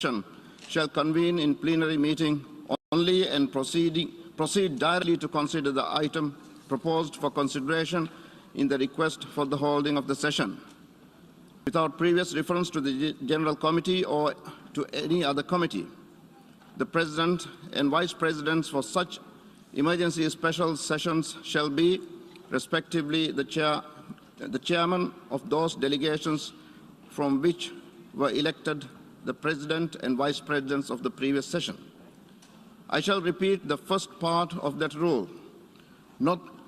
shall convene in plenary meeting only and proceed directly to consider the item proposed for consideration in the request for the holding of the session, without previous reference to the General Committee or to any other committee. The President and Vice Presidents for such emergency special sessions shall be, respectively, the chairman of those delegations from which were elected the President and Vice Presidents of the previous session. I shall repeat the first part of that rule.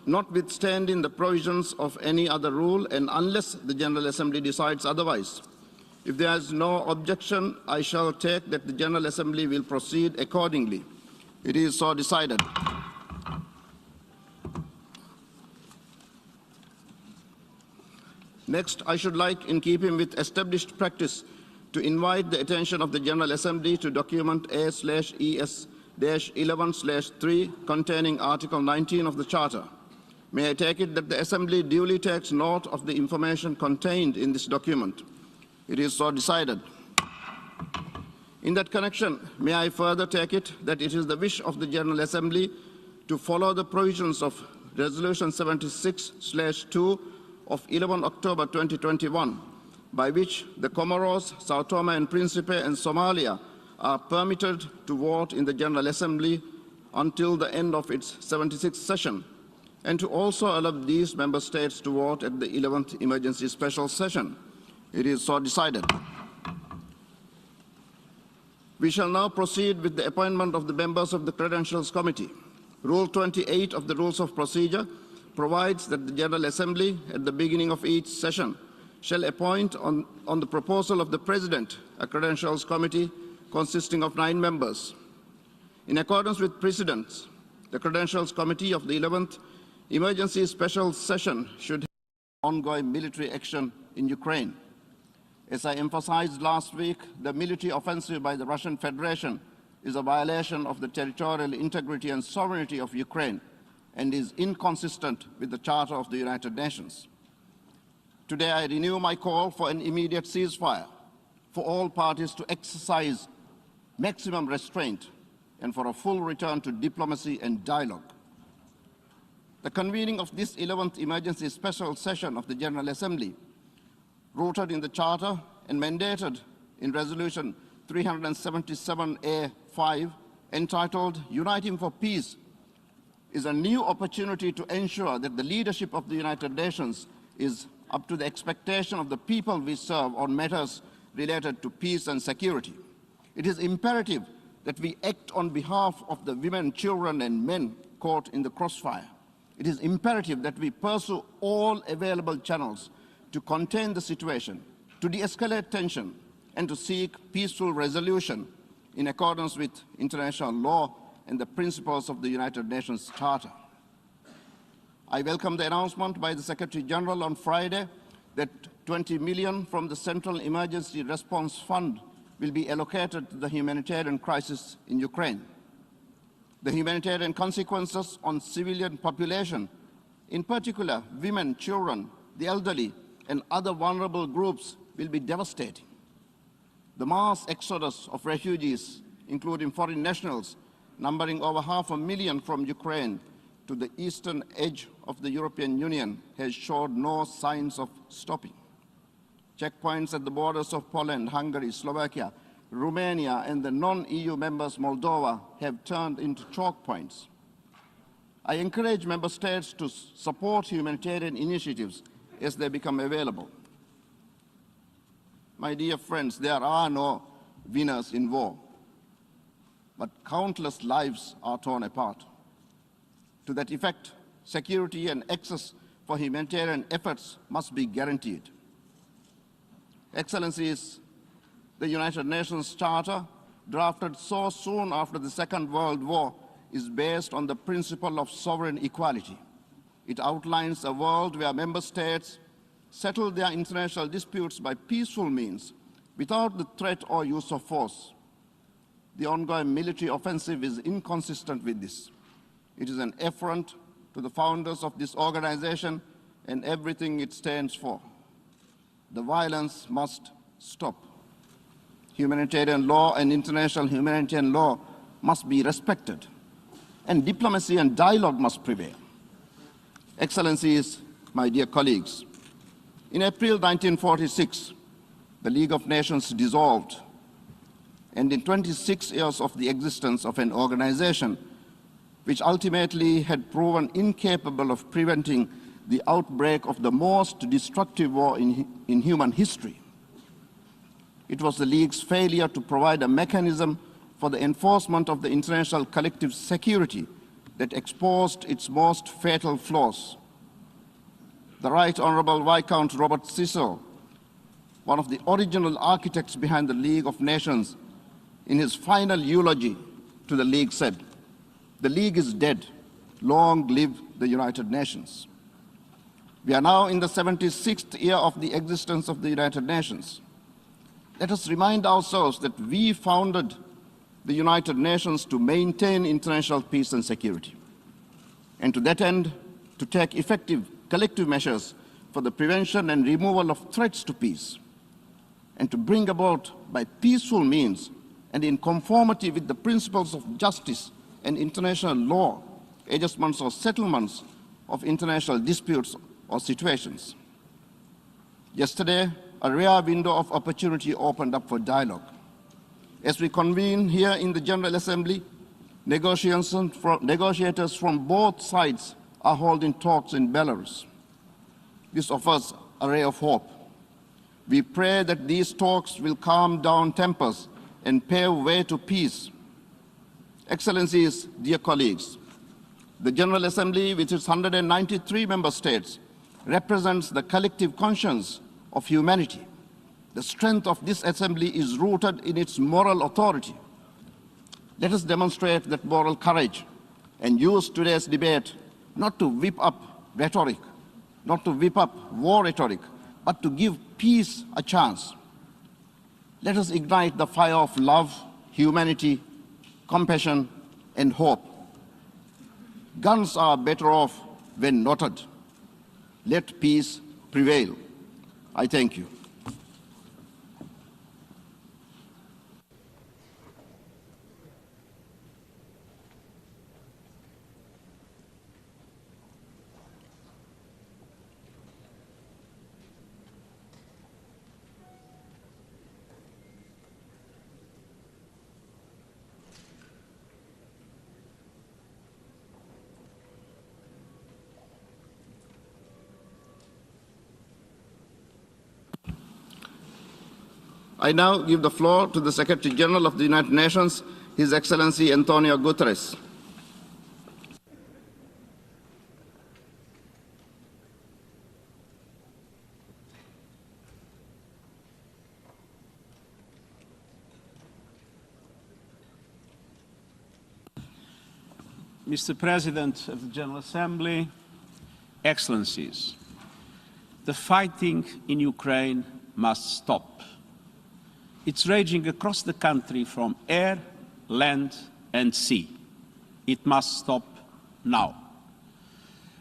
Notwithstanding the provisions of any other rule, and unless the General Assembly decides otherwise. If there is no objection, I shall take that the General Assembly will proceed accordingly. It is so decided. Next, I should like, in keeping with established practice, to invite the attention of the General Assembly to document A/ES-11/3 containing Article 19 of the Charter. May I take it that the Assembly duly takes note of the information contained in this document. It is so decided. In that connection, may I further take it that it is the wish of the General Assembly to follow the provisions of Resolution 76/2 of 11 October 2021, by which the Comoros, Sao Tome and Principe, and Somalia are permitted to vote in the General Assembly until the end of its 76th session, and to also allow these member states to vote at the 11th Emergency Special Session. It is so decided. We shall now proceed with the appointment of the members of the Credentials Committee. Rule 28 of the Rules of Procedure provides that the General Assembly, at the beginning of each session, shall appoint on the proposal of the President a Credentials Committee consisting of 9 members. In accordance with precedents, the Credentials Committee of the 11th Emergency Special Session should have ongoing military action in Ukraine. As I emphasized last week, the military offensive by the Russian Federation is a violation of the territorial integrity and sovereignty of Ukraine and is inconsistent with the Charter of the United Nations. Today, I renew my call for an immediate ceasefire, for all parties to exercise maximum restraint, and for a full return to diplomacy and dialogue. The convening of this 11th Emergency Special Session of the General Assembly, rooted in the Charter and mandated in Resolution 377A5, entitled Uniting for Peace, is a new opportunity to ensure that the leadership of the United Nations is up to the expectation of the people we serve on matters related to peace and security. It is imperative that we act on behalf of the women, children, and men caught in the crossfire. It is imperative that we pursue all available channels to contain the situation, to de-escalate tension, and to seek peaceful resolution in accordance with international law and the principles of the United Nations Charter. I welcome the announcement by the Secretary General on Friday that 20 million from the Central Emergency Response Fund will be allocated to the humanitarian crisis in Ukraine. The humanitarian consequences on civilian population, in particular women, children, the elderly, and other vulnerable groups, will be devastating. The mass exodus of refugees, including foreign nationals, numbering over 500,000 from Ukraine to the eastern edge of the European Union, has showed no signs of stopping. Checkpoints at the borders of Poland, Hungary, Slovakia, Romania, and the non-EU members Moldova have turned into choke points. I encourage member states to support humanitarian initiatives as they become available. My dear friends, there are no winners in war, but countless lives are torn apart. To that effect, security and access for humanitarian efforts must be guaranteed. Excellencies, the United Nations Charter, drafted so soon after the Second World War, is based on the principle of sovereign equality. It outlines a world where member states settle their international disputes by peaceful means, without the threat or use of force. The ongoing military offensive is inconsistent with this. It is an affront to the founders of this organization and everything it stands for. The violence must stop. Humanitarian law and international humanitarian law must be respected, and diplomacy and dialogue must prevail. Excellencies, my dear colleagues, in April 1946, the League of Nations dissolved, and in 26 years of the existence of an organization which ultimately had proven incapable of preventing the outbreak of the most destructive war in human history, it was the League's failure to provide a mechanism for the enforcement of the international collective security that exposed its most fatal flaws. The Right Honourable Viscount Robert Cecil, one of the original architects behind the League of Nations, in his final eulogy to the League said, "The League is dead. Long live the United Nations." We are now in the 76th year of the existence of the United Nations. Let us remind ourselves that we founded the United Nations to maintain international peace and security, and to that end, to take effective collective measures for the prevention and removal of threats to peace, and to bring about by peaceful means and in conformity with the principles of justice and international law, adjustments or settlements of international disputes or situations. Yesterday, a rare window of opportunity opened up for dialogue. As we convene here in the General Assembly, negotiators from both sides are holding talks in Belarus. This offers a ray of hope. We pray that these talks will calm down tempers and pave way to peace. Excellencies, dear colleagues, the General Assembly, with its 193 member states, represents the collective conscience of humanity. The strength of this assembly is rooted in its moral authority. Let us demonstrate that moral courage and use today's debate not to whip up rhetoric, not to whip up war rhetoric, but to give peace a chance. Let us ignite the fire of love, humanity, compassion, and hope. Guns are better off when noted. Let peace prevail. I thank you. I now give the floor to the Secretary General of the United Nations, His Excellency Antonio Guterres. Mr. President of the General Assembly, Excellencies, the fighting in Ukraine must stop. It's raging across the country from air, land, and sea. It must stop now.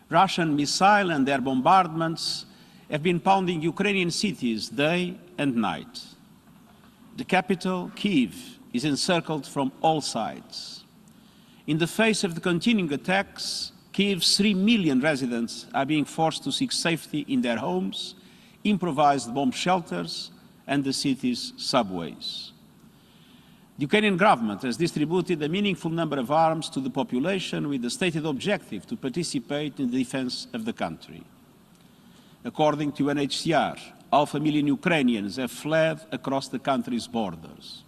Russian missile and air bombardments have been pounding Ukrainian cities day and night. The capital, Kyiv, is encircled from all sides. In the face of the continuing attacks, Kyiv's 3 million residents are being forced to seek safety in their homes, improvised bomb shelters, and the city's subways. The Ukrainian government has distributed a meaningful number of arms to the population with the stated objective to participate in the defense of the country. According to UNHCR, 500,000 Ukrainians have fled across the country's borders.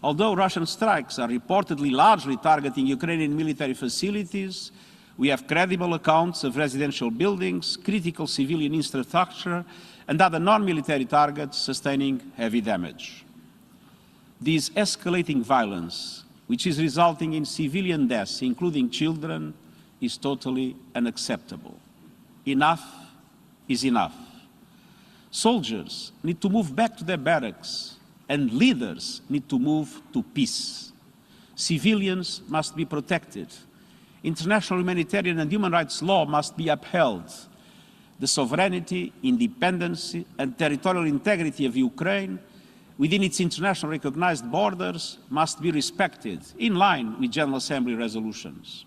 Although Russian strikes are reportedly largely targeting Ukrainian military facilities, we have credible accounts of residential buildings, critical civilian infrastructure, and other non-military targets sustaining heavy damage. This escalating violence, which is resulting in civilian deaths, including children, is totally unacceptable. Enough is enough. Soldiers need to move back to their barracks, and leaders need to move to peace. Civilians must be protected. International humanitarian and human rights law must be upheld. The sovereignty, independence, and territorial integrity of Ukraine within its internationally recognized borders must be respected in line with General Assembly resolutions.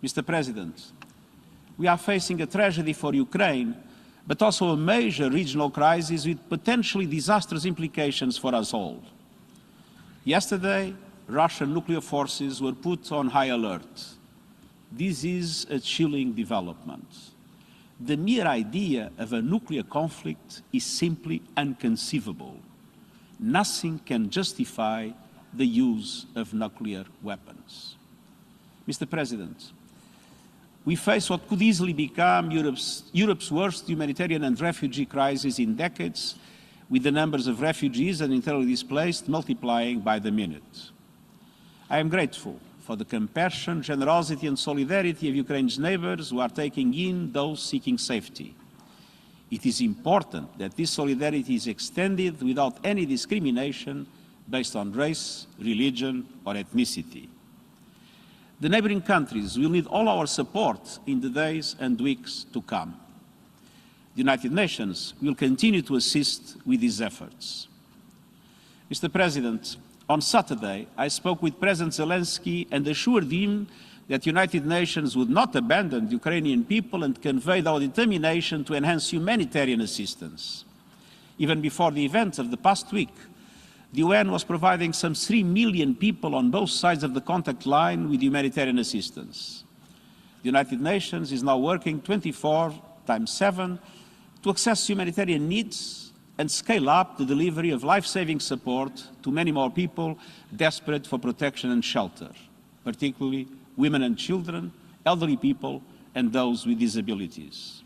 Mr. President, we are facing a tragedy for Ukraine, but also a major regional crisis with potentially disastrous implications for us all. Yesterday, Russian nuclear forces were put on high alert. This is a chilling development. The mere idea of a nuclear conflict is simply inconceivable. Nothing can justify the use of nuclear weapons. Mr. President, we face what could easily become Europe's worst humanitarian and refugee crisis in decades, with the numbers of refugees and internally displaced multiplying by the minute. I am grateful for the compassion, generosity and solidarity of Ukraine's neighbors who are taking in those seeking safety. It is important that this solidarity is extended without any discrimination based on race, religion or ethnicity. The neighboring countries will need all our support in the days and weeks to come. The United Nations will continue to assist with these efforts. Mr. President, on Saturday, I spoke with President Zelensky and assured him that the United Nations would not abandon the Ukrainian people and conveyed our determination to enhance humanitarian assistance. Even before the events of the past week, the UN was providing some 3 million people on both sides of the contact line with humanitarian assistance. The United Nations is now working 24/7 to access humanitarian needs and scale up the delivery of life-saving support to many more people desperate for protection and shelter, particularly women and children, elderly people, and those with disabilities.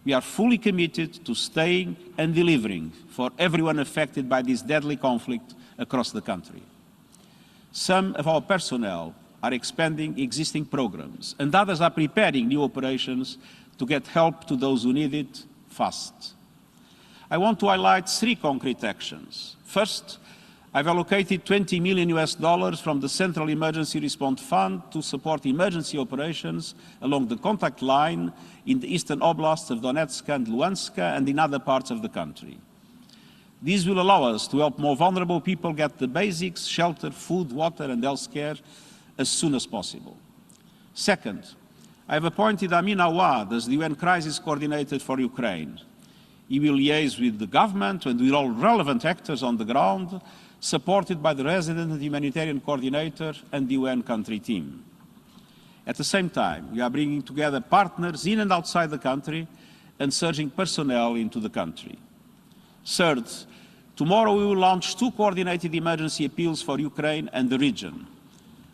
We are fully committed to staying and delivering for everyone affected by this deadly conflict across the country. Some of our personnel are expanding existing programs, and others are preparing new operations to get help to those who need it fast. I want to highlight 3 concrete actions. First, I've allocated $20 million from the Central Emergency Response Fund to support emergency operations along the contact line in the eastern oblasts of Donetsk and Luhansk and in other parts of the country. These will allow us to help more vulnerable people get the basics, shelter, food, water and health care as soon as possible. Second, I've appointed Amin Awad as the UN Crisis Coordinator for Ukraine. He will liaise with the government and with all relevant actors on the ground, supported by the resident humanitarian coordinator and the UN country team. At the same time, we are bringing together partners in and outside the country and surging personnel into the country. Third, tomorrow we will launch 2 coordinated emergency appeals for Ukraine and the region.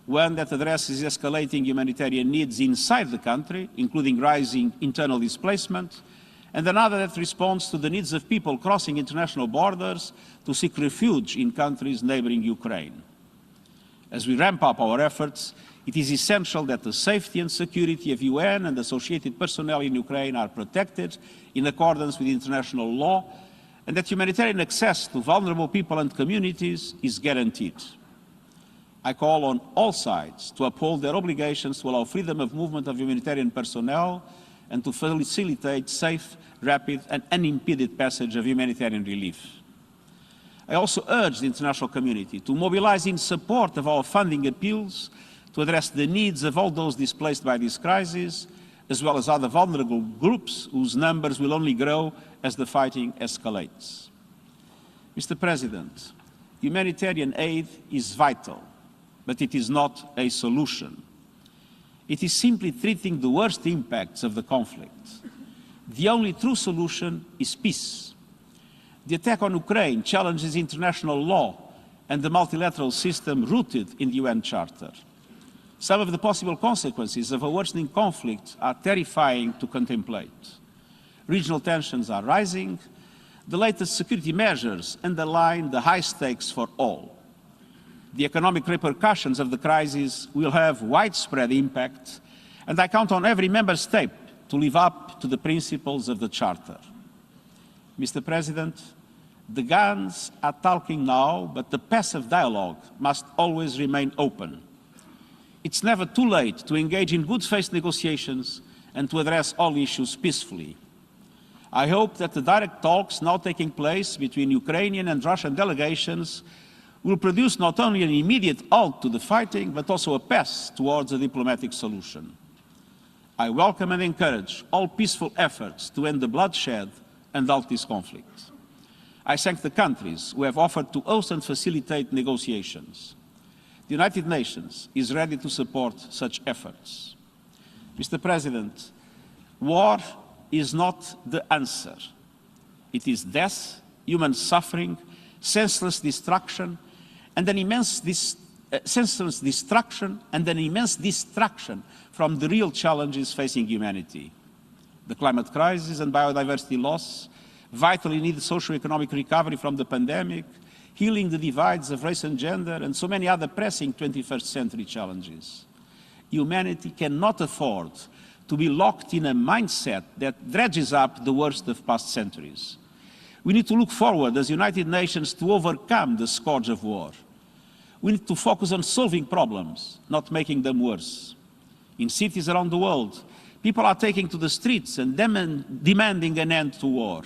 One that addresses escalating humanitarian needs inside the country, including rising internal displacement, and another that responds to the needs of people crossing international borders to seek refuge in countries neighboring Ukraine. As we ramp up our efforts, it is essential that the safety and security of UN and associated personnel in Ukraine are protected in accordance with international law, and that humanitarian access to vulnerable people and communities is guaranteed. I call on all sides to uphold their obligations to allow freedom of movement of humanitarian personnel and to facilitate safe, rapid and unimpeded passage of humanitarian relief. I also urge the international community to mobilize in support of our funding appeals to address the needs of all those displaced by this crisis, as well as other vulnerable groups whose numbers will only grow as the fighting escalates. Mr. President, humanitarian aid is vital, but it is not a solution. It is simply treating the worst impacts of the conflict. The only true solution is peace. The attack on Ukraine challenges international law and the multilateral system rooted in the UN Charter. Some of the possible consequences of a worsening conflict are terrifying to contemplate. Regional tensions are rising. The latest security measures underline the high stakes for all. The economic repercussions of the crisis will have widespread impact, and I count on every member state to live up to the principles of the Charter. Mr. President, the guns are talking now, but the path of dialogue must always remain open. It's never too late to engage in good faith negotiations and to address all issues peacefully. I hope that the direct talks now taking place between Ukrainian and Russian delegations will produce not only an immediate halt to the fighting, but also a path towards a diplomatic solution. I welcome and encourage all peaceful efforts to end the bloodshed and halt this conflict. I thank the countries who have offered to host and facilitate negotiations. The United Nations is ready to support such efforts. Mr. President, war is not the answer. It is death, human suffering, senseless destruction, and an immense distraction from the real challenges facing humanity. The climate crisis and biodiversity loss, vitally needed socio-economic recovery from the pandemic, healing the divides of race and gender, and so many other pressing 21st century challenges. Humanity cannot afford to be locked in a mindset that dredges up the worst of past centuries. We need to look forward as United Nations to overcome the scourge of war. We need to focus on solving problems, not making them worse. In cities around the world, people are taking to the streets and demanding an end to war.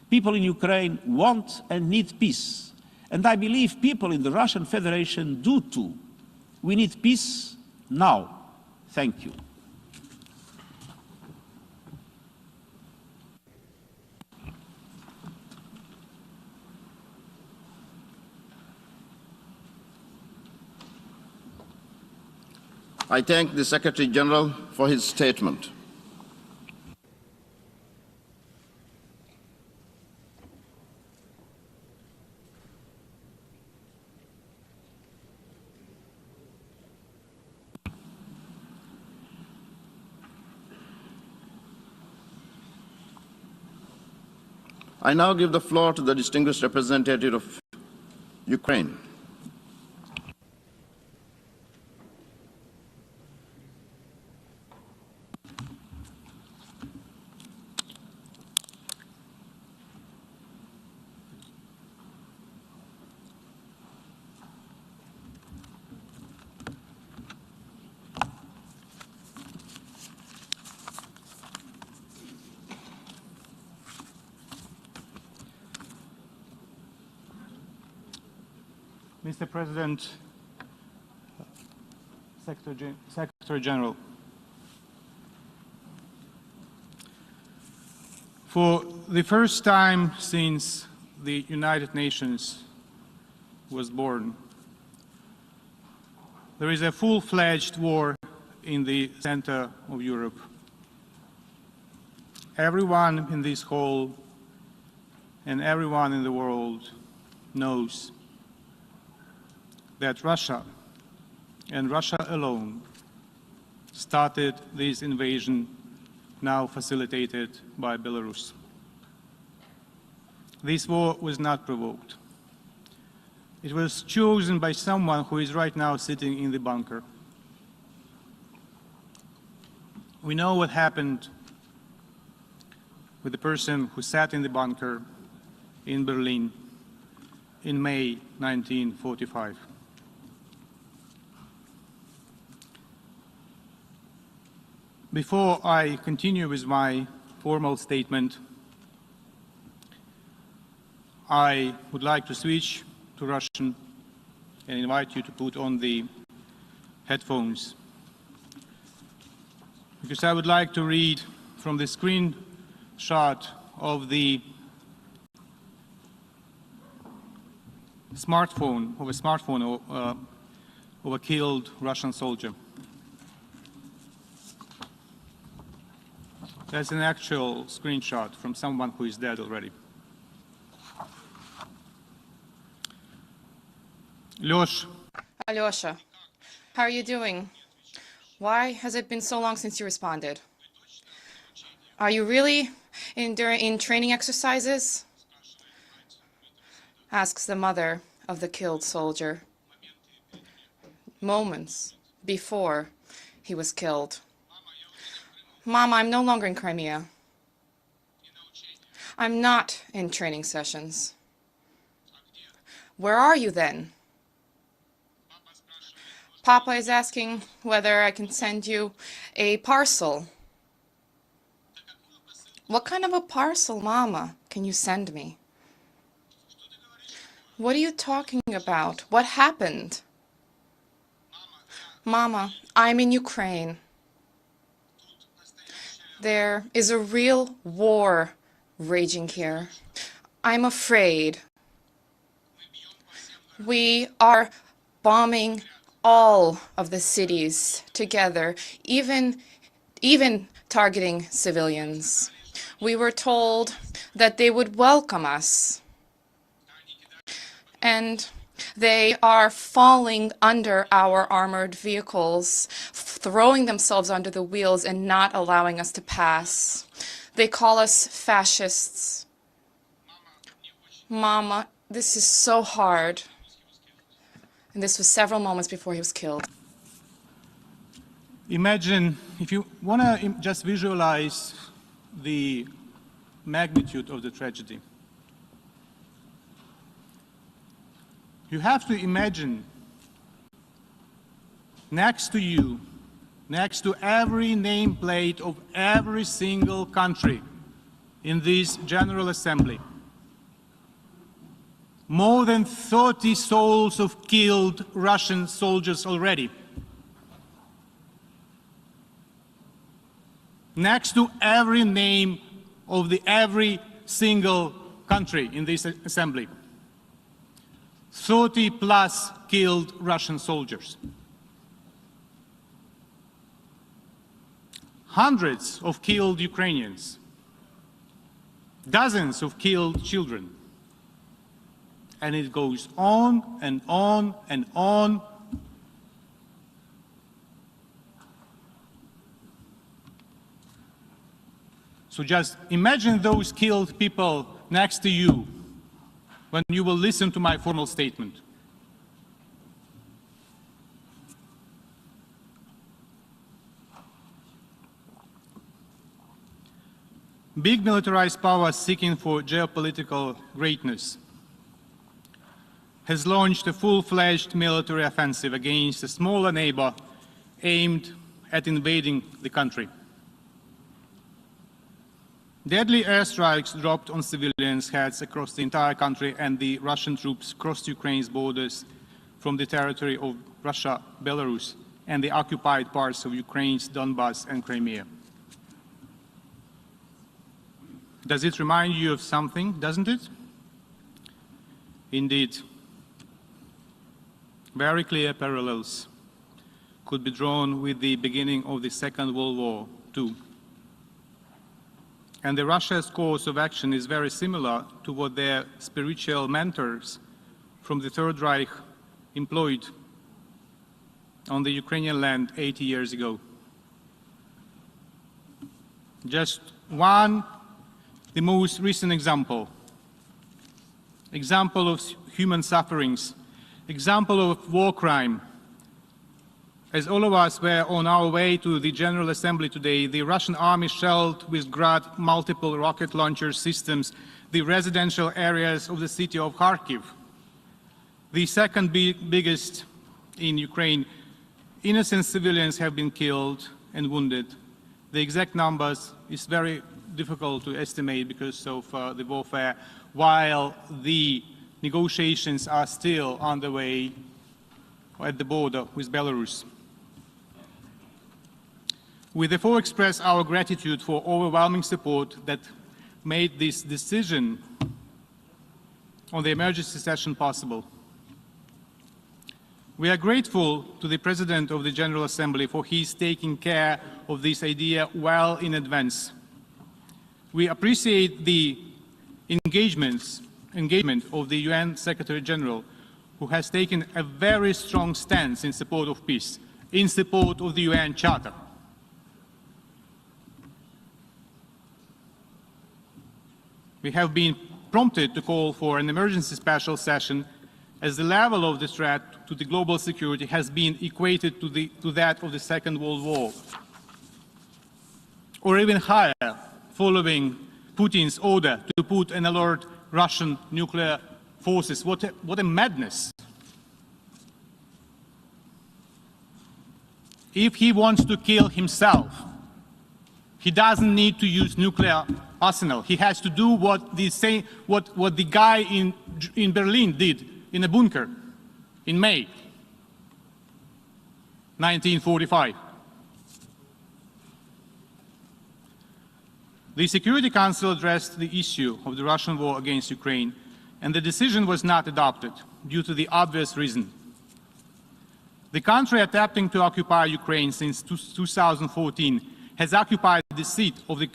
People in Ukraine want and need peace. And I believe people in the Russian Federation do too. We need peace now. Thank you. I thank the Secretary General for his statement. I now give the floor to the distinguished representative of Ukraine. Mr. President, Secretary General, for the first time since the United Nations was born, there is a full-fledged war in the center of Europe. Everyone in this hall and everyone in the world knows that Russia, and Russia alone, started this invasion now facilitated by Belarus. This war was not provoked. It was chosen by someone who is right now sitting in the bunker. We know what happened with the person who sat in the bunker in Berlin in May 1945. Before I continue with my formal statement, I would like to switch to Russian and invite you to put on the headphones, because I would like to read from the screenshot of the smartphone of a killed Russian soldier. That's an actual screenshot from someone who is dead already. Alyosha, how are you doing? Why has it been so long since you responded? Are you really in training exercises? Asks the mother of the killed soldier, moments before he was killed. Mama, I'm no longer in Crimea. I'm not in training sessions. Where are you then? Papa is asking whether I can send you a parcel. What kind of a parcel, Mama, can you send me? What are you talking about? What happened? Mama, I'm in Ukraine. There is a real war raging here. I'm afraid. We are bombing all of the cities together, even targeting civilians. We were told that they would welcome us, and they are falling under our armored vehicles, throwing themselves under the wheels and not allowing us to pass. They call us fascists. Mama, this is so hard. And this was several moments before he was killed. Imagine, if you want to just visualize the magnitude of the tragedy, you have to imagine next to you, next to every nameplate of every single country in this General Assembly, more than 30 souls of killed Russian soldiers already. Next to every name of every single country in this assembly. 30 plus killed Russian soldiers. Hundreds of killed Ukrainians. Dozens of killed children. And it goes on and on and on. So just imagine those killed people next to you when you will listen to my formal statement. Big militarized powers seeking for geopolitical greatness has launched a full-fledged military offensive against a smaller neighbor aimed at invading the country. Deadly airstrikes dropped on civilians' heads across the entire country, and the Russian troops crossed Ukraine's borders from the territory of Russia, Belarus, and the occupied parts of Ukraine's Donbas and Crimea. Does it remind you of something, doesn't it? Indeed. Very clear parallels could be drawn with the beginning of the Second World War, too. And Russia's course of action is very similar to what their spiritual mentors from the Third Reich employed on the Ukrainian land 80 years ago. Just one, the most recent example of human sufferings, example of war crime. As all of us were on our way to the General Assembly today, the Russian army shelled with Grad multiple rocket launcher systems the residential areas of the city of Kharkiv, the second biggest in Ukraine. Innocent civilians have been killed and wounded. The exact numbers is very difficult to estimate because of the warfare, while the negotiations are still underway at the border with Belarus. We therefore express our gratitude for overwhelming support that made this decision on the emergency session possible. We are grateful to the President of the General Assembly for his taking care of this idea well in advance. We appreciate the engagement of the UN Secretary General, who has taken a very strong stance in support of peace, in support of the UN Charter. We have been prompted to call for an emergency special session as the level of the threat to the global security has been equated to that of the Second World War, or even higher, following Putin's order to put and alert Russian nuclear forces. What a madness. If he wants to kill himself, He doesn't need to use nuclear arsenal. He has to do what the guy in Berlin did in a bunker in May 1945. The Security Council addressed the issue of the Russian war against Ukraine, and the decision was not adopted due to the obvious reason. The country attempting to occupy Ukraine since 2014 has occupied the seat of the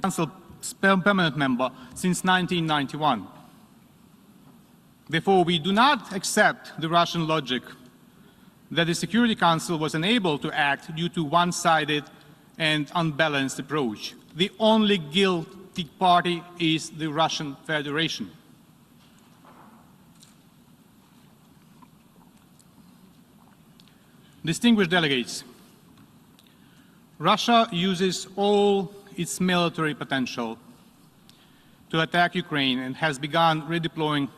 Council permanent member since 1991. Therefore, we do not accept the Russian logic that the Security Council was unable to act due to one-sided and unbalanced approach. The only guilty party is the Russian Federation. Distinguished delegates, Russia uses all its military potential to attack Ukraine and has begun redeploying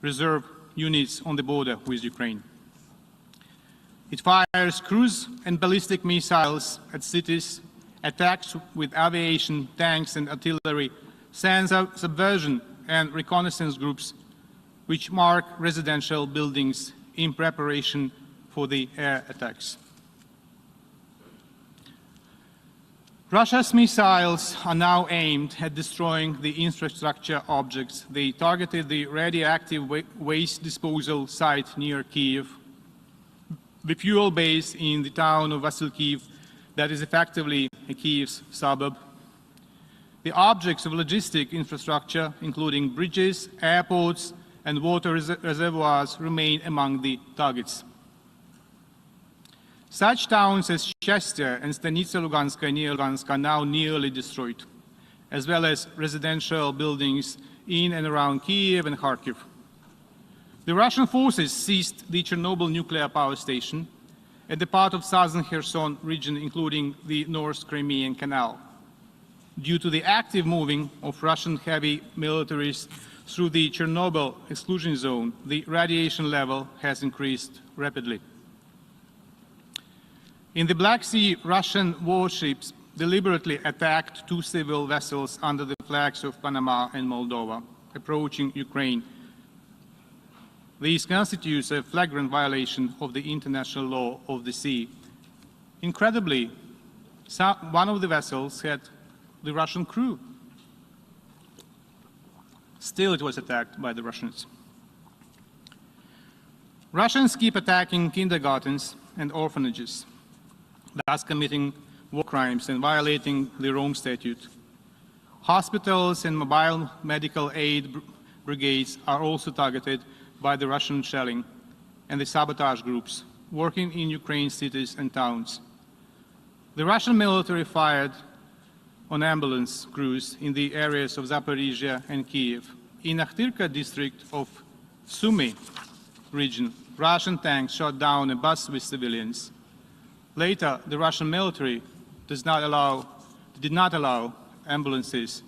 reserve units on the border with Ukraine. It fires cruise and ballistic missiles at cities, attacks with aviation, tanks and artillery, sends out subversion and reconnaissance groups which mark residential buildings in preparation for the air attacks. Russia's missiles are now aimed at destroying the infrastructure objects. They targeted the radioactive waste disposal site near Kyiv, the fuel base in the town of Vasilkiv, that is effectively a Kyiv's suburb. The objects of logistic infrastructure, including bridges, airports, and water reservoirs, remain among the targets. Such towns as Chester and Stanitsa Luganska near Lugansk are now nearly destroyed, as well as residential buildings in and around Kyiv and Kharkiv. The Russian forces seized the Chernobyl nuclear power station and the part of southern Kherson region, including the North Crimean Canal. Due to the active moving of Russian heavy militaries through the Chernobyl exclusion zone, the radiation level has increased rapidly. In the Black Sea, Russian warships deliberately attacked two civil vessels under the flags of Panama and Moldova, approaching Ukraine. This constitutes a flagrant violation of the international law of the sea. Incredibly, one of the vessels had the Russian crew. Still, it was attacked by the Russians. Russians keep attacking kindergartens and orphanages, thus committing war crimes and violating the Rome Statute. Hospitals and mobile medical aid brigades are also targeted by the Russian shelling and the sabotage groups working in Ukraine's cities and towns. The Russian military fired on ambulance crews in the areas of Zaporizhia and Kyiv. In Akhtirka district of Sumy region, Russian tanks shot down a bus with civilians. Later, the Russian military did not allow ambulances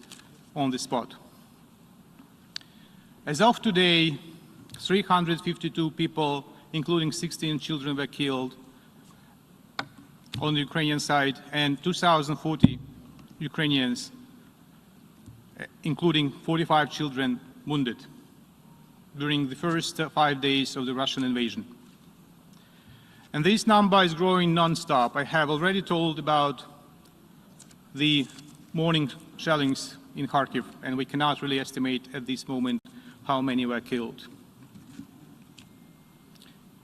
on the spot. As of today, 352 people, including 16 children, were killed on the Ukrainian side, and 2,040 Ukrainians, including 45 children, wounded during the first 5 days of the Russian invasion. And this number is growing non-stop. I have already told about the morning shellings in Kharkiv, and we cannot really estimate at this moment how many were killed.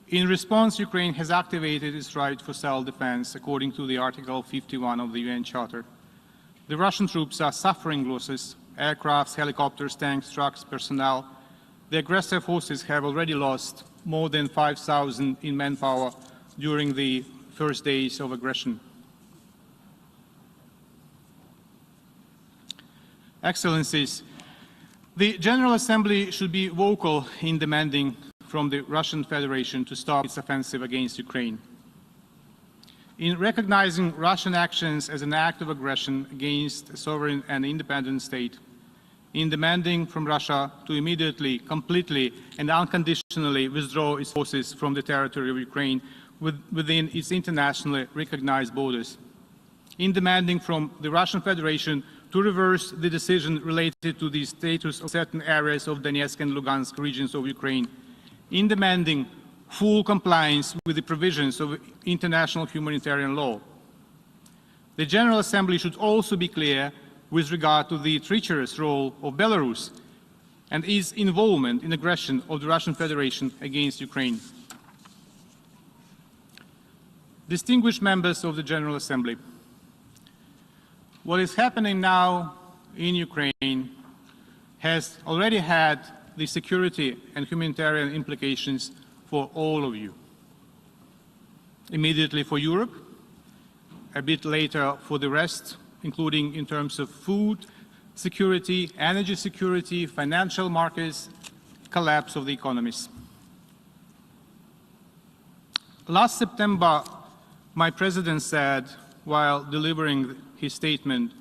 In response, Ukraine has activated its right for self-defense according to the Article 51 of the UN Charter. The Russian troops are suffering losses: aircrafts, helicopters, tanks, trucks, personnel. The aggressor forces have already lost more than 5,000 in manpower during the first days of aggression. Excellencies, the General Assembly should be vocal in demanding from the Russian Federation to stop its offensive against Ukraine. In recognizing Russian actions as an act of aggression against a sovereign and independent state, in demanding from Russia to immediately, completely, and unconditionally withdraw its forces from the territory of Ukraine within its internationally recognized borders, in demanding from the Russian Federation to reverse the decision related to the status of certain areas of Donetsk and Lugansk regions of Ukraine, in demanding full compliance with the provisions of international humanitarian law. The General Assembly should also be clear with regard to the treacherous role of Belarus and its involvement in aggression of the Russian Federation against Ukraine. Distinguished members of the General Assembly, what is happening now in Ukraine has already had the security and humanitarian implications for all of you. Immediately for Europe, a bit later for the rest, including in terms of food security, energy security, financial markets, collapse of the economies. Last September, my president said, while delivering his statement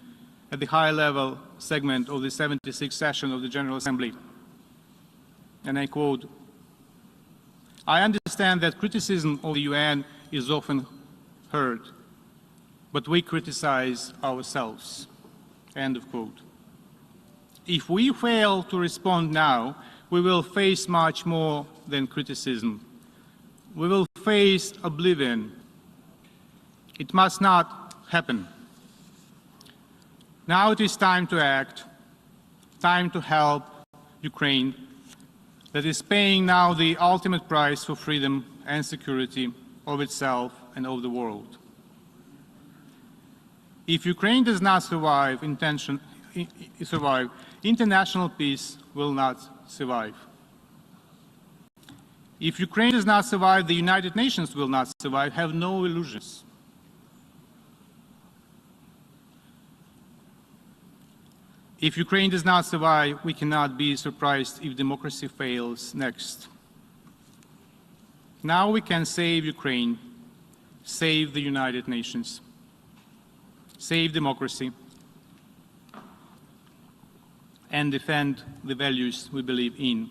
at the high-level segment of the 76th session of the General Assembly, and I quote, "I understand that criticism of the UN is often heard, but we criticize ourselves." End of quote. If we fail to respond now, we will face much more than criticism. We will face oblivion. It must not happen. Now it is time to act, time to help Ukraine, that is paying now the ultimate price for freedom and security of itself and of the world. If Ukraine does not survive, international peace will not survive. If Ukraine does not survive, the United Nations will not survive. Have no illusions. If Ukraine does not survive, we cannot be surprised if democracy fails next. Now we can save Ukraine, save the United Nations, save democracy, and defend the values we believe in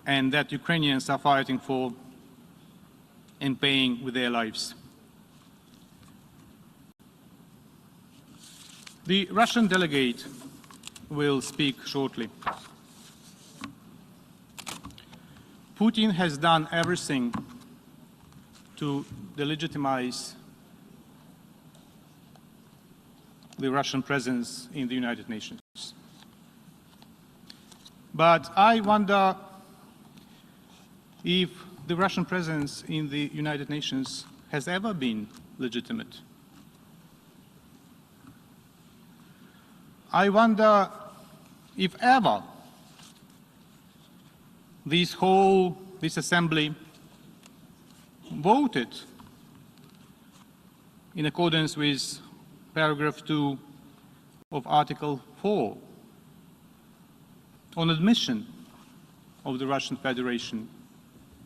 and that Ukrainians are fighting for and paying with their lives. The Russian delegate will speak shortly. Putin has done everything to delegitimize the Russian presence in the United Nations. But I wonder if the Russian presence in the United Nations has ever been legitimate. I wonder if ever this assembly voted in accordance with paragraph 2 of Article 4 on admission of the Russian Federation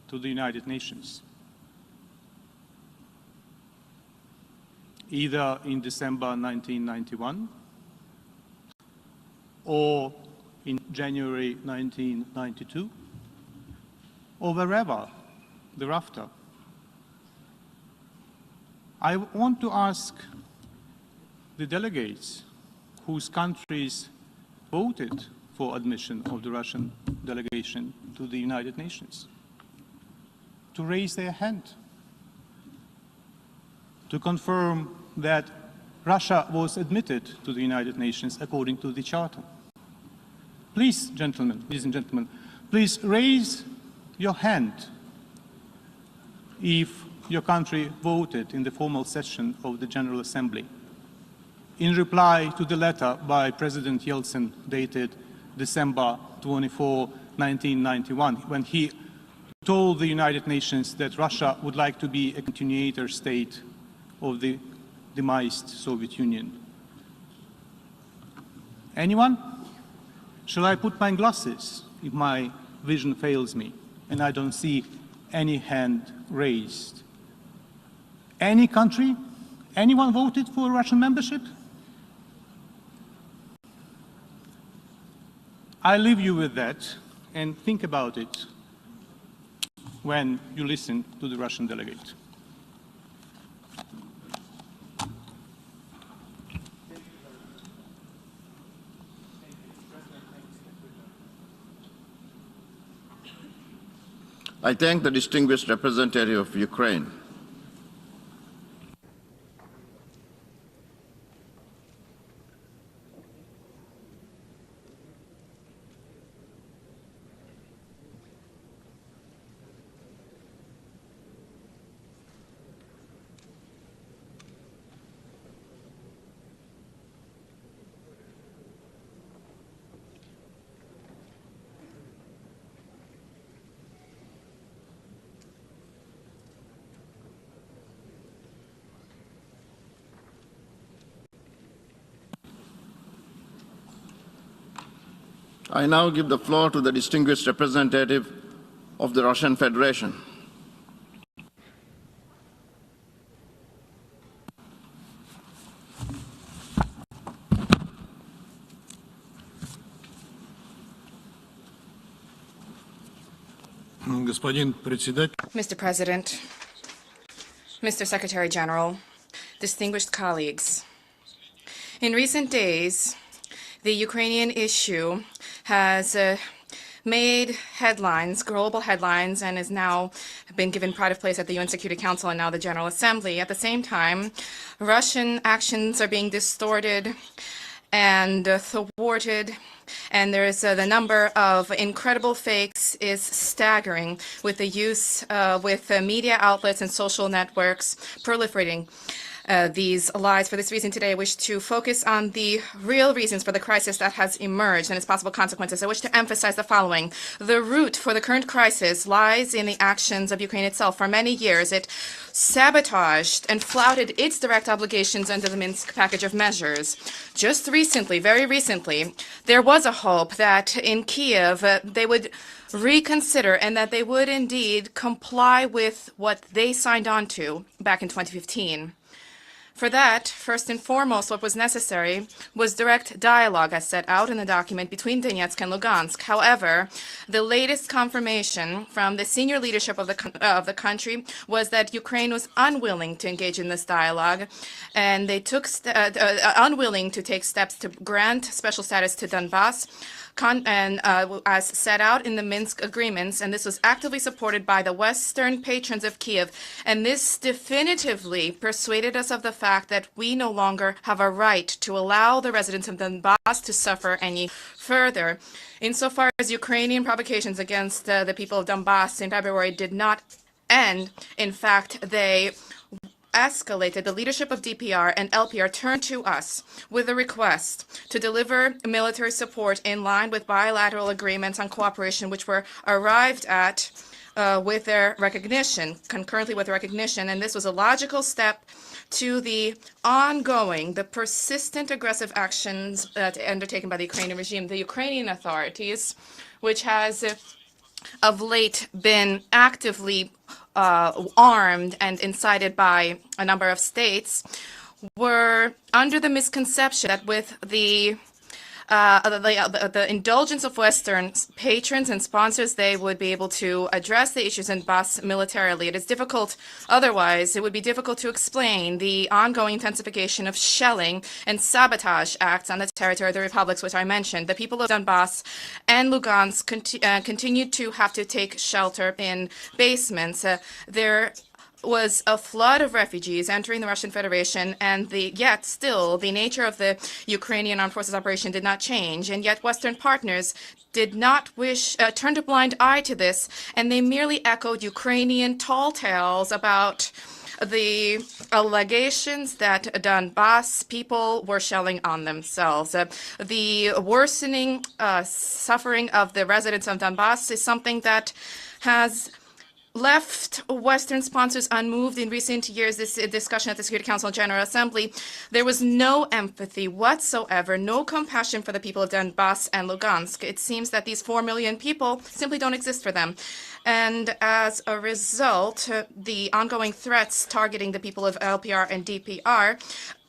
to the United Nations, either in December 1991 or in January 1992, or wherever thereafter. I want to ask the delegates whose countries voted for admission of the Russian delegation to the United Nations to raise their hand, to confirm that Russia was admitted to the United Nations according to the Charter. Please, gentlemen, ladies and gentlemen, please raise your hand if your country voted in the formal session of the General Assembly in reply to the letter by President Yeltsin dated December 24, 1991, when he told the United Nations that Russia would like to be a continuator state of the demised Soviet Union. Anyone? Shall I put my glasses if my vision fails me and I don't see any hand raised? Any country? Anyone voted for Russian membership? I leave you with that and think about it when you listen to the Russian delegate. I thank the distinguished representative of Ukraine. I now give the floor to the distinguished representative of the Russian Federation. Mr. President, Mr. Secretary General, distinguished colleagues, in recent days, the Ukrainian issue has made headlines, global headlines, and has now been given pride of place at the UN Security Council and now the General Assembly. At the same time, Russian actions are being distorted and thwarted, and there is the number of incredible fakes is staggering with the use with media outlets and social networks proliferating these lies. For this reason, today I wish to focus on the real reasons for the crisis that has emerged and its possible consequences. I wish to emphasize the following. The root for the current crisis lies in the actions of Ukraine itself. For many years, it sabotaged and flouted its direct obligations under the Minsk package of measures. Just recently, very recently, there was a hope that in Kiev they would reconsider and that they would indeed comply with what they signed on to back in 2015. For that, first and foremost, what was necessary was direct dialogue, as set out in the document, between Donetsk and Lugansk. However, the latest confirmation from the senior leadership of the country was that Ukraine was unwilling to engage in this dialogue, and they took unwilling to take steps to grant special status to Donbass, as set out in the Minsk agreements, and this was actively supported by the Western patrons of Kiev. And this definitively persuaded us of the fact that we no longer have a right to allow the residents of Donbass to suffer any further. Insofar as Ukrainian provocations against the people of Donbass in February did not end, in fact, they escalated. The leadership of DPR and LPR turned to us with a request to deliver military support in line with bilateral agreements on cooperation, which were arrived at with their recognition, concurrently with recognition, and this was a logical step to the ongoing, the persistent aggressive actions undertaken by the Ukrainian regime. The Ukrainian authorities, which has of late been actively armed and incited by a number of states, were under the misconception that with the indulgence of Western patrons and sponsors, they would be able to address the issues in Donbass militarily. It is difficult otherwise. It would be difficult to explain the ongoing intensification of shelling and sabotage acts on the territory of the republics, which I mentioned. The people of Donbass and Lugansk continued to have to take shelter in basements. There was a flood of refugees entering the Russian Federation, and yet still the nature of the Ukrainian Armed Forces operation did not change, and yet Western partners did not turned a blind eye to this, and they merely echoed Ukrainian tall tales about the allegations that Donbass people were shelling on themselves. The worsening suffering of the residents of Donbass is something that has left Western sponsors unmoved in recent years. This discussion at the Security Council and General Assembly, there was no empathy whatsoever, no compassion for the people of Donbass and Lugansk. It seems that these 4 million people simply don't exist for them. And as a result, the ongoing threats targeting the people of LPR and DPR,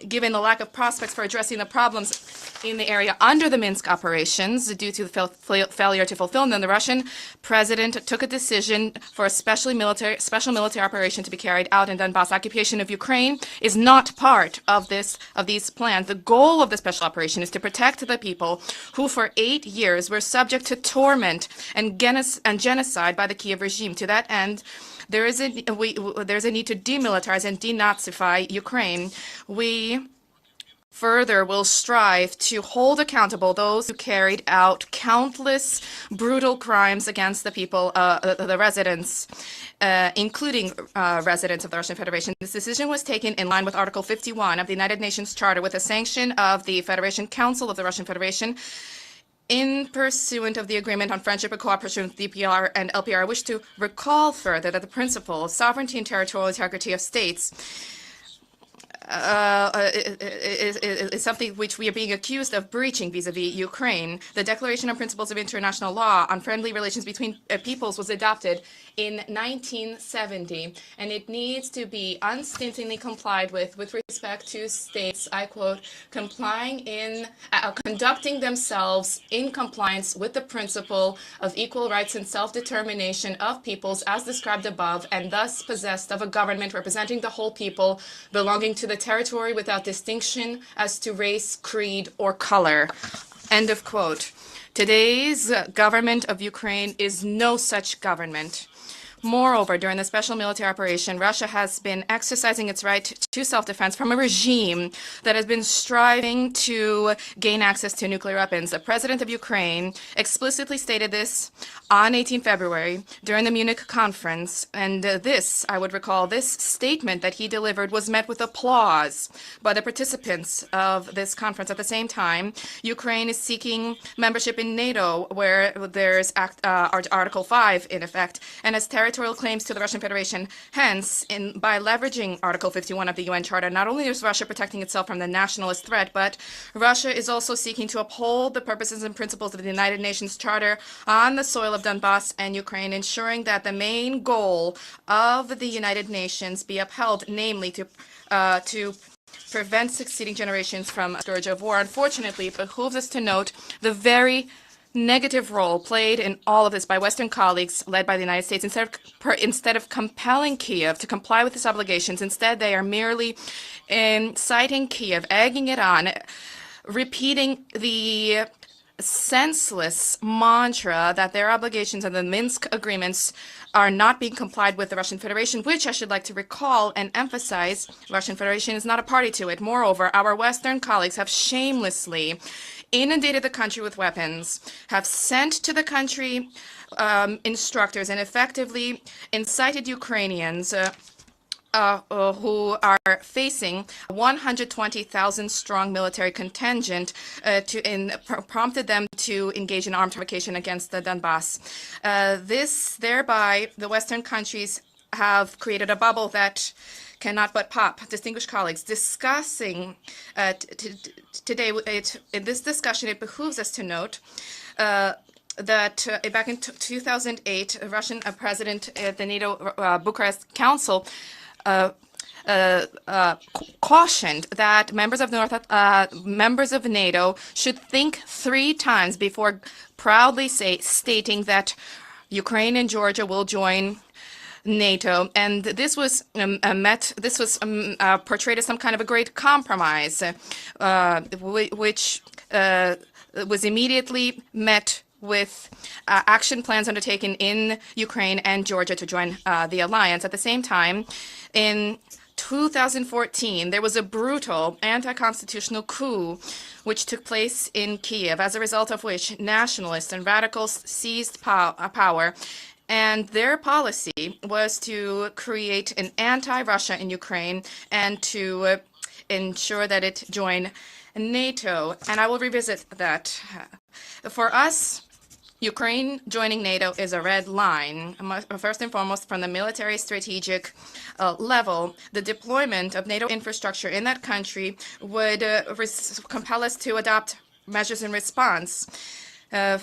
given the lack of prospects for addressing the problems in the area under the Minsk operations due to the failure to fulfill them, the Russian president took a decision for a special military operation to be carried out in Donbass. Occupation of Ukraine is not part of these plans. The goal of the special operation is to protect the people who for 8 years were subject to torment and genocide by the Kiev regime. To that end, there's a need to demilitarize and denazify Ukraine. We further will strive to hold accountable those who carried out countless brutal crimes against the people, the residents, including residents of the Russian Federation. This decision was taken in line with Article 51 of the United Nations Charter with the sanction of the Federation Council of the Russian Federation. In pursuant of the Agreement on Friendship and Cooperation with DPR and LPR, I wish to recall further that the principle of sovereignty and territorial integrity of states is something which we are being accused of breaching vis-à-vis Ukraine. The Declaration on Principles of International Law on Friendly Relations Between Peoples was adopted in 1970, and it needs to be unstintingly complied with respect to states, I quote, conducting themselves in compliance with the principle of equal rights and self-determination of peoples as described above, and thus possessed of a government representing the whole people, belonging to the territory without distinction as to race, creed, or color. End of quote. Today's government of Ukraine is no such government. Moreover, during the special military operation, Russia has been exercising its right to self-defense from a regime that has been striving to gain access to nuclear weapons. The president of Ukraine explicitly stated this on 18 February during the Munich conference, and I would recall, this statement that he delivered was met with applause by the participants of this conference. At the same time, Ukraine is seeking membership in NATO, where there's Article 5 in effect, and has territorial claims to the Russian Federation. Hence, by leveraging Article 51 of the UN Charter, not only is Russia protecting itself from the nationalist threat, but Russia is also seeking to uphold the purposes and principles of the United Nations Charter on the soil of Donbass and Ukraine, ensuring that the main goal of the United Nations be upheld, namely to prevent succeeding generations from a scourge of war. Unfortunately, it behooves us to note the very negative role played in all of this by Western colleagues led by the United States. Instead of compelling Kiev to comply with its obligations, instead they are merely inciting Kiev, egging it on, repeating the senseless mantra that their obligations and the Minsk agreements are not being complied with the Russian Federation, which I should like to recall and emphasize, Russian Federation is not a party to it. Moreover, our Western colleagues have shamelessly inundated the country with weapons, have sent to the country instructors, and effectively incited Ukrainians who are facing 120,000 strong military contingent prompted them to engage in armed provocation against the Donbass. Thereby, the Western countries have created a bubble that cannot but pop. Distinguished colleagues, discussing today, in this discussion, it behooves us to note that back in 2008, a Russian president at the NATO Bucharest Council cautioned that members of NATO should think 3 times before proudly stating that Ukraine and Georgia will join NATO, and this was portrayed as some kind of a great compromise, which was immediately met with action plans undertaken in Ukraine and Georgia to join the alliance. At the same time, in 2014, there was a brutal anti-constitutional coup which took place in Kiev, as a result of which nationalists and radicals seized power. And their policy was to create an anti-Russia in Ukraine and to ensure that it join NATO. And I will revisit that. For us, Ukraine joining NATO is a red line. First and foremost, from the military strategic level, the deployment of NATO infrastructure in that country would compel us to adopt measures in response, and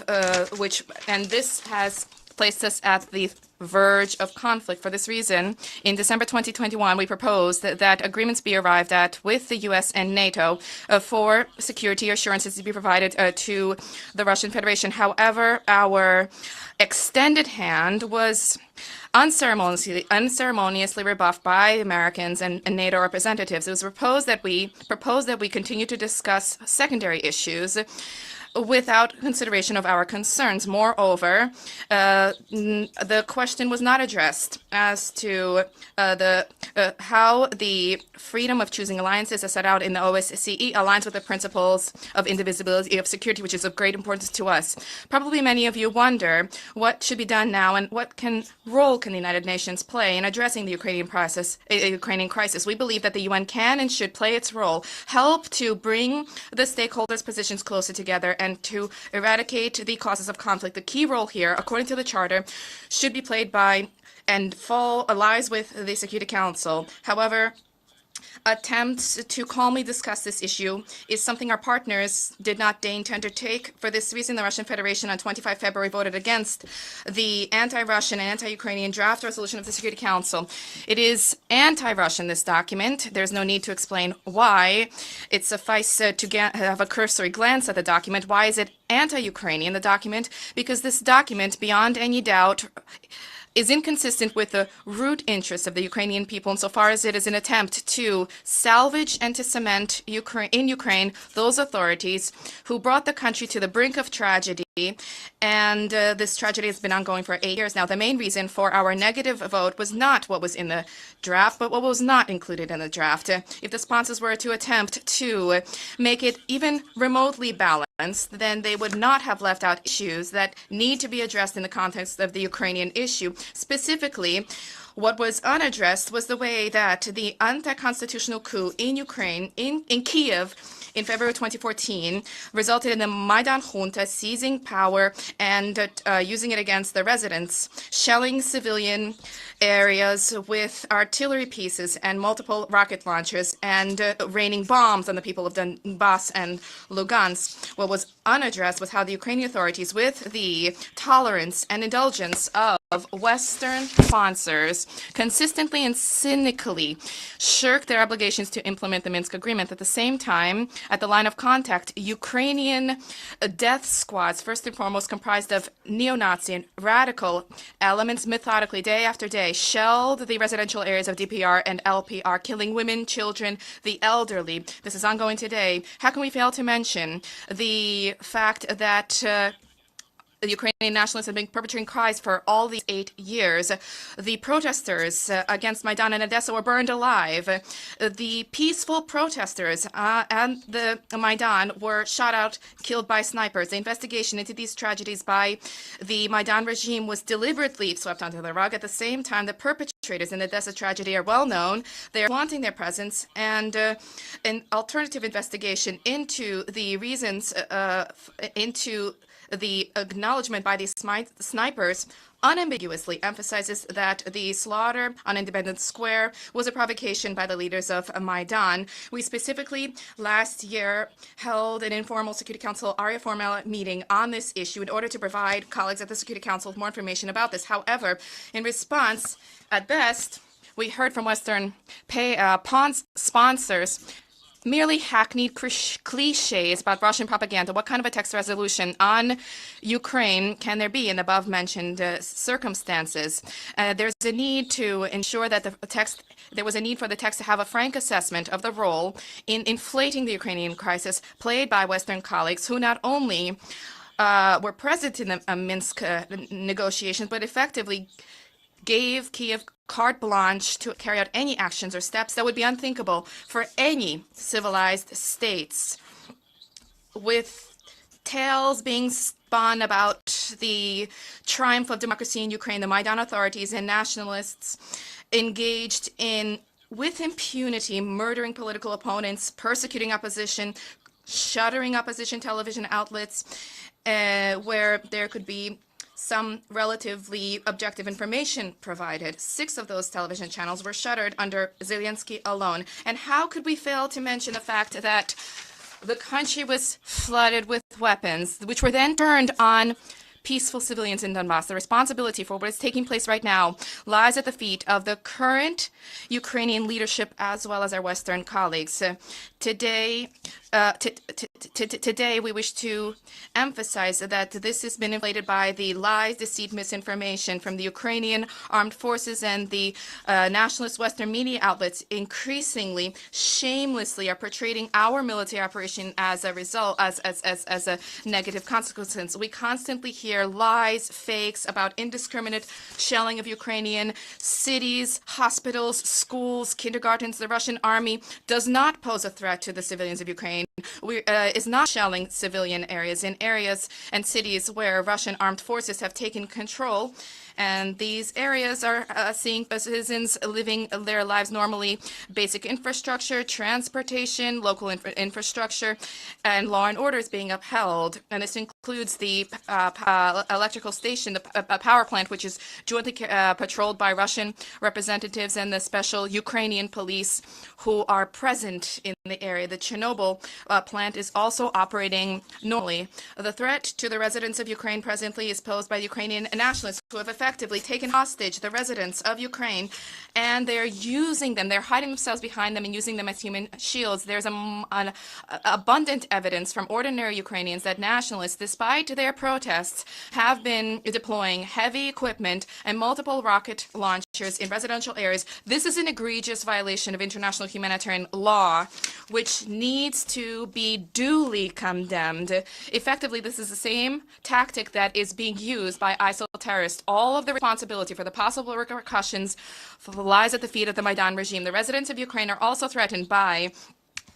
this has placed us at the verge of conflict. For this reason, in December 2021, we proposed that agreements be arrived at with the U.S. and NATO for security assurances to be provided to the Russian Federation. However, our extended hand was unceremoniously rebuffed by Americans and NATO representatives. It was proposed that we continue to discuss secondary issues without consideration of our concerns. Moreover, the question was not addressed as to how the freedom of choosing alliances as set out in the OSCE aligns with the principles of indivisibility of security, which is of great importance to us. Probably many of you wonder what should be done now and what role can the United Nations play in addressing the Ukrainian crisis. We believe that the UN can and should play its role, help to bring the stakeholders' positions closer together and to eradicate the causes of conflict. The key role here, according to the Charter, should be played by and lies with the Security Council. However, attempts to calmly discuss this issue is something our partners did not deign to undertake. For this reason, the Russian Federation on 25 February voted against the anti-Russian and anti-Ukrainian draft resolution of the Security Council. It is anti-Russian, this document. There's no need to explain why. It suffices to have a cursory glance at the document. Why is it anti-Ukrainian, the document? Because this document, beyond any doubt, is inconsistent with the root interests of the Ukrainian people insofar as it is an attempt to salvage and to cement in Ukraine those authorities who brought the country to the brink of tragedy. And this tragedy has been ongoing for 8 years now. The main reason for our negative vote was not what was in the draft, but what was not included in the draft. If the sponsors were to attempt to make it even remotely balanced, then they would not have left out issues that need to be addressed in the context of the Ukrainian issue. Specifically, what was unaddressed was the way that the anti-constitutional coup in Ukraine, in Kiev, in February 2014, resulted in the Maidan junta seizing power and using it against the residents, shelling civilian areas with artillery pieces and multiple rocket launchers, and raining bombs on the people of Donbass and Lugansk. What was unaddressed was how the Ukrainian authorities, with the tolerance and indulgence of Western sponsors, consistently and cynically shirk their obligations to implement the Minsk agreement. At the same time, at the line of contact, Ukrainian death squads, first and foremost comprised of neo-Nazi and radical elements, methodically, day after day, shelled the residential areas of DPR and LPR, killing women, children, the elderly. This is ongoing today. How can we fail to mention the fact that the Ukrainian nationalists have been perpetrating crimes for all these 8 years? The protesters against Maidan and Odessa were burned alive. The peaceful protesters and the Maidan were shot out, killed by snipers. The investigation into these tragedies by the Maidan regime was deliberately swept under the rug. At the same time, the perpetrators in the Odessa tragedy are well known. They are wanting their presence, and an alternative investigation into the reasons, into the acknowledgement by these snipers unambiguously emphasizes that the slaughter on Independence Square was a provocation by the leaders of Maidan. We specifically last year held an informal Security Council Aria Formella meeting on this issue in order to provide colleagues at the Security Council with more information about this. However, in response, at best, we heard from Western sponsors merely hackneyed cliches about Russian propaganda. What kind of a text resolution on Ukraine can there be in the above-mentioned circumstances? There's a need to ensure that there was a need for the text to have a frank assessment of the role in inflating the Ukrainian crisis played by Western colleagues who not only were present in the Minsk negotiations, but effectively gave Kiev carte blanche to carry out any actions or steps that would be unthinkable for any civilized states. With tales being spun about the triumph of democracy in Ukraine, the Maidan authorities and nationalists engaged in, with impunity, murdering political opponents, persecuting opposition, shuttering opposition television outlets, where there could be some relatively objective information provided. 6 of those television channels were shuttered under Zelensky alone. And how could we fail to mention the fact that the country was flooded with weapons, which were then turned on peaceful civilians in Donbass. The responsibility for what is taking place right now lies at the feet of the current Ukrainian leadership as well as our Western colleagues. Today, we wish to emphasize that this has been inflated by the lies, deceit, misinformation from the Ukrainian armed forces, and the nationalist Western media outlets increasingly, shamelessly are portraying our military operation as a result, as a negative consequence. We constantly hear lies, fakes about indiscriminate shelling of Ukrainian cities, hospitals, schools, kindergartens. The Russian army does not pose a threat to the civilians of Ukraine. Is not shelling civilian areas in areas and cities where Russian armed forces have taken control. And these areas are seeing citizens living their lives normally. Basic infrastructure, transportation, local infrastructure, and law and order is being upheld. And this includes the electrical station, the power plant, which is jointly patrolled by Russian representatives and the special Ukrainian police who are present in the area. The Chernobyl plant is also operating normally. The threat to the residents of Ukraine presently is posed by Ukrainian nationalists who have effectively taken hostage the residents of Ukraine, and they're using them. They're hiding themselves behind them and using them as human shields. There's an abundant evidence from ordinary Ukrainians that nationalists, despite their protests, have been deploying heavy equipment and multiple rocket launchers in residential areas. This is an egregious violation of international humanitarian law, which needs to be duly condemned. Effectively, this is the same tactic that is being used by ISIL terrorists. All of the responsibility for the possible repercussions lies at the feet of the Maidan regime. The residents of Ukraine are also threatened by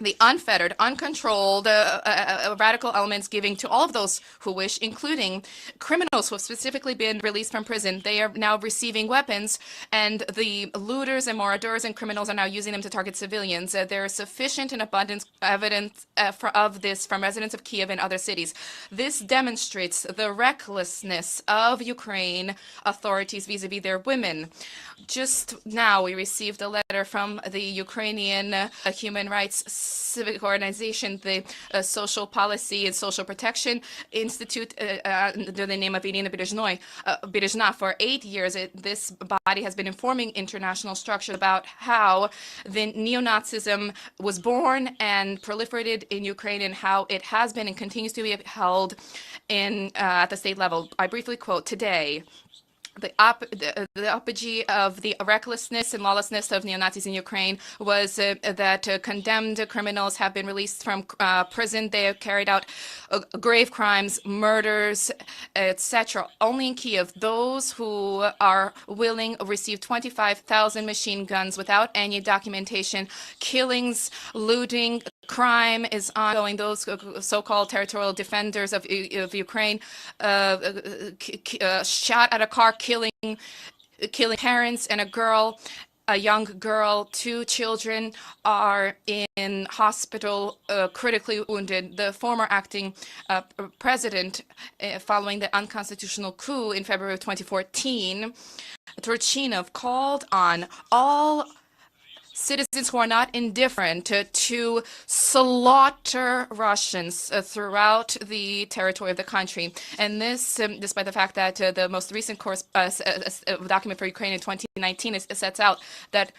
the unfettered, uncontrolled radical elements giving to all of those who wish, including criminals who have specifically been released from prison. They are now receiving weapons, and the looters and marauders and criminals are now using them to target civilians. There is sufficient and abundant evidence of this from residents of Kiev and other cities. This demonstrates the recklessness of Ukraine authorities vis-a-vis their women. Just now, we received a letter from the Ukrainian human rights civic organization, the Social Policy and Social Protection Institute, under the name of Irina Berezhna. For 8 years, this body has been informing international structures about how the neo-Nazism was born and proliferated in Ukraine, and how it has been and continues to be held at the state level. I briefly quote today. The apogee of the recklessness and lawlessness of neo-Nazis in Ukraine was that condemned criminals have been released from prison. They have carried out grave crimes, murders, etc. Only in Kiev, those who are willing receive 25,000 machine guns without any documentation. Killings, looting, crime is ongoing. Those so-called territorial defenders of Ukraine shot at a car, killing parents and a young girl. 2 children are in hospital, critically wounded. The former acting president, following the unconstitutional coup in February of 2014, Turchinov, called on all citizens who are not indifferent to slaughter Russians throughout the territory of the country. And this, despite the fact that the most recent document for Ukraine in 2019 sets out that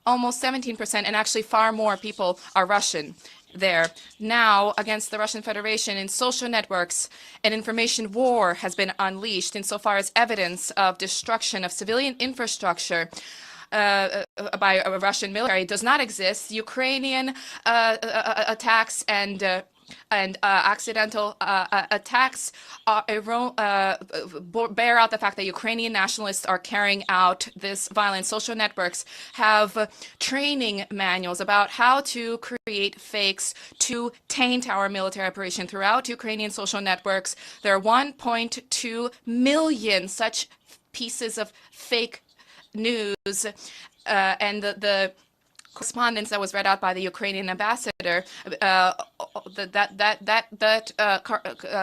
almost 17%, and actually far more people are Russian there. Now, against the Russian Federation in social networks, an information war has been unleashed insofar as evidence of destruction of civilian infrastructure by a Russian military does not exist. Ukrainian attacks and accidental attacks bear out the fact that Ukrainian nationalists are carrying out this violence. Social networks have training manuals about how to create fakes to taint our military operation. Throughout Ukrainian social networks, there are 1.2 million such pieces of fake news, and the correspondence that was read out by the Ukrainian ambassador,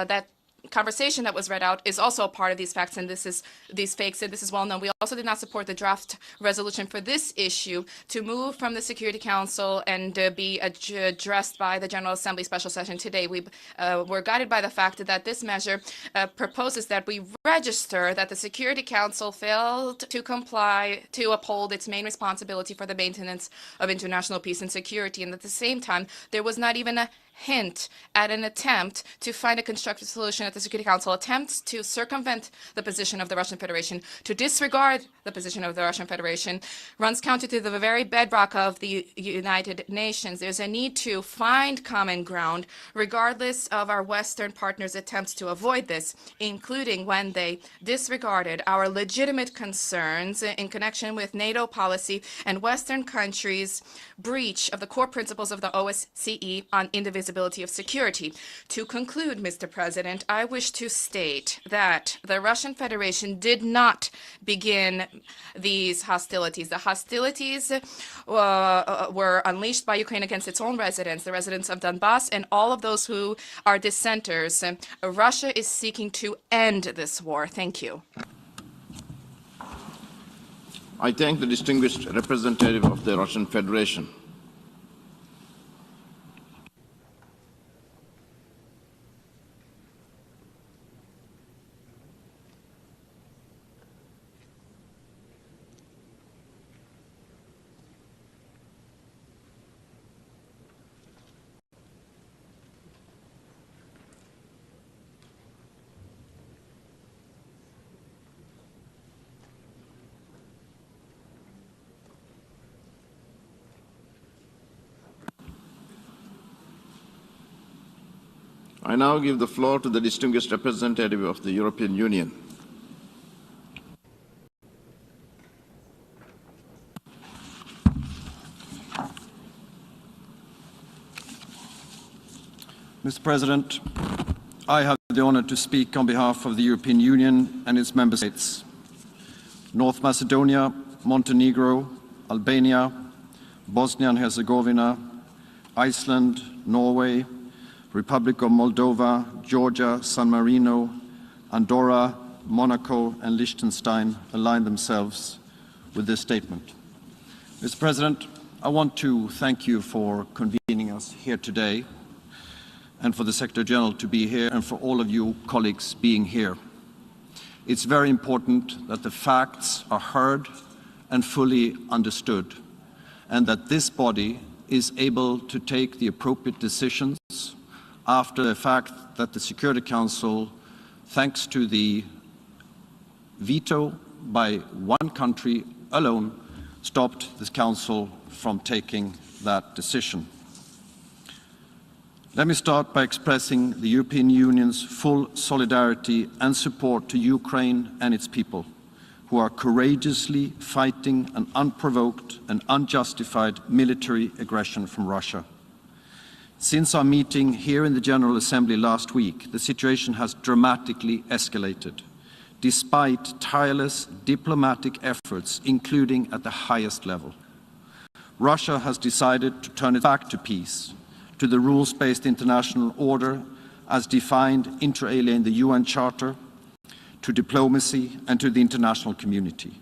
that conversation that was read out is also a part of these facts, and these fakes, and this is well known. We also did not support the draft resolution for this issue to move from the Security Council and be addressed by the General Assembly special session today. We were guided by the fact that this measure proposes that we register that the Security Council failed to comply to uphold its main responsibility for the maintenance of international peace and security, and at the same time there was not even a hint at an attempt to find a constructive solution at the Security Council. Attempts to circumvent the position of the Russian Federation, to disregard the position of the Russian Federation, runs counter to the very bedrock of the United Nations. There's a need to find common ground, regardless of our Western partners' attempts to avoid this, including when they disregarded our legitimate concerns in connection with NATO policy and Western countries' breach of the core principles of the OSCE on indivisibility of security. To conclude, Mr. President, I wish to state that the Russian Federation did not begin these hostilities. The hostilities were unleashed by Ukraine against its own residents, the residents of Donbass, and all of those who are dissenters. Russia is seeking to end this war. Thank you. I thank the distinguished representative of the Russian Federation. I now give the floor to the distinguished representative of the European Union. Mr. President, I have the honor to speak on behalf of the European Union and its member states. North Macedonia, Montenegro, Albania, Bosnia and Herzegovina, Iceland, Norway, Republic of Moldova, Georgia, San Marino, Andorra, Monaco and Liechtenstein align themselves with this statement. Mr. President, I want to thank you for convening us here today, and for the Secretary General to be here, and for all of you colleagues being here. It's very important that the facts are heard and fully understood, and that this body is able to take the appropriate decisions after the fact that the Security Council, thanks to the veto by one country alone, stopped this Council from taking that decision. Let me start by expressing the European Union's full solidarity and support to Ukraine and its people, who are courageously fighting an unprovoked and unjustified military aggression from Russia. Since our meeting here in the General Assembly last week, the situation has dramatically escalated, despite tireless diplomatic efforts, including at the highest level. Russia has decided to turn its back to peace, to the rules-based international order as defined inter alia in the UN Charter, to diplomacy and to the international community.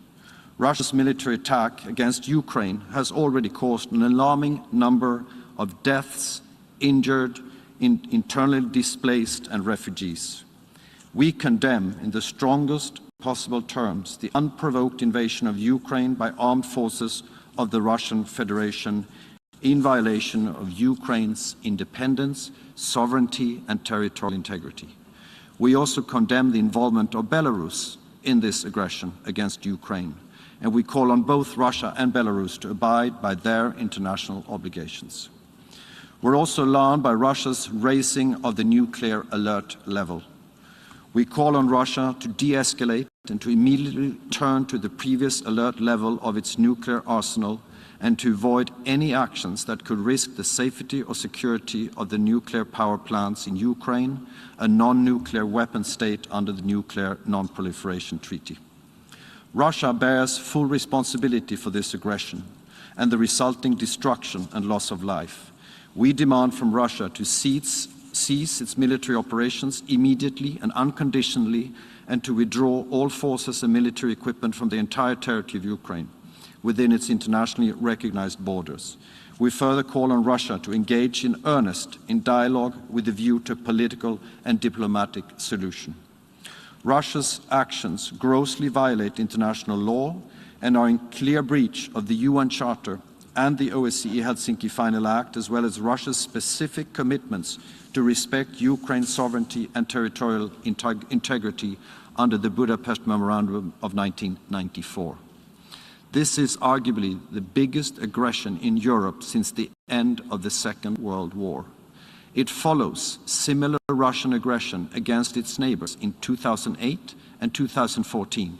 Russia's military attack against Ukraine has already caused an alarming number of deaths, injured, internally displaced and refugees. We condemn in the strongest possible terms the unprovoked invasion of Ukraine by armed forces of the Russian Federation in violation of Ukraine's independence, sovereignty and territorial integrity. We also condemn the involvement of Belarus in this aggression against Ukraine, and we call on both Russia and Belarus to abide by their international obligations. We're also alarmed by Russia's raising of the nuclear alert level. We call on Russia to de-escalate and to immediately turn to the previous alert level of its nuclear arsenal and to avoid any actions that could risk the safety or security of the nuclear power plants in Ukraine, a non-nuclear weapon state under the Nuclear Non-Proliferation Treaty. Russia bears full responsibility for this aggression and the resulting destruction and loss of life. We demand from Russia to cease cease its military operations immediately and unconditionally, and to withdraw all forces and military equipment from the entire territory of Ukraine within its internationally recognized borders. We further call on Russia to engage in earnest in dialogue with a view to a political and diplomatic solution. Russia's actions grossly violate international law and are in clear breach of the UN Charter and the OSCE Helsinki Final Act, as well as Russia's specific commitments to respect Ukraine's sovereignty and territorial integrity under the Budapest Memorandum of 1994. This is arguably the biggest aggression in Europe since the end of the Second World War. It follows similar Russian aggression against its neighbors in 2008 and 2014.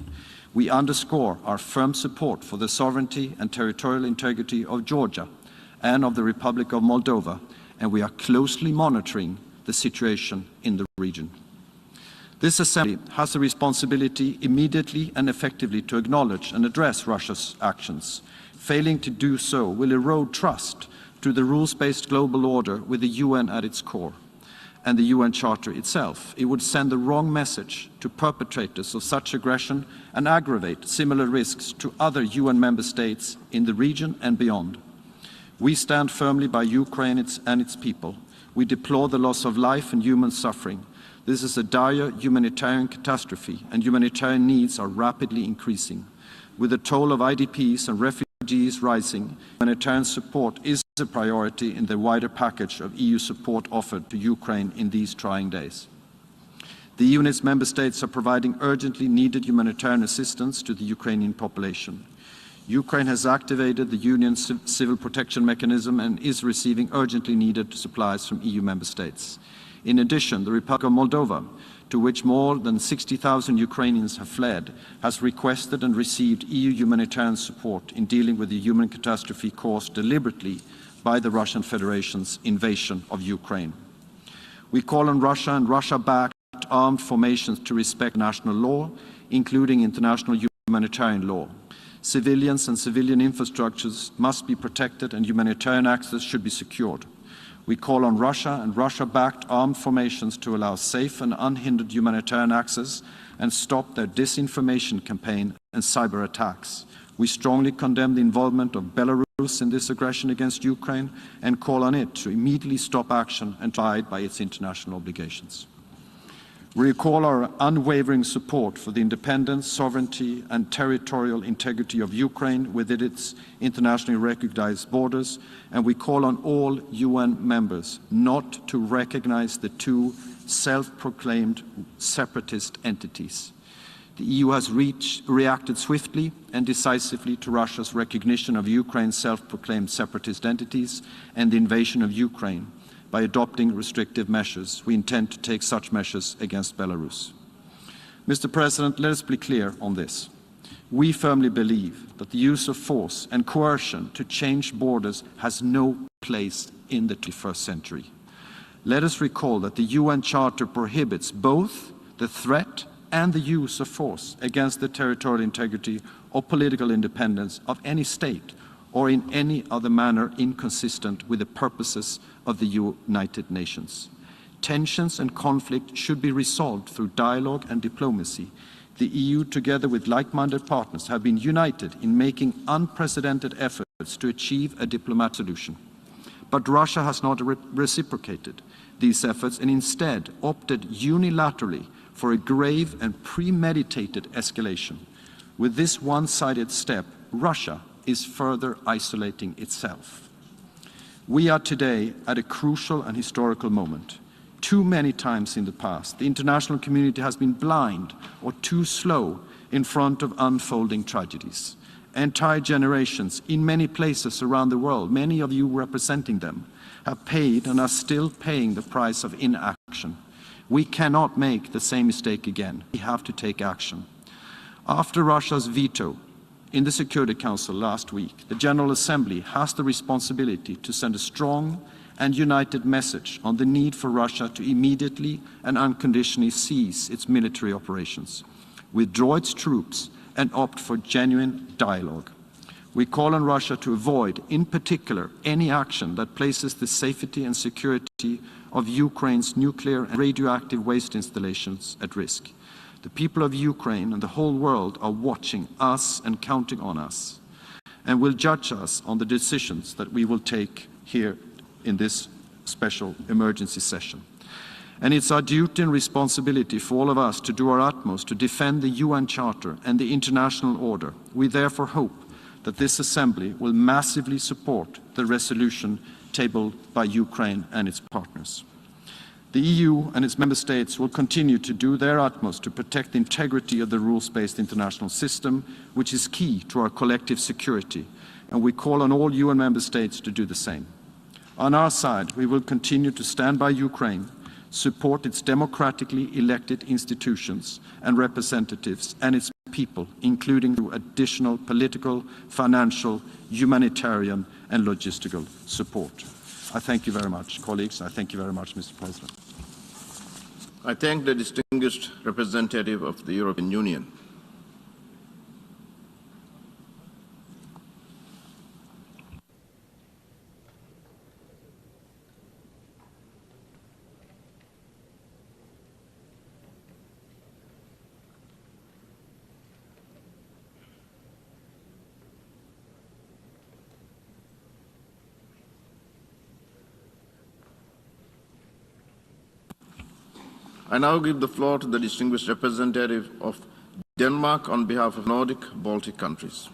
We underscore our firm support for the sovereignty and territorial integrity of Georgia and of the Republic of Moldova, and we are closely monitoring the situation in the region. This Assembly has a responsibility immediately and effectively to acknowledge and address Russia's actions. Failing to do so will erode trust to the rules-based global order with the UN at its core and the UN Charter itself. It would send the wrong message to perpetrators of such aggression and aggravate similar risks to other UN member states in the region and beyond. We stand firmly by Ukraine and its people. We deplore the loss of life and human suffering. This is a dire humanitarian catastrophe, and humanitarian needs are rapidly increasing. With the toll of IDPs and refugees rising, humanitarian support is a priority in the wider package of EU support offered to Ukraine in these trying days. The EU and its member states are providing urgently needed humanitarian assistance to the Ukrainian population. Ukraine has activated the Union's civil protection mechanism and is receiving urgently needed supplies from EU member states. In addition, the Republic of Moldova, to which more than 60,000 Ukrainians have fled, has requested and received EU humanitarian support in dealing with the human catastrophe caused deliberately by the Russian Federation's invasion of Ukraine. We call on Russia and Russia-backed armed formations to respect national law, including international humanitarian law. Civilians and civilian infrastructures must be protected and humanitarian access should be secured. We call on Russia and Russia-backed armed formations to allow safe and unhindered humanitarian access and stop their disinformation campaign and cyber attacks. We strongly condemn the involvement of Belarus in this aggression against Ukraine and call on it to immediately stop action and abide by its international obligations. We recall our unwavering support for the independence, sovereignty and territorial integrity of Ukraine within its internationally recognized borders, and we call on all UN members not to recognize the two self-proclaimed separatist entities. The EU has reacted swiftly and decisively to Russia's recognition of Ukraine's self-proclaimed separatist entities and the invasion of Ukraine. By adopting restrictive measures. We intend to take such measures against Belarus. Mr. President, let us be clear on this. We firmly believe that the use of force and coercion to change borders has no place in the 21st century. Let us recall that the UN Charter prohibits both the threat and the use of force against the territorial integrity or political independence of any state or in any other manner inconsistent with the purposes of the United Nations. Tensions and conflict should be resolved through dialogue and diplomacy. The EU, together with like-minded partners, have been united in making unprecedented efforts to achieve a diplomatic solution. But Russia has not reciprocated these efforts and instead opted unilaterally for a grave and premeditated escalation. With this one-sided step, Russia is further isolating itself. We are today at a crucial and historical moment. Too many times in the past, the international community has been blind or too slow in front of unfolding tragedies. Entire generations in many places around the world, many of you representing them, have paid and are still paying the price of inaction. We cannot make the same mistake again. We have to take action. After Russia's veto in the Security Council last week, the General Assembly has the responsibility to send a strong and united message on the need for Russia to immediately and unconditionally cease its military operations, withdraw its troops, and opt for genuine dialogue. We call on Russia to avoid, in particular, any action that places the safety and security of Ukraine's nuclear and radioactive waste installations at risk. The people of Ukraine and the whole world are watching us and counting on us, and will judge us on the decisions that we will take here in this special emergency session. And it's our duty and responsibility for all of us to do our utmost to defend the UN Charter and the international order. We therefore hope that this Assembly will massively support the resolution tabled by Ukraine and its partners. The EU and its member states will continue to do their utmost to protect the integrity of the rules-based international system, which is key to our collective security, and we call on all UN member states to do the same. On our side, we will continue to stand by Ukraine, support its democratically elected institutions and representatives and its people, including through additional political, financial, humanitarian and logistical support. I thank you very much, colleagues. I thank you very much, Mr. President. I thank the distinguished representative of the European Union. I now give the floor to the distinguished representative of Denmark on behalf of Nordic Baltic countries.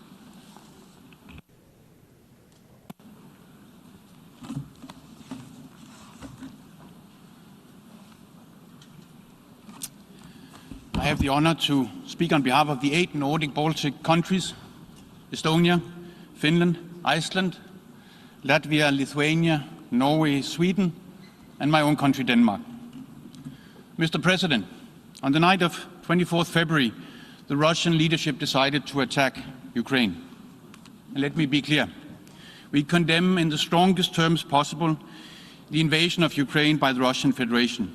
I have the honor to speak on behalf of the 8 Nordic Baltic countries: Estonia, Finland, Iceland, Latvia, Lithuania, Norway, Sweden, and my own country, Denmark. Mr. President, on the night of 24th February, the Russian leadership decided to attack Ukraine. And let me be clear, we condemn in the strongest terms possible the invasion of Ukraine by the Russian Federation.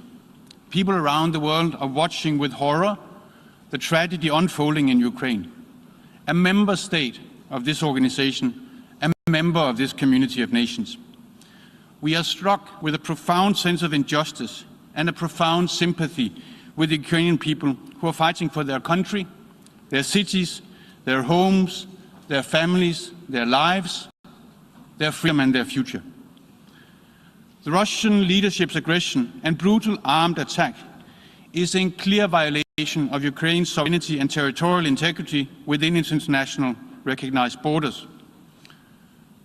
People around the world are watching with horror the tragedy unfolding in Ukraine. A member state of this organization, a member of this community of nations. We are struck with a profound sense of injustice and a profound sympathy with the Ukrainian people who are fighting for their country, their cities, their homes, their families, their lives, their freedom and their future. The Russian leadership's aggression and brutal armed attack is in clear violation of Ukraine's sovereignty and territorial integrity within its international recognized borders.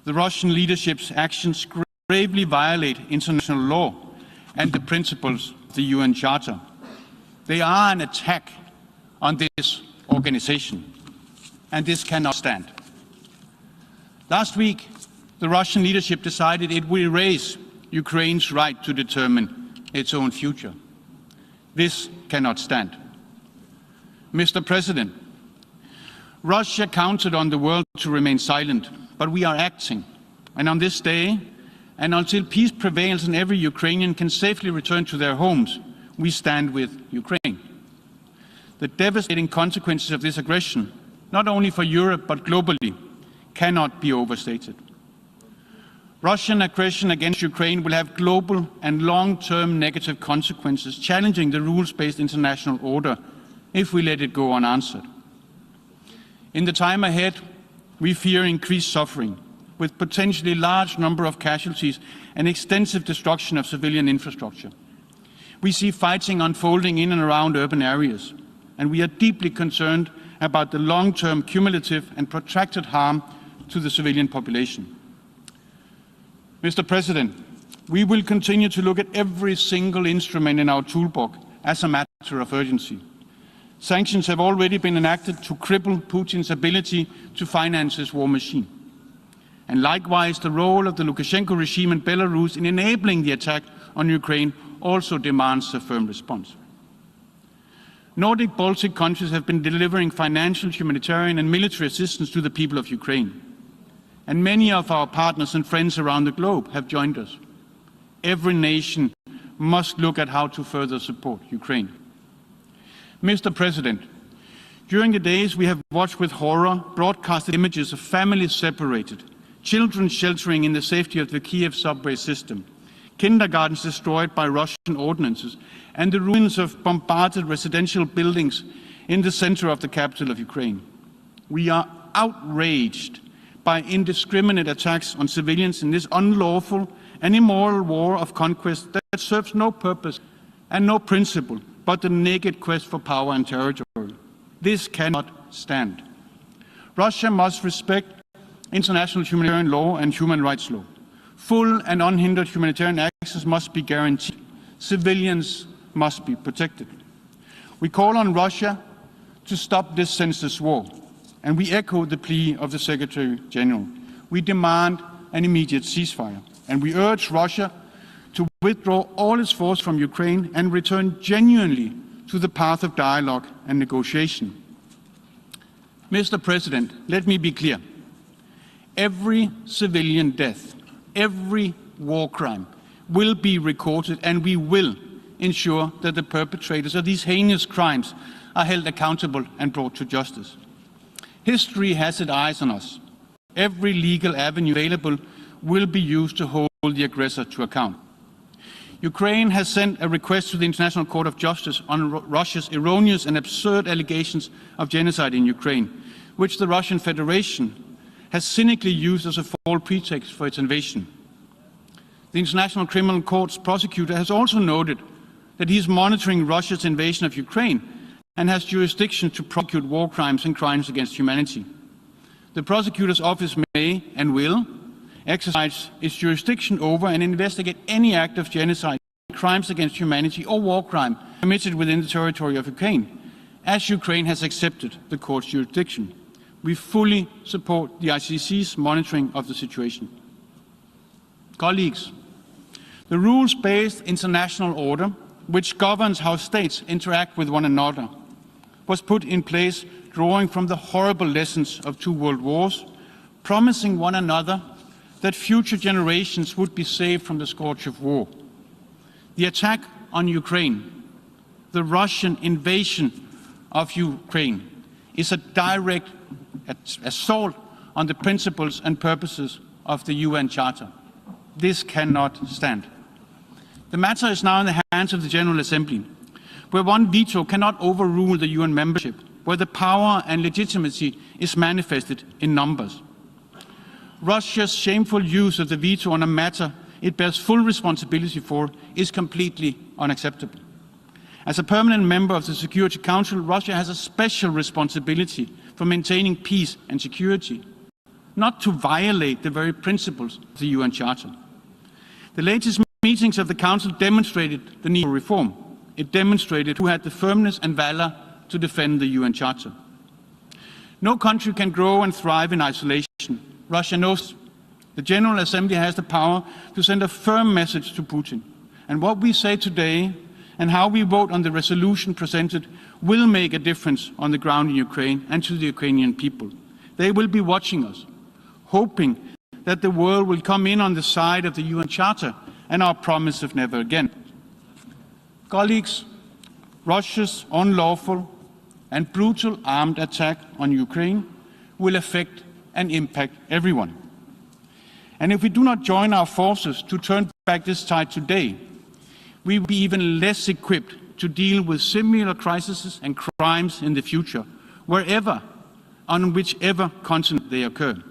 The Russian leadership's actions gravely violate international law and the principles of the UN Charter. They are an attack on this organization, and this cannot stand. Last week, the Russian leadership decided it will erase Ukraine's right to determine its own future. This cannot stand. Mr. President, Russia counted on the world to remain silent, but we are acting. And on this day, and until peace prevails and every Ukrainian can safely return to their homes, we stand with Ukraine. The devastating consequences of this aggression, not only for Europe but globally, cannot be overstated. Russian aggression against Ukraine will have global and long-term negative consequences, challenging the rules-based international order if we let it go unanswered. In the time ahead, we fear increased suffering, with potentially large number of casualties and extensive destruction of civilian infrastructure. We see fighting unfolding in and around urban areas, and we are deeply concerned about the long-term cumulative and protracted harm to the civilian population. Mr. President, we will continue to look at every single instrument in our toolbox as a matter of urgency. Sanctions have already been enacted to cripple Putin's ability to finance his war machine. And likewise, the role of the Lukashenko regime in Belarus in enabling the attack on Ukraine also demands a firm response. Nordic Baltic countries have been delivering financial, humanitarian and military assistance to the people of Ukraine. And many of our partners and friends around the globe have joined us. Every nation must look at how to further support Ukraine. Mr. President, During the days, we have watched with horror broadcasted images of families separated, children sheltering in the safety of the Kiev subway system, kindergartens destroyed by Russian ordnances, and the ruins of bombarded residential buildings in the center of the capital of Ukraine. We are outraged by indiscriminate attacks on civilians in this unlawful and immoral war of conquest that serves no purpose and no principle but the naked quest for power and territory. This cannot stand. Russia must respect international humanitarian law and human rights law. Full and unhindered humanitarian access must be guaranteed. Civilians must be protected. We call on Russia to stop this senseless war, and we echo the plea of the Secretary General. We demand an immediate ceasefire, and we urge Russia to withdraw all its forces from Ukraine and return genuinely to the path of dialogue and negotiation. Mr. President, let me be clear. Every civilian death, every war crime will be recorded, and we will ensure that the perpetrators of these heinous crimes are held accountable and brought to justice. History has its eyes on us. Every legal avenue available will be used to hold the aggressor to account. Ukraine has sent a request to the International Court of Justice on Russia's erroneous and absurd allegations of genocide in Ukraine, which the Russian Federation has cynically used as a false pretext for its invasion. The International Criminal Court's prosecutor has also noted that he is monitoring Russia's invasion of Ukraine and has jurisdiction to prosecute war crimes and crimes against humanity. The prosecutor's office may and will exercise its jurisdiction over and investigate any act of genocide, crimes against humanity or war crime committed within the territory of Ukraine, as Ukraine has accepted the court's jurisdiction. We fully support the ICC's monitoring of the situation. Colleagues, the rules-based international order, which governs how states interact with one another, was put in place drawing from the horrible lessons of 2 world wars, promising one another that future generations would be saved from the scourge of war. The attack on Ukraine, the Russian invasion of Ukraine, is a direct assault on the principles and purposes of the UN Charter. This cannot stand. The matter is now in the hands of the General Assembly, where one veto cannot overrule the UN membership, where the power and legitimacy is manifested in numbers. Russia's shameful use of the veto on a matter it bears full responsibility for is completely unacceptable. As a permanent member of the Security Council, Russia has a special responsibility for maintaining peace and security, not to violate the very principles of the UN Charter. The latest meetings of the Council demonstrated the need for reform. It demonstrated who had the firmness and valor to defend the UN Charter. No country can grow and thrive in isolation. Russia knows the General Assembly has the power to send a firm message to Putin. And what we say today and how we vote on the resolution presented will make a difference on the ground in Ukraine and to the Ukrainian people. They will be watching us, hoping that the world will come in on the side of the UN Charter and our promise of never again. Colleagues, Russia's unlawful and brutal armed attack on Ukraine will affect and impact everyone. And if we do not join our forces to turn back this tide today, we will be even less equipped to deal with similar crises and crimes in the future, wherever, on whichever continent they occur.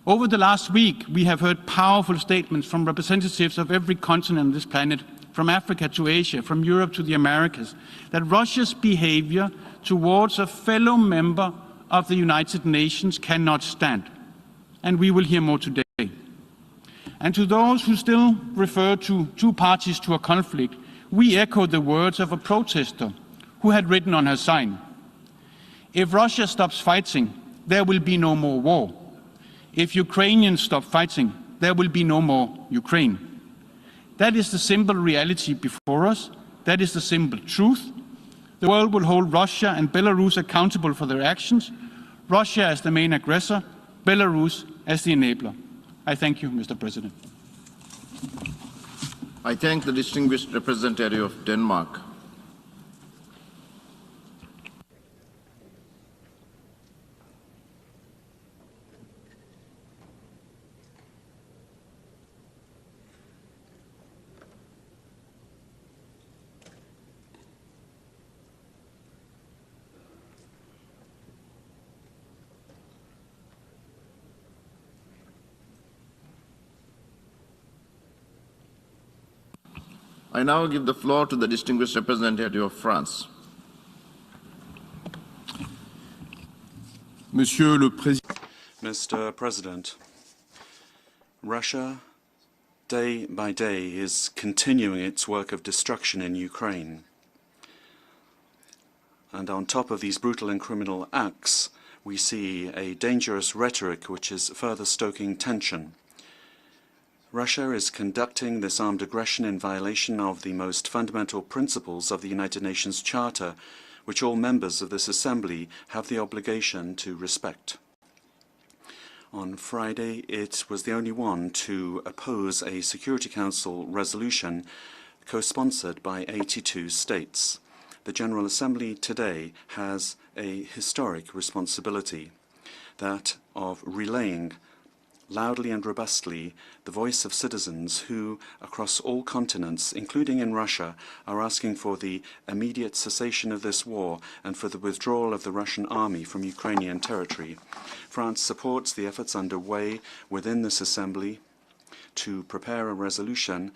Over the last week, we have heard powerful statements from representatives of every continent on this planet, from Africa to Asia, from Europe to the Americas, that Russia's behavior towards a fellow member of the United Nations cannot stand. And we will hear more today. And to those who still refer to 2 parties to a conflict, we echo the words of a protester who had written on her sign, "If Russia stops fighting, there will be no more war. If Ukrainians stop fighting, there will be no more Ukraine." That is the simple reality before us. That is the simple truth. The world will hold Russia and Belarus accountable for their actions. Russia as the main aggressor, Belarus as the enabler. I thank you, Mr. President. I thank the distinguished representative of Denmark. I now give the floor to the distinguished representative of France. Mr. President, Russia, day by day, is continuing its work of destruction in Ukraine. And on top of these brutal and criminal acts, we see a dangerous rhetoric which is further stoking tension. Russia is conducting this armed aggression in violation of the most fundamental principles of the United Nations Charter, which all members of this Assembly have the obligation to respect. On Friday, it was the only one to oppose a Security Council resolution co-sponsored by 82 states. The General Assembly today has a historic responsibility, that of relaying loudly and robustly the voice of citizens who, across all continents, including in Russia, are asking for the immediate cessation of this war and for the withdrawal of the Russian army from Ukrainian territory. France supports the efforts underway within this Assembly to prepare a resolution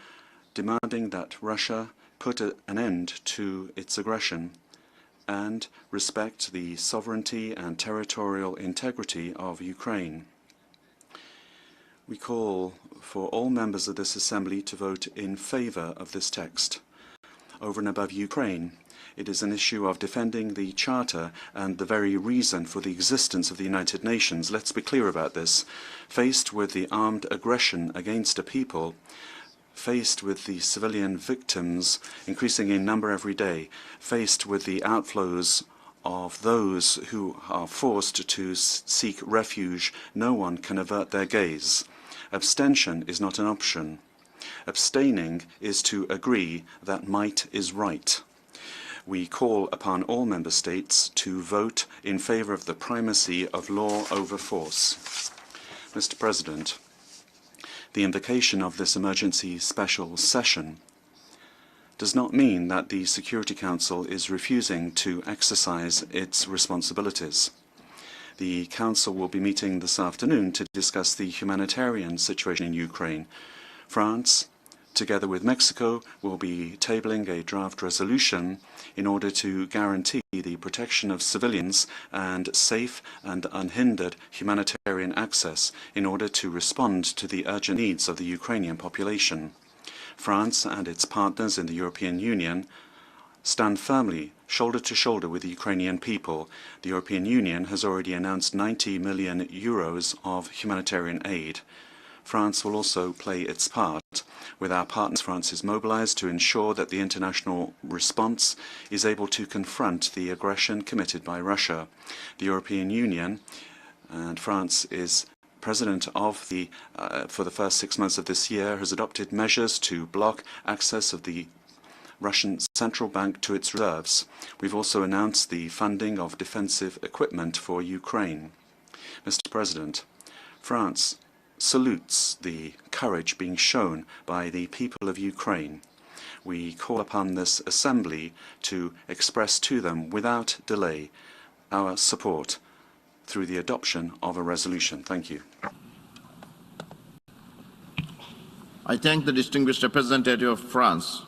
demanding that Russia put an end to its aggression and respect the sovereignty and territorial integrity of Ukraine. We call for all members of this Assembly to vote in favour of this text. Over and above Ukraine, it is an issue of defending the Charter and the very reason for the existence of the United Nations. Let's be clear about this. Faced with the armed aggression against a people, faced with the civilian victims increasing in number every day, faced with the outflows of those who are forced to seek refuge, no one can avert their gaze. Abstention is not an option. Abstaining is to agree that might is right. We call upon all member states to vote in favour of the primacy of law over force. Mr. President, the invocation of this emergency special session does not mean that the Security Council is refusing to exercise its responsibilities. The Council will be meeting this afternoon to discuss the humanitarian situation in Ukraine. France, together with Mexico, will be tabling a draft resolution in order to guarantee the protection of civilians and safe and unhindered humanitarian access in order to respond to the urgent needs of the Ukrainian population. France and its partners in the European Union stand firmly, shoulder to shoulder with the Ukrainian people. The European Union has already announced 90 million euros of humanitarian aid. France will also play its part. With our partners, France is mobilized to ensure that the international response is able to confront the aggression committed by Russia. The European Union, and France is President of for the first 6 months of this year, has adopted measures to block access of the Russian central bank to its reserves. We've also announced the funding of defensive equipment for Ukraine. Mr. President, France salutes the courage being shown by the people of Ukraine. We call upon this Assembly to express to them without delay our support through the adoption of a resolution. Thank you. I thank the distinguished representative of France.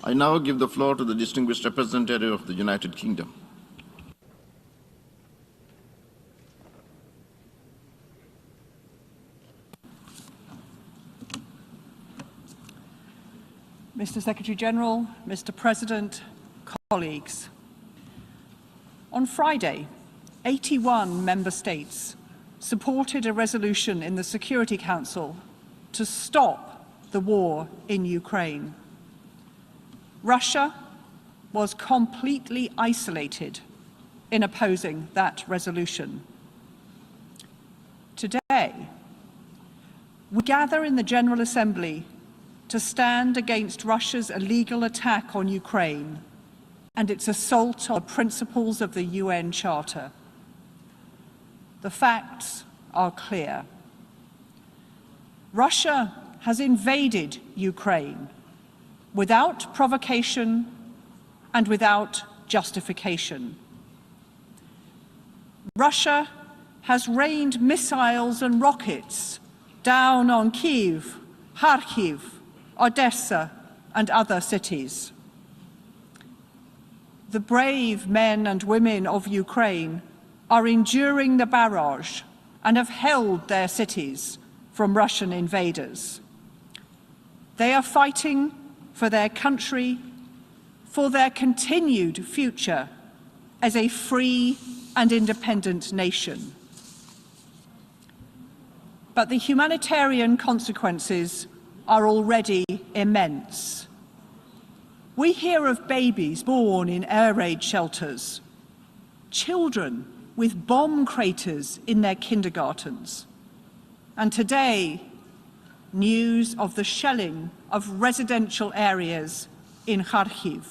I now give the floor to the distinguished representative of the United Kingdom. Mr. Secretary-General, Mr. President, colleagues. On Friday, 81 member states supported a resolution in the Security Council to stop the war in Ukraine. Russia was completely isolated in opposing that resolution. Today, we gather in the General Assembly to stand against Russia's illegal attack on Ukraine and its assault on the principles of the UN Charter. The facts are clear. Russia has invaded Ukraine without provocation and without justification. Russia has rained missiles and rockets down on Kyiv, Kharkiv, Odessa, and other cities. The brave men and women of Ukraine are enduring the barrage and have held their cities from Russian invaders. They are fighting for their country, for their continued future as a free and independent nation. But the humanitarian consequences are already immense. We hear of babies born in air raid shelters, children with bomb craters in their kindergartens, and today, news of the shelling of residential areas in Kharkiv.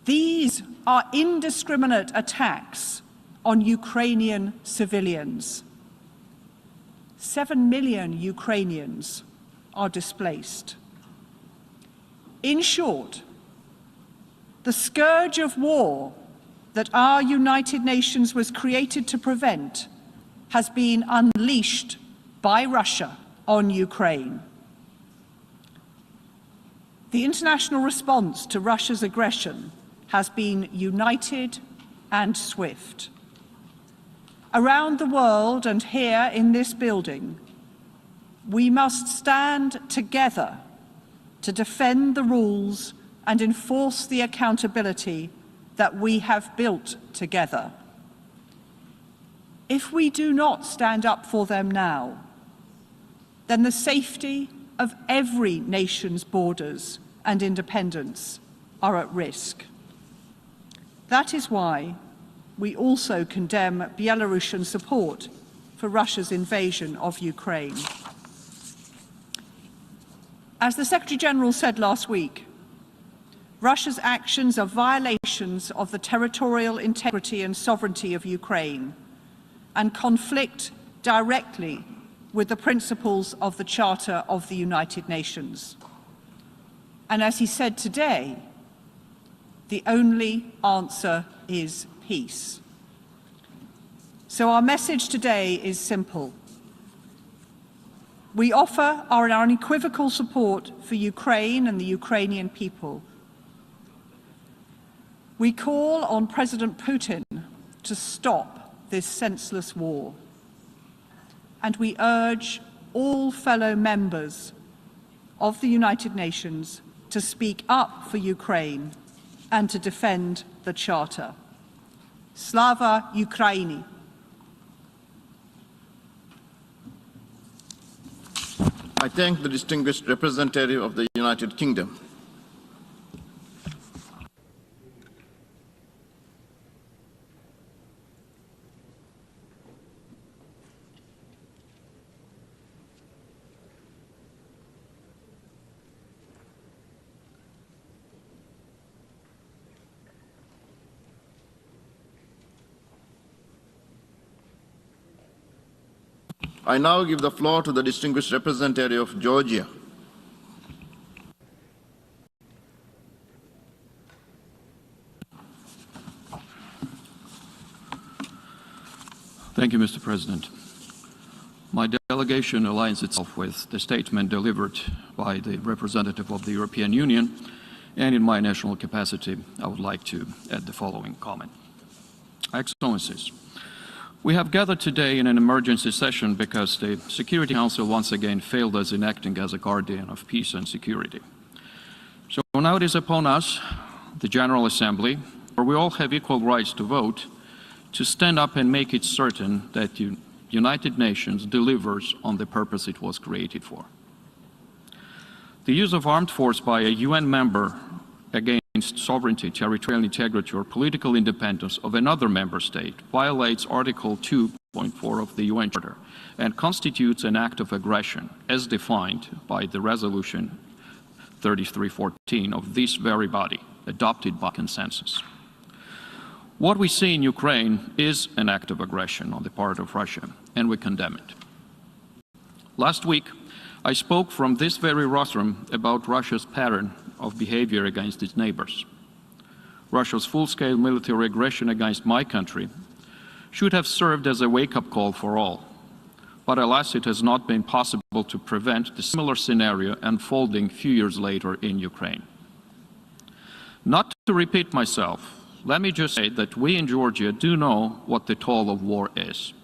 These are indiscriminate attacks on Ukrainian civilians. 7 million Ukrainians are displaced. In short, the scourge of war that our United Nations was created to prevent has been unleashed by Russia on Ukraine. The international response to Russia's aggression has been united and swift. Around the world and here in this building, we must stand together to defend the rules and enforce the accountability that we have built together. If we do not stand up for them now, then the safety of every nation's borders and independence are at risk. That is why we also condemn Belarusian support for Russia's invasion of Ukraine. As the Secretary-General said last week, Russia's actions are violations of the territorial integrity and sovereignty of Ukraine and conflict directly with the principles of the Charter of the United Nations. And as he said today, the only answer is peace. So our message today is simple. We offer our unequivocal support for Ukraine and the Ukrainian people. We call on President Putin to stop this senseless war. And we urge all fellow members of the United Nations to speak up for Ukraine and to defend the Charter. Slava Ukraini! I thank the distinguished representative of the United Kingdom. I now give the floor to the distinguished representative of Georgia. Thank you, Mr. President. My delegation aligns itself with the statement delivered by the representative of the European Union, and in my national capacity, I would like to add the following comment. Excellencies, we have gathered today in an emergency session because the Security Council once again failed us in acting as a guardian of peace and security. So now it is upon us, the General Assembly, where we all have equal rights to vote, to stand up and make it certain that the United Nations delivers on the purpose it was created for. The use of armed force by a UN member against sovereignty, territorial integrity, or political independence of another member state violates Article 2.4 of the UN Charter and constitutes an act of aggression as defined by the Resolution 3314 of this very body, adopted by consensus. What we see in Ukraine is an act of aggression on the part of Russia, and we condemn it. Last week, I spoke from this very rostrum about Russia's pattern of behavior against its neighbors. Russia's full-scale military aggression against my country should have served as a wake-up call for all. But alas, it has not been possible to prevent the similar scenario unfolding a few years later in Ukraine. Not to repeat myself, let me just say that we in Georgia do know what the toll of war is.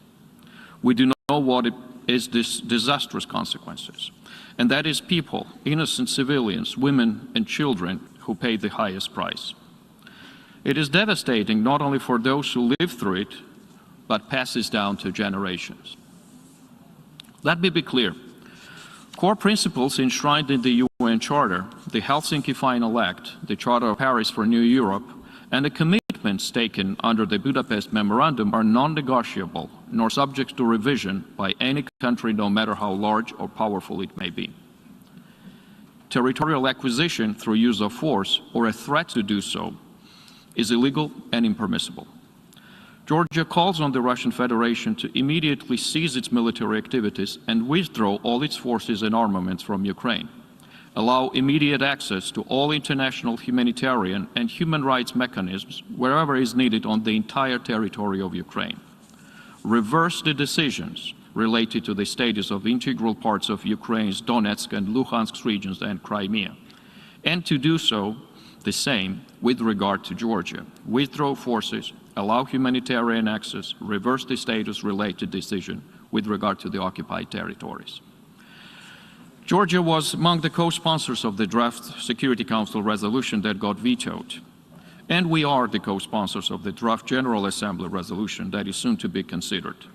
We do know what it is this disastrous consequences. And that is people, innocent civilians, women and children who pay the highest price. It is devastating not only for those who live through it, but passes down to generations. Let me be clear. Core principles enshrined in the UN Charter, the Helsinki Final Act, the Charter of Paris for New Europe, and the commitments taken under the Budapest Memorandum are non-negotiable, nor subject to revision by any country, no matter how large or powerful it may be. Territorial acquisition through use of force, or a threat to do so, is illegal and impermissible. Georgia calls on the Russian Federation to immediately cease its military activities and withdraw all its forces and armaments from Ukraine, allow immediate access to all international humanitarian and human rights mechanisms wherever is needed on the entire territory of Ukraine, reverse the decisions related to the status of integral parts of Ukraine's Donetsk and Luhansk regions and Crimea, and to do so the same with regard to Georgia. Withdraw forces, allow humanitarian access, reverse the status-related decision with regard to the occupied territories. Georgia was among the co-sponsors of the draft Security Council resolution that got vetoed. And we are the co-sponsors of the draft General Assembly resolution that is soon to be considered.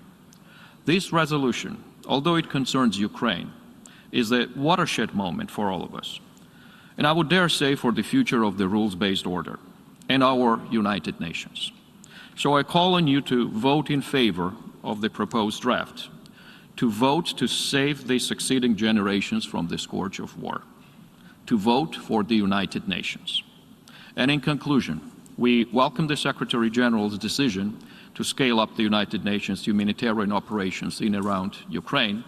This resolution, although it concerns Ukraine, is a watershed moment for all of us. And I would dare say for the future of the rules-based order and our United Nations. So I call on you to vote in favor of the proposed draft, to vote to save the succeeding generations from the scourge of war, to vote for the United Nations. And in conclusion, we welcome the Secretary General's decision to scale up the United Nations humanitarian operations in and around Ukraine.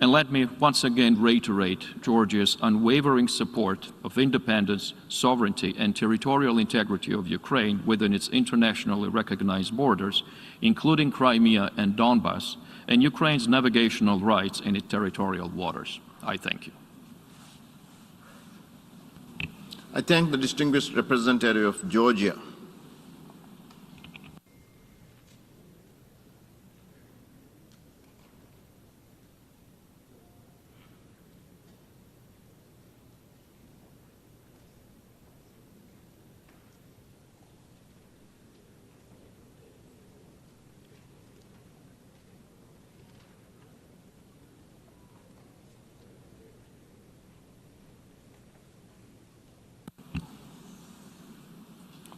And let me once again reiterate Georgia's unwavering support of independence, sovereignty, and territorial integrity of Ukraine within its internationally recognized borders, including Crimea and Donbas, and Ukraine's navigational rights in its territorial waters. I thank you. I thank the distinguished representative of Georgia.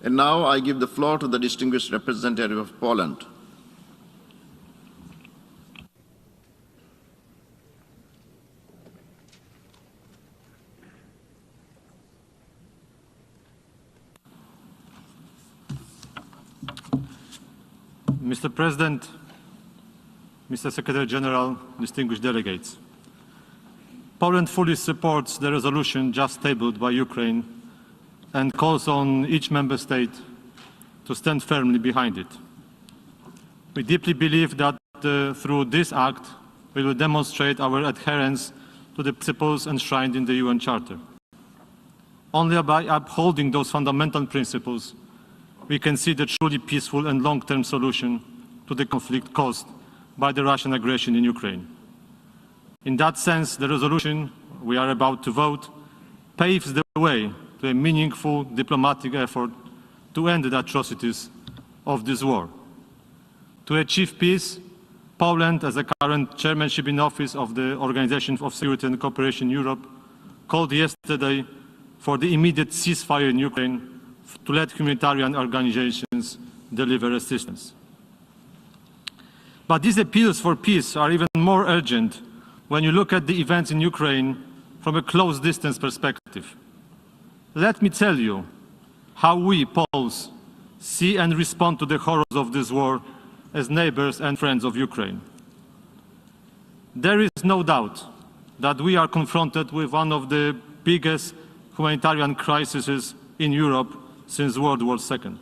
And now I give the floor to the distinguished representative of Poland. Mr. President, Mr. Secretary General, distinguished delegates, Poland fully supports the resolution just tabled by Ukraine and calls on each member state to stand firmly behind it. We deeply believe that through this act, we will demonstrate our adherence to the principles enshrined in the UN Charter. Only by upholding those fundamental principles, we can see the truly peaceful and long-term solution to the conflict caused by the Russian aggression in Ukraine. In that sense, the resolution we are about to vote paves the way to a meaningful diplomatic effort to end the atrocities of this war. To achieve peace, Poland, as a current chairmanship in office of the Organization of Security and Cooperation in Europe, called yesterday for the immediate ceasefire in Ukraine to let humanitarian organizations deliver assistance. But these appeals for peace are even more urgent when you look at the events in Ukraine from a close distance perspective. Let me tell you how we, Poles, see and respond to the horrors of this war as neighbors and friends of Ukraine. There is no doubt that we are confronted with one of the biggest humanitarian crises in Europe since World War II.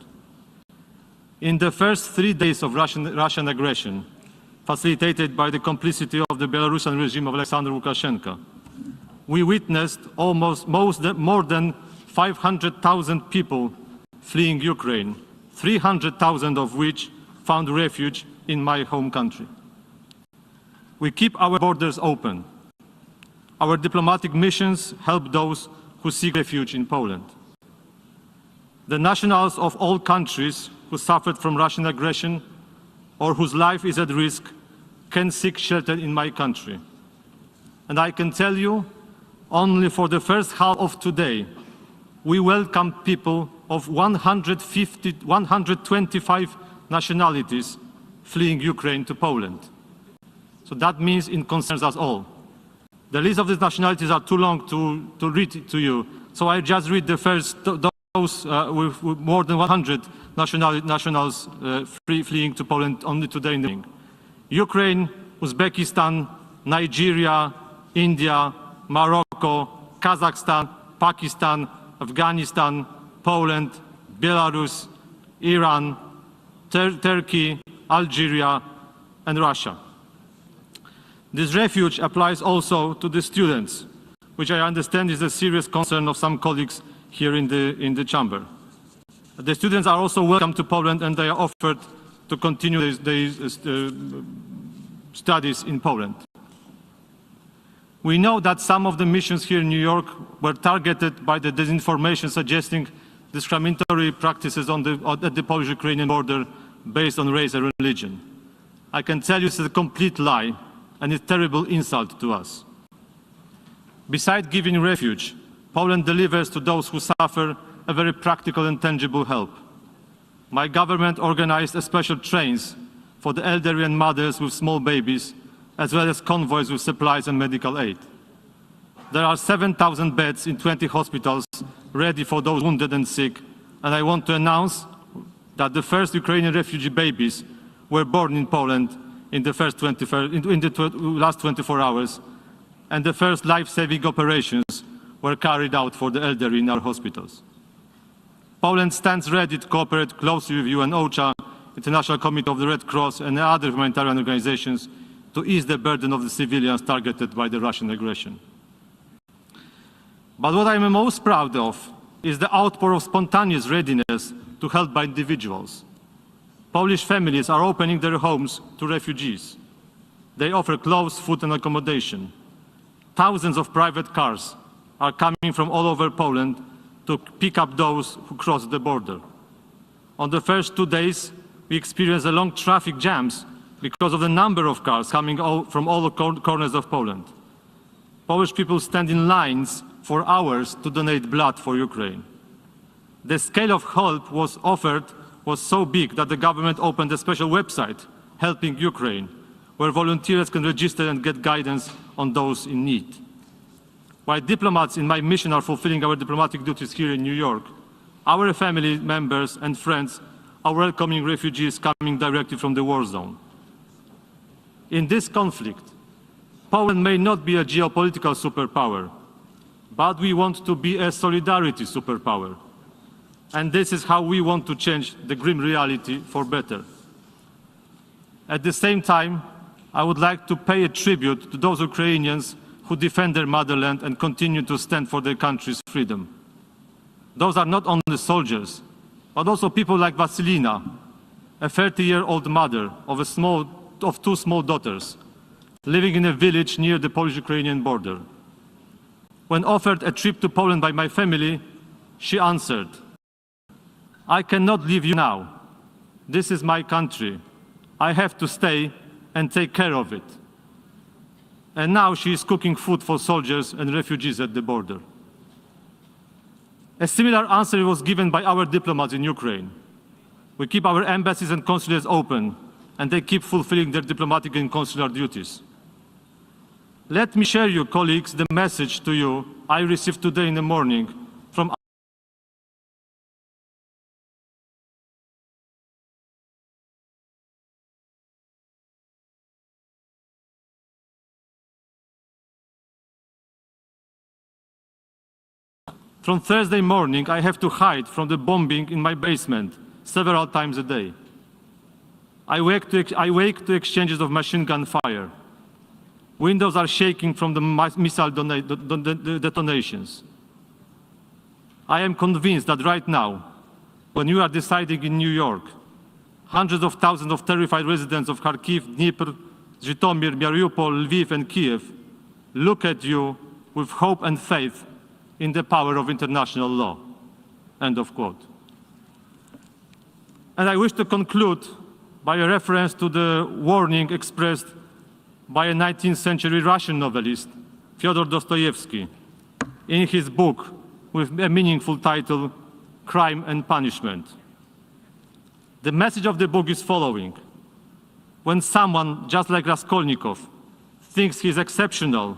In the first 3 days of Russian aggression, facilitated by the complicity of the Belarusian regime of Alexander Lukashenko, we witnessed more than 500,000 people fleeing Ukraine, 300,000 of which found refuge in my home country. We keep our borders open. Our diplomatic missions help those who seek refuge in Poland. The nationals of all countries who suffered from Russian aggression or whose life is at risk can seek shelter in my country. And I can tell you, only for the first half of today, we welcome people of 125 nationalities fleeing Ukraine to Poland. So that means it concerns us all. The list of these nationalities are too long to read to you, so I just read the first, those with more than 100 nationals fleeing to Poland only today in the morning. Ukraine, Uzbekistan, Nigeria, India, Morocco, Kazakhstan, Pakistan, Afghanistan, Poland, Belarus, Iran, Turkey, Algeria, and Russia. This refuge applies also to the students, which I understand is a serious concern of some colleagues here in the chamber. The students are also welcome to Poland, and they are offered to continue their studies in Poland. We know that some of the missions here in New York were targeted by the disinformation suggesting discriminatory practices at the Polish-Ukrainian border based on race and religion. I can tell you it's a complete lie and a terrible insult to us. Besides giving refuge, Poland delivers to those who suffer a very practical and tangible help. My government organized special trains for the elderly and mothers with small babies, as well as convoys with supplies and medical aid. There are 7,000 beds in 20 hospitals ready for those wounded and sick, and I want to announce that the first Ukrainian refugee babies were born in Poland in the last 24 hours, and the first life-saving operations were carried out for the elderly in our hospitals. Poland stands ready to cooperate closely with UN OCHA, International Committee of the Red Cross, and other humanitarian organizations to ease the burden of the civilians targeted by the Russian aggression. But what I am most proud of is the outpour of spontaneous readiness to help by individuals. Polish families are opening their homes to refugees. They offer clothes, food, and accommodation. Thousands of private cars are coming from all over Poland to pick up those who cross the border. On the first 2 days, we experienced long traffic jams because of the number of cars coming from all corners of Poland. Polish people stand in lines for hours to donate blood for Ukraine. The scale of help was offered was so big that the government opened a special website, Helping Ukraine, where volunteers can register and get guidance on those in need. While diplomats in my mission are fulfilling our diplomatic duties here in New York, our family members and friends are welcoming refugees coming directly from the war zone. In this conflict, Poland may not be a geopolitical superpower, but we want to be a solidarity superpower. And this is how we want to change the grim reality for better. At the same time, I would like to pay a tribute to those Ukrainians who defend their motherland and continue to stand for their country's freedom. Those are not only soldiers, but also people like Vasilina, a 30-year-old mother of two small daughters, living in a village near the Polish-Ukrainian border. When offered a trip to Poland by my family, she answered, "I cannot leave you now. This is my country. I have to stay and take care of it." And now she is cooking food for soldiers and refugees at the border. A similar answer was given by our diplomats in Ukraine. We keep our embassies and consulates open, and they keep fulfilling their diplomatic and consular duties. Let me share, you colleagues, the message to you I received today in the morning from From Thursday morning, I have to hide from the bombing in my basement several times a day. I wake to exchanges of machine gun fire. Windows are shaking from the missile detonations. I am convinced that right now, when you are deciding in New York, hundreds of thousands of terrified residents of Kharkiv, Dnipro, Zhytomyr, Mariupol, Lviv, and Kiev look at you with hope and faith in the power of international law. End of quote. And I wish to conclude by a reference to the warning expressed by a 19th century Russian novelist, Fyodor Dostoevsky, in his book with a meaningful title, Crime and Punishment. The message of the book is following. When someone, just like Raskolnikov, thinks he is exceptional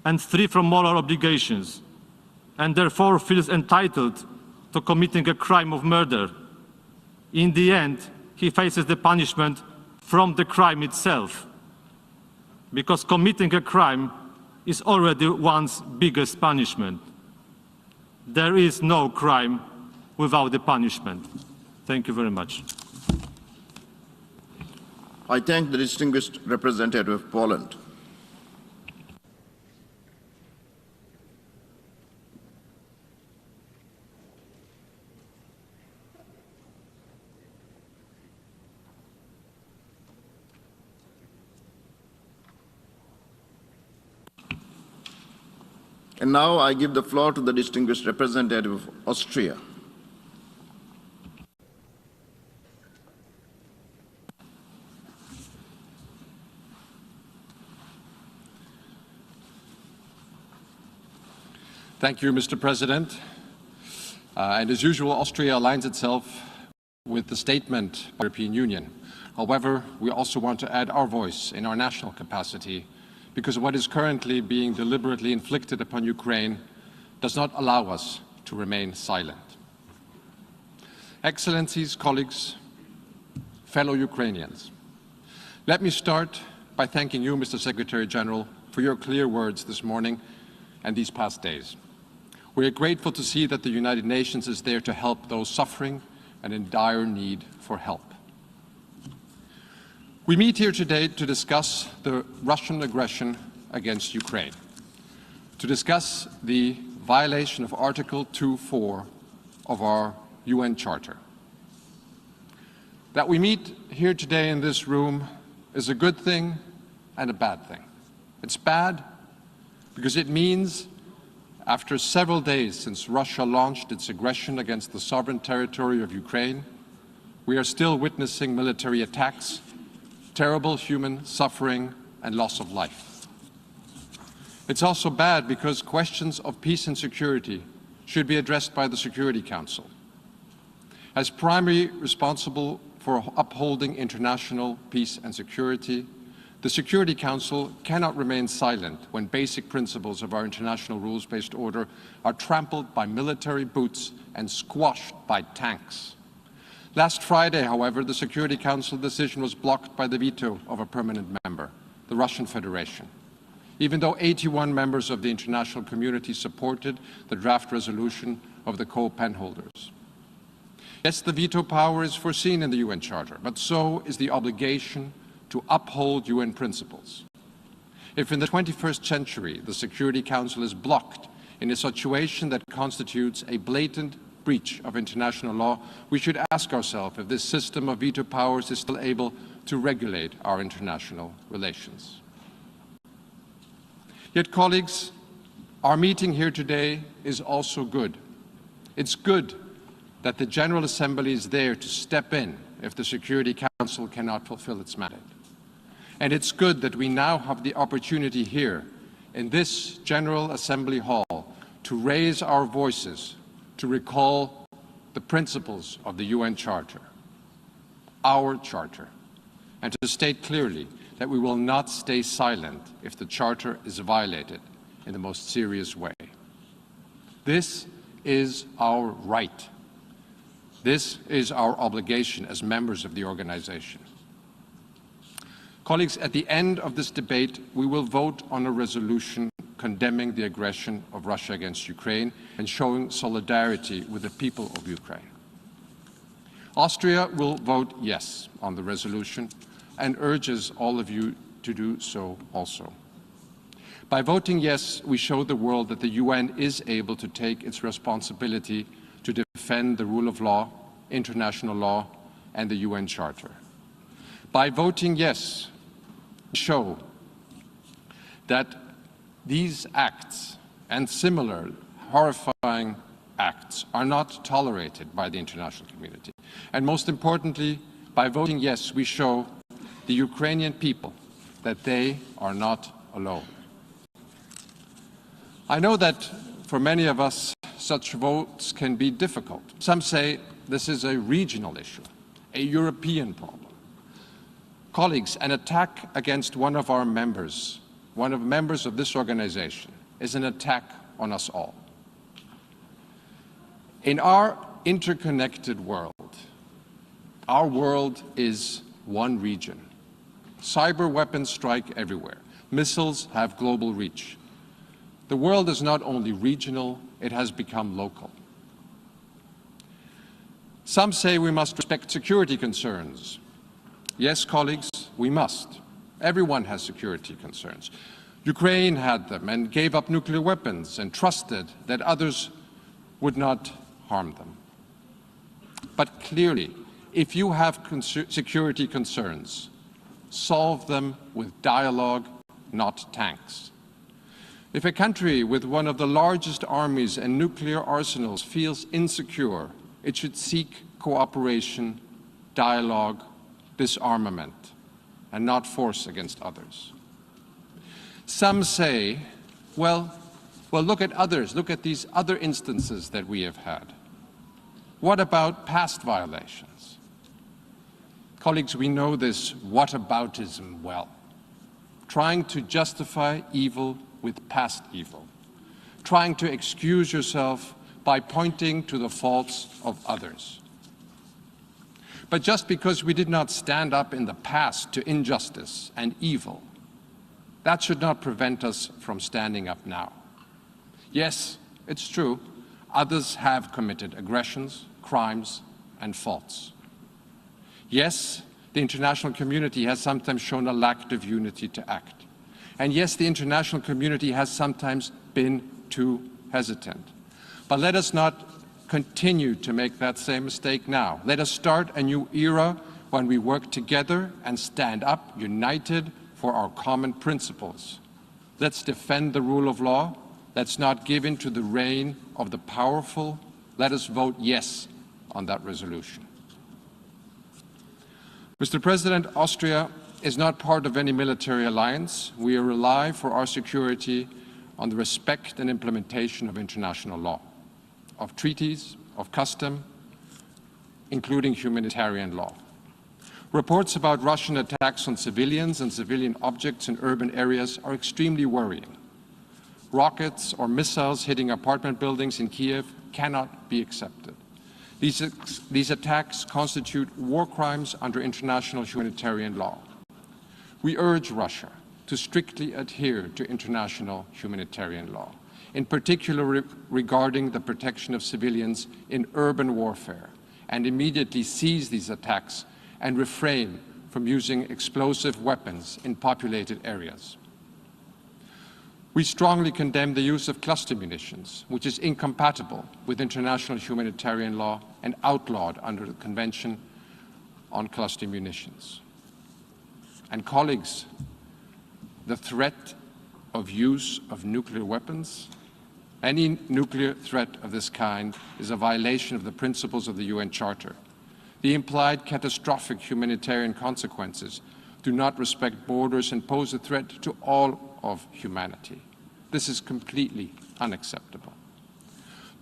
and free from moral obligations, and therefore feels entitled to committing a crime of murder, in the end, he faces the punishment from the crime itself, because committing a crime is already one's biggest punishment. There is no crime without the punishment. Thank you very much. I thank the distinguished representative of Poland. And now I give the floor to the distinguished representative of Austria. Thank you, Mr. President. And as usual, Austria aligns itself with the statement of the European Union. However, we also want to add our voice in our national capacity, because what is currently being deliberately inflicted upon Ukraine does not allow us to remain silent. Excellencies, colleagues, fellow Ukrainians, let me start by thanking you, Mr. Secretary General, for your clear words this morning and these past days. We are grateful to see that the United Nations is there to help those suffering and in dire need for help. We meet here today to discuss the Russian aggression against Ukraine, to discuss the violation of Article 2.4 of our UN Charter. That we meet here today in this room is a good thing and a bad thing. It's bad because it means, after several days since Russia launched its aggression against the sovereign territory of Ukraine, we are still witnessing military attacks, terrible human suffering, and loss of life. It's also bad because questions of peace and security should be addressed by the Security Council. As primary responsible for upholding international peace and security, the Security Council cannot remain silent when basic principles of our international rules-based order are trampled by military boots and squashed by tanks. Last Friday, however, the Security Council decision was blocked by the veto of a permanent member, the Russian Federation, even though 81 members of the international community supported the draft resolution of the co-pen holders. Yes, the veto power is foreseen in the UN Charter, but so is the obligation to uphold UN principles. If in the 21st century the Security Council is blocked in a situation that constitutes a blatant breach of international law, we should ask ourselves if this system of veto powers is still able to regulate our international relations. Yet, colleagues, our meeting here today is also good. It's good that the General Assembly is there to step in if the Security Council cannot fulfill its mandate. And it's good that we now have the opportunity here in this General Assembly hall to raise our voices, to recall the principles of the UN Charter, our Charter, and to state clearly that we will not stay silent if the Charter is violated in the most serious way. This is our right. This is our obligation as members of the organization. Colleagues, at the end of this debate, we will vote on a resolution condemning the aggression of Russia against Ukraine and showing solidarity with the people of Ukraine. Austria will vote yes on the resolution and urges all of you to do so also. By voting yes, we show the world that the UN is able to take its responsibility to defend the rule of law, international law, and the UN Charter. By voting yes, we show that these acts and similar horrifying acts are not tolerated by the international community. And most importantly, by voting yes, we show the Ukrainian people that they are not alone. I know that for many of us, such votes can be difficult. Some say this is a regional issue, a European problem. Colleagues, an attack against one of our members, one of the members of this organization, is an attack on us all. In our interconnected world, our world is one region. Cyber weapons strike everywhere. Missiles have global reach. The world is not only regional, it has become local. Some say we must respect security concerns. Yes, colleagues, we must. Everyone has security concerns. Ukraine had them and gave up nuclear weapons and trusted that others would not harm them. But clearly, if you have security concerns, solve them with dialogue, not tanks. If a country with one of the largest armies and nuclear arsenals feels insecure, it should seek cooperation, dialogue, disarmament, and not force against others. Some say, well, look at others, look at these other instances that we have had. What about past violations? Colleagues, we know this whataboutism well. Trying to justify evil with past evil. Trying to excuse yourself by pointing to the faults of others. But just because we did not stand up in the past to injustice and evil, that should not prevent us from standing up now. Yes, it's true, others have committed aggressions, crimes, and faults. Yes, the international community has sometimes shown a lack of unity to act. And yes, the international community has sometimes been too hesitant. But let us not continue to make that same mistake now. Let us start a new era when we work together and stand up united for our common principles. Let's defend the rule of law. Let's not give in to the reign of the powerful. Let us vote yes on that resolution. Mr. President, Austria is not part of any military alliance. We rely for our security on the respect and implementation of international law, of treaties, of custom, including humanitarian law. Reports about Russian attacks on civilians and civilian objects in urban areas are extremely worrying. Rockets or missiles hitting apartment buildings in Kiev cannot be accepted. These attacks constitute war crimes under international humanitarian law. We urge Russia to strictly adhere to international humanitarian law, in particular regarding the protection of civilians in urban warfare, and immediately cease these attacks and refrain from using explosive weapons in populated areas. We strongly condemn the use of cluster munitions, which is incompatible with international humanitarian law and outlawed under the Convention on Cluster Munitions. And colleagues, the threat of use of nuclear weapons, any nuclear threat of this kind is a violation of the principles of the UN Charter. The implied catastrophic humanitarian consequences do not respect borders and pose a threat to all of humanity. This is completely unacceptable.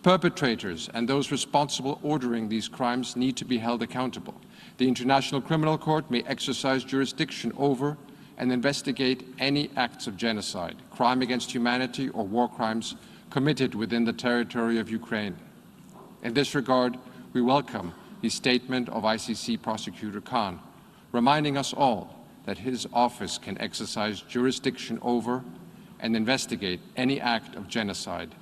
Perpetrators and those responsible ordering these crimes need to be held accountable. The International Criminal Court may exercise jurisdiction over and investigate any acts of genocide, crime against humanity, or war crimes committed within the territory of Ukraine. In this regard, we welcome the statement of ICC Prosecutor Khan, reminding us all that his office can exercise jurisdiction over and investigate any act of genocide,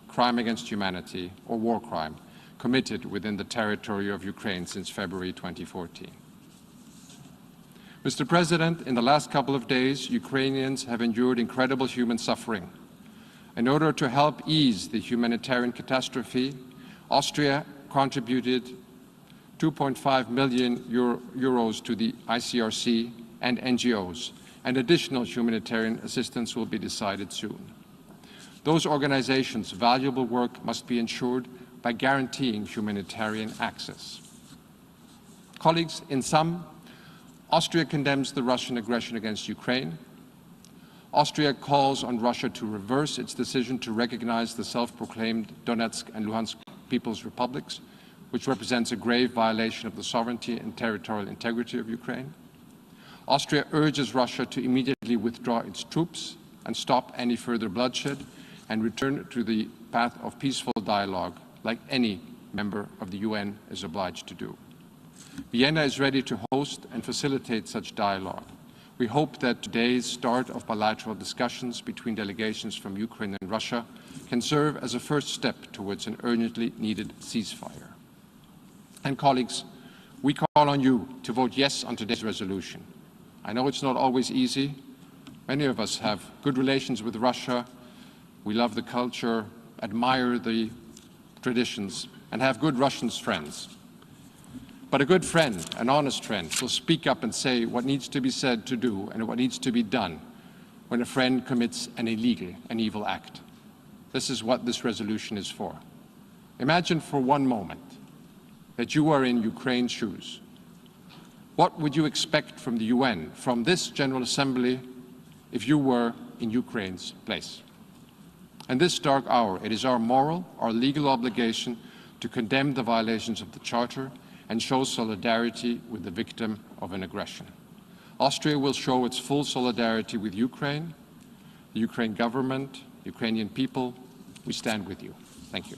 crime against humanity, or war crime committed within the territory of Ukraine since February 2014. Mr. President, in the last couple of days, Ukrainians have endured incredible human suffering. In order to help ease the humanitarian catastrophe, Austria contributed 2.5 million euros to the ICRC and NGOs, and additional humanitarian assistance will be decided soon. Those organizations' valuable work must be ensured by guaranteeing humanitarian access. Colleagues, in sum, Austria condemns the Russian aggression against Ukraine. Austria calls on Russia to reverse its decision to recognize the self-proclaimed Donetsk and Luhansk People's Republics, which represents a grave violation of the sovereignty and territorial integrity of Ukraine. Austria urges Russia to immediately withdraw its troops and stop any further bloodshed and return to the path of peaceful dialogue, like any member of the UN is obliged to do. Vienna is ready to host and facilitate such dialogue. We hope that today's start of bilateral discussions between delegations from Ukraine and Russia can serve as a first step towards an urgently needed ceasefire. And colleagues, we call on you to vote yes on today's resolution. I know it's not always easy. Many of us have good relations with Russia. We love the culture, admire the traditions, and have good Russian friends. But a good friend, an honest friend, will speak up and say what needs to be said to do and what needs to be done when a friend commits an illegal, an evil act. This is what this resolution is for. Imagine for one moment that you are in Ukraine's shoes. What would you expect from the UN, from this General Assembly, if you were in Ukraine's place? In this dark hour, it is our moral, our legal obligation to condemn the violations of the Charter and show solidarity with the victim of an aggression. Austria will show its full solidarity with Ukraine, the Ukraine government, Ukrainian people. We stand with you. Thank you.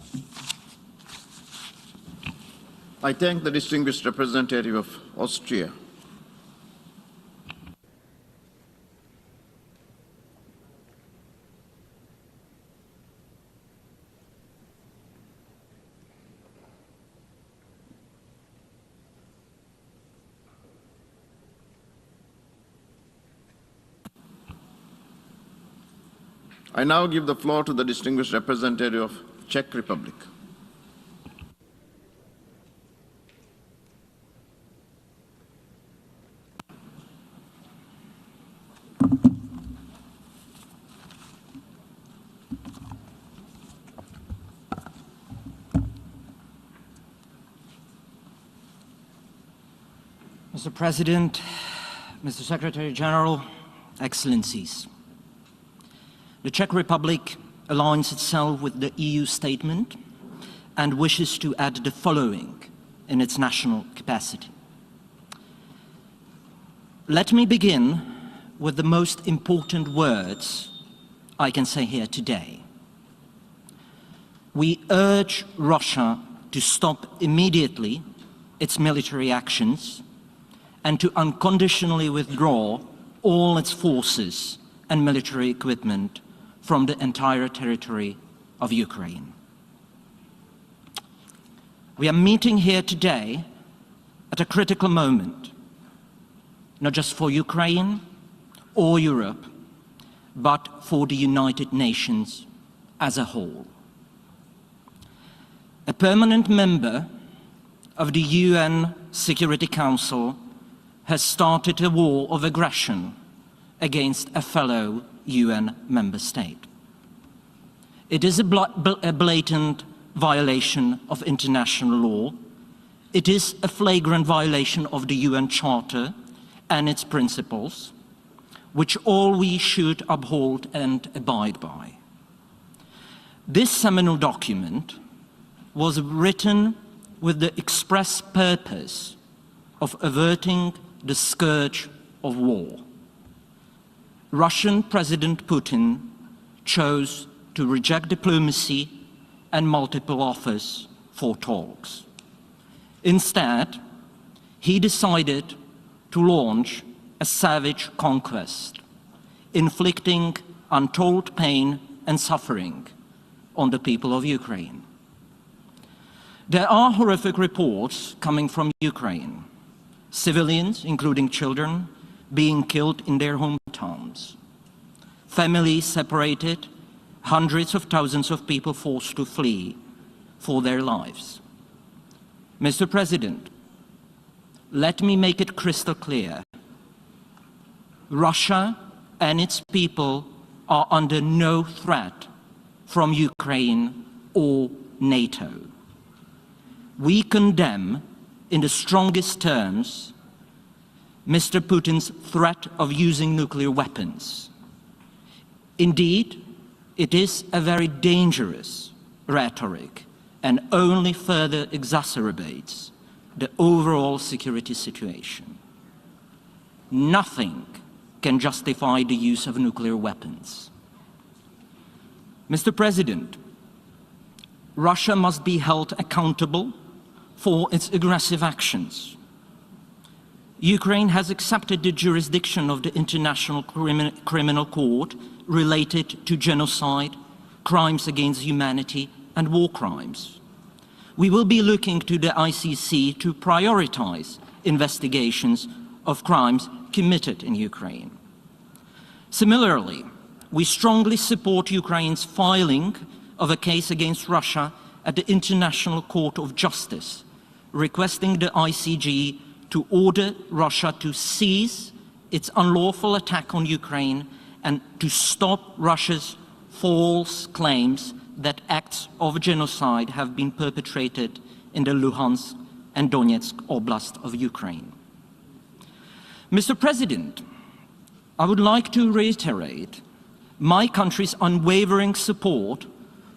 I thank the distinguished representative of Austria. I now give the floor to the distinguished representative of Czech Republic. Mr. President, Mr. Secretary General, Excellencies. The Czech Republic aligns itself with the EU statement and wishes to add the following in its national capacity. Let me begin with the most important words I can say here today. We urge Russia to stop immediately its military actions and to unconditionally withdraw all its forces and military equipment from the entire territory of Ukraine. We are meeting here today at a critical moment, not just for Ukraine or Europe, but for the United Nations as a whole. A permanent member of the UN Security Council has started a war of aggression against a fellow UN member state. It is a blatant violation of international law. It is a flagrant violation of the UN Charter and its principles, which all we should uphold and abide by. This seminal document was written with the express purpose of averting the scourge of war. Russian President Putin chose to reject diplomacy and multiple offers for talks. Instead, he decided to launch a savage conquest, inflicting untold pain and suffering on the people of Ukraine. There are horrific reports coming from Ukraine. Civilians, including children, being killed in their hometowns. Families separated, hundreds of thousands of people forced to flee for their lives. Mr. President, let me make it crystal clear. Russia and its people are under no threat from Ukraine or NATO. We condemn in the strongest terms Mr. Putin's threat of using nuclear weapons. Indeed, it is a very dangerous rhetoric and only further exacerbates the overall security situation. Nothing can justify the use of nuclear weapons. Mr. President, Russia must be held accountable for its aggressive actions. Ukraine has accepted the jurisdiction of the International Criminal Court related to genocide, crimes against humanity, and war crimes. We will be looking to the ICC to prioritize investigations of crimes committed in Ukraine. Similarly, we strongly support Ukraine's filing of a case against Russia at the International Court of Justice, requesting the ICJ to order Russia to cease its unlawful attack on Ukraine and to stop Russia's false claims that acts of genocide have been perpetrated in the Luhansk and Donetsk Oblast of Ukraine. Mr. President, I would like to reiterate my country's unwavering support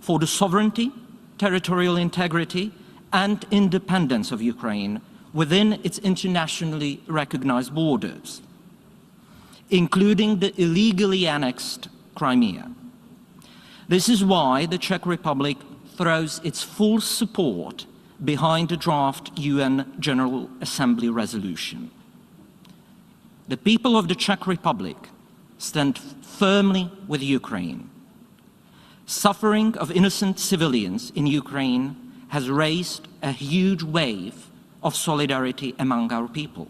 for the sovereignty, territorial integrity, and independence of Ukraine within its internationally recognized borders, including the illegally annexed Crimea. This is why the Czech Republic throws its full support behind the draft UN General Assembly resolution. The people of the Czech Republic stand firmly with Ukraine. Suffering of innocent civilians in Ukraine has raised a huge wave of solidarity among our people.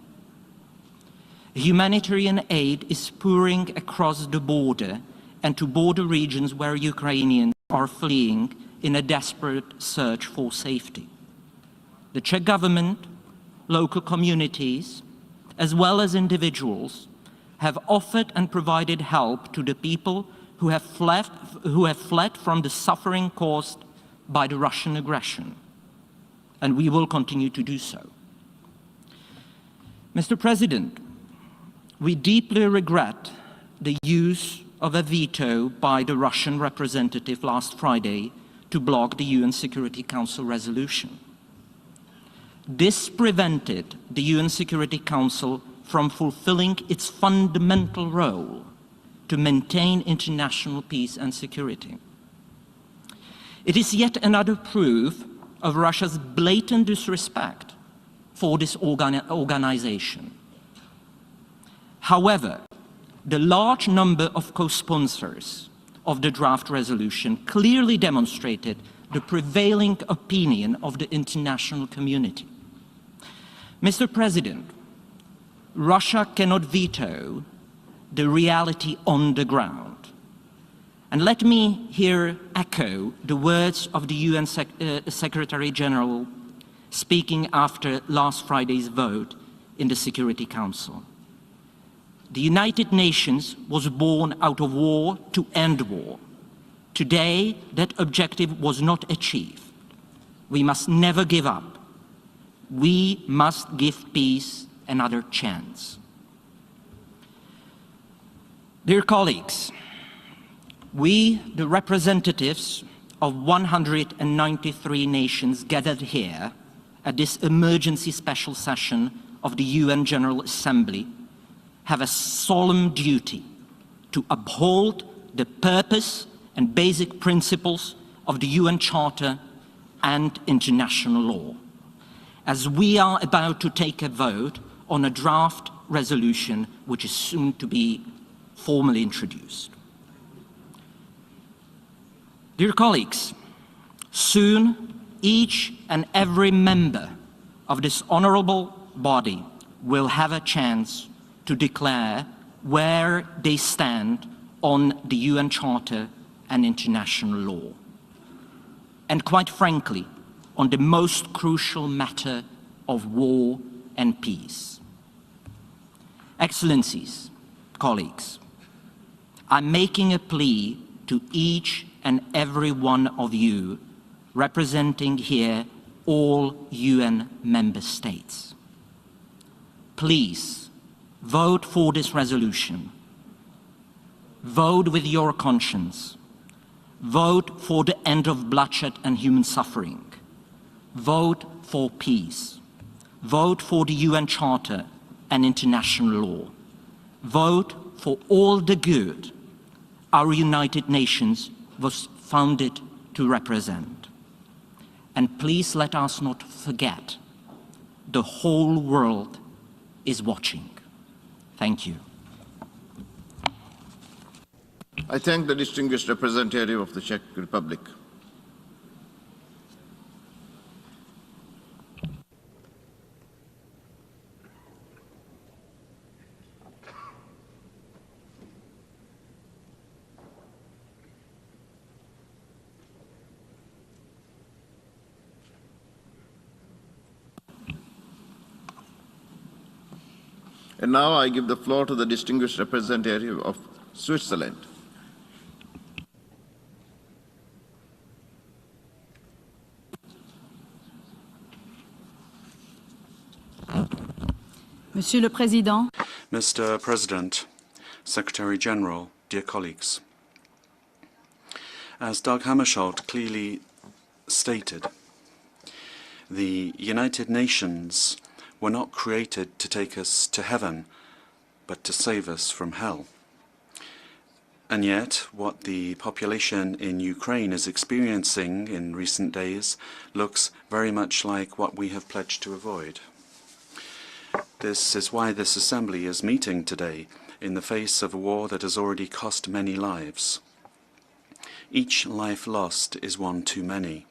Humanitarian aid is pouring across the border and to border regions where Ukrainians are fleeing in a desperate search for safety. The Czech government, local communities, as well as individuals, have offered and provided help to the people who have fled from the suffering caused by the Russian aggression, and we will continue to do so. Mr. President, we deeply regret the use of a veto by the Russian representative last Friday to block the UN Security Council resolution. This prevented the UN Security Council from fulfilling its fundamental role to maintain international peace and security. It is yet another proof of Russia's blatant disrespect for this organization. However, the large number of co-sponsors of the draft resolution clearly demonstrated the prevailing opinion of the international community. Mr. President, Russia cannot veto the reality on the ground. And let me here echo the words of the UN Secretary General speaking after last Friday's vote in the Security Council. The United Nations was born out of war to end war. Today, that objective was not achieved. We must never give up. We must give peace another chance. Dear colleagues, we, the representatives of 193 nations gathered here at this emergency special session of the UN General Assembly, have a solemn duty to uphold the purpose and basic principles of the UN Charter and international law, as we are about to take a vote on a draft resolution which is soon to be formally introduced. Dear colleagues, soon each and every member of this honorable body will have a chance to declare where they stand on the UN Charter and international law. And quite frankly, on the most crucial matter of war and peace. Excellencies, colleagues, I'm making a plea to each and every one of you representing here all UN member states. Please vote for this resolution. Vote with your conscience. Vote for the end of bloodshed and human suffering. Vote for peace. Vote for the UN Charter and international law. Vote for all the good our United Nations was founded to represent. And please let us not forget, the whole world is watching. Thank you. I thank the distinguished representative of the Czech Republic. And now I give the floor to the distinguished representative of Switzerland. Monsieur le Président, Mr. President, Secretary General, dear colleagues. As Dag Hammarskjöld clearly stated, the United Nations were not created to take us to heaven, but to save us from hell. And yet, what the population in Ukraine is experiencing in recent days looks very much like what we have pledged to avoid. This is why this Assembly is meeting today in the face of a war that has already cost many lives. Each life lost is one too many.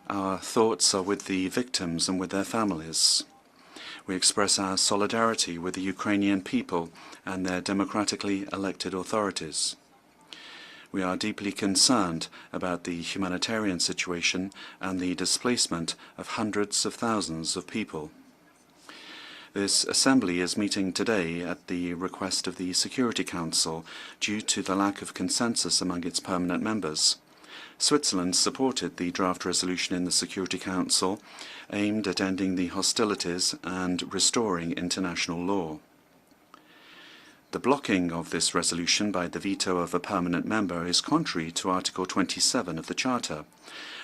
Our thoughts are with the victims and with their families. We express our solidarity with the Ukrainian people and their democratically elected authorities. We are deeply concerned about the humanitarian situation and the displacement of hundreds of thousands of people. This Assembly is meeting today at the request of the Security Council due to the lack of consensus among its permanent members. Switzerland supported the draft resolution in the Security Council aimed at ending the hostilities and restoring international law. The blocking of this resolution by the veto of a permanent member is contrary to Article 27 of the Charter.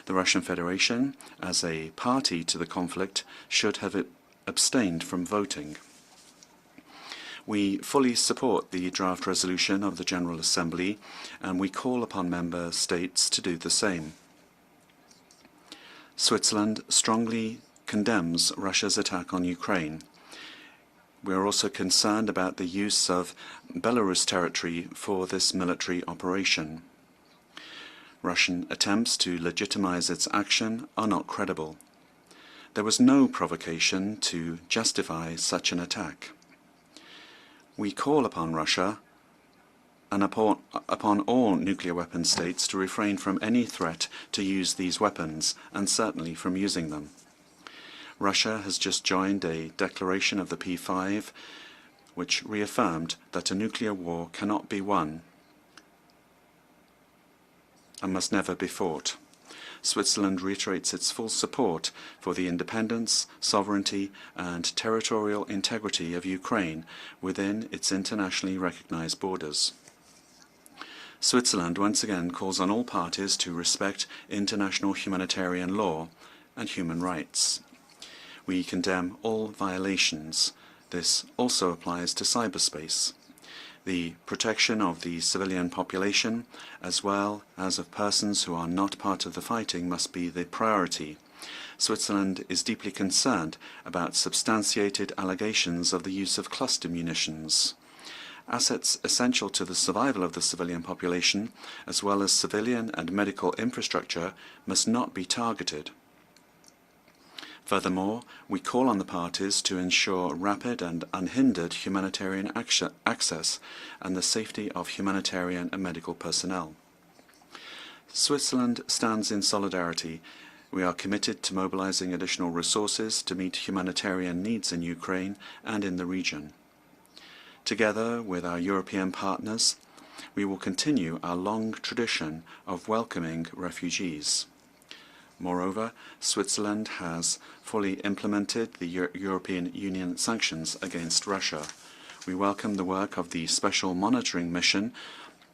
The Russian Federation, as a party to the conflict, should have abstained from voting. We fully support the draft resolution of the General Assembly, and we call upon member states to do the same. Switzerland strongly condemns Russia's attack on Ukraine. We are also concerned about the use of Belarus territory for this military operation. Russian attempts to legitimize its action are not credible. There was no provocation to justify such an attack. We call upon Russia and upon all nuclear weapon states to refrain from any threat to use these weapons, and certainly from using them. Russia has just joined a declaration of the P5 which reaffirmed that a nuclear war cannot be won and must never be fought. Switzerland reiterates its full support for the independence, sovereignty and territorial integrity of Ukraine within its internationally recognized borders. Switzerland once again calls on all parties to respect international humanitarian law and human rights. We condemn all violations. This also applies to cyberspace. The protection of the civilian population, as well as of persons who are not part of the fighting, must be the priority. Switzerland is deeply concerned about substantiated allegations of the use of cluster munitions. Assets essential to the survival of the civilian population, as well as civilian and medical infrastructure, must not be targeted. Furthermore, we call on the parties to ensure rapid and unhindered humanitarian access and the safety of humanitarian and medical personnel. Switzerland stands in solidarity. We are committed to mobilizing additional resources to meet humanitarian needs in Ukraine and in the region. Together with our European partners, we will continue our long tradition of welcoming refugees. Moreover, Switzerland has fully implemented the European Union sanctions against Russia. We welcome the work of the Special Monitoring Mission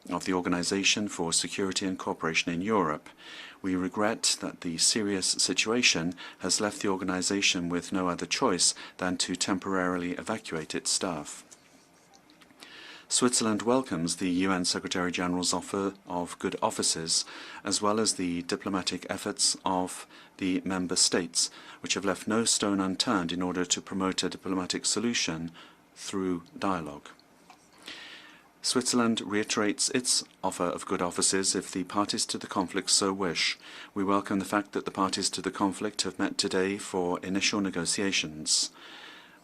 of the Organization for Security and Cooperation in Europe. We regret that the serious situation has left the organization with no other choice than to temporarily evacuate its staff. Switzerland welcomes the UN Secretary-General's offer of good offices, as well as the diplomatic efforts of the member states, which have left no stone unturned in order to promote a diplomatic solution through dialogue. Switzerland reiterates its offer of good offices if the parties to the conflict so wish. We welcome the fact that the parties to the conflict have met today for initial negotiations.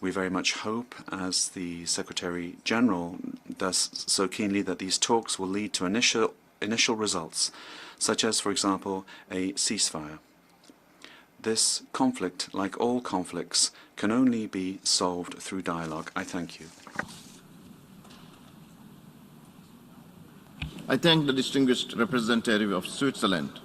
We very much hope, as the Secretary-General does so keenly, that these talks will lead to initial results, such as, for example, a ceasefire. This conflict, like all conflicts, can only be solved through dialogue. I thank you. I thank the distinguished representative of Switzerland.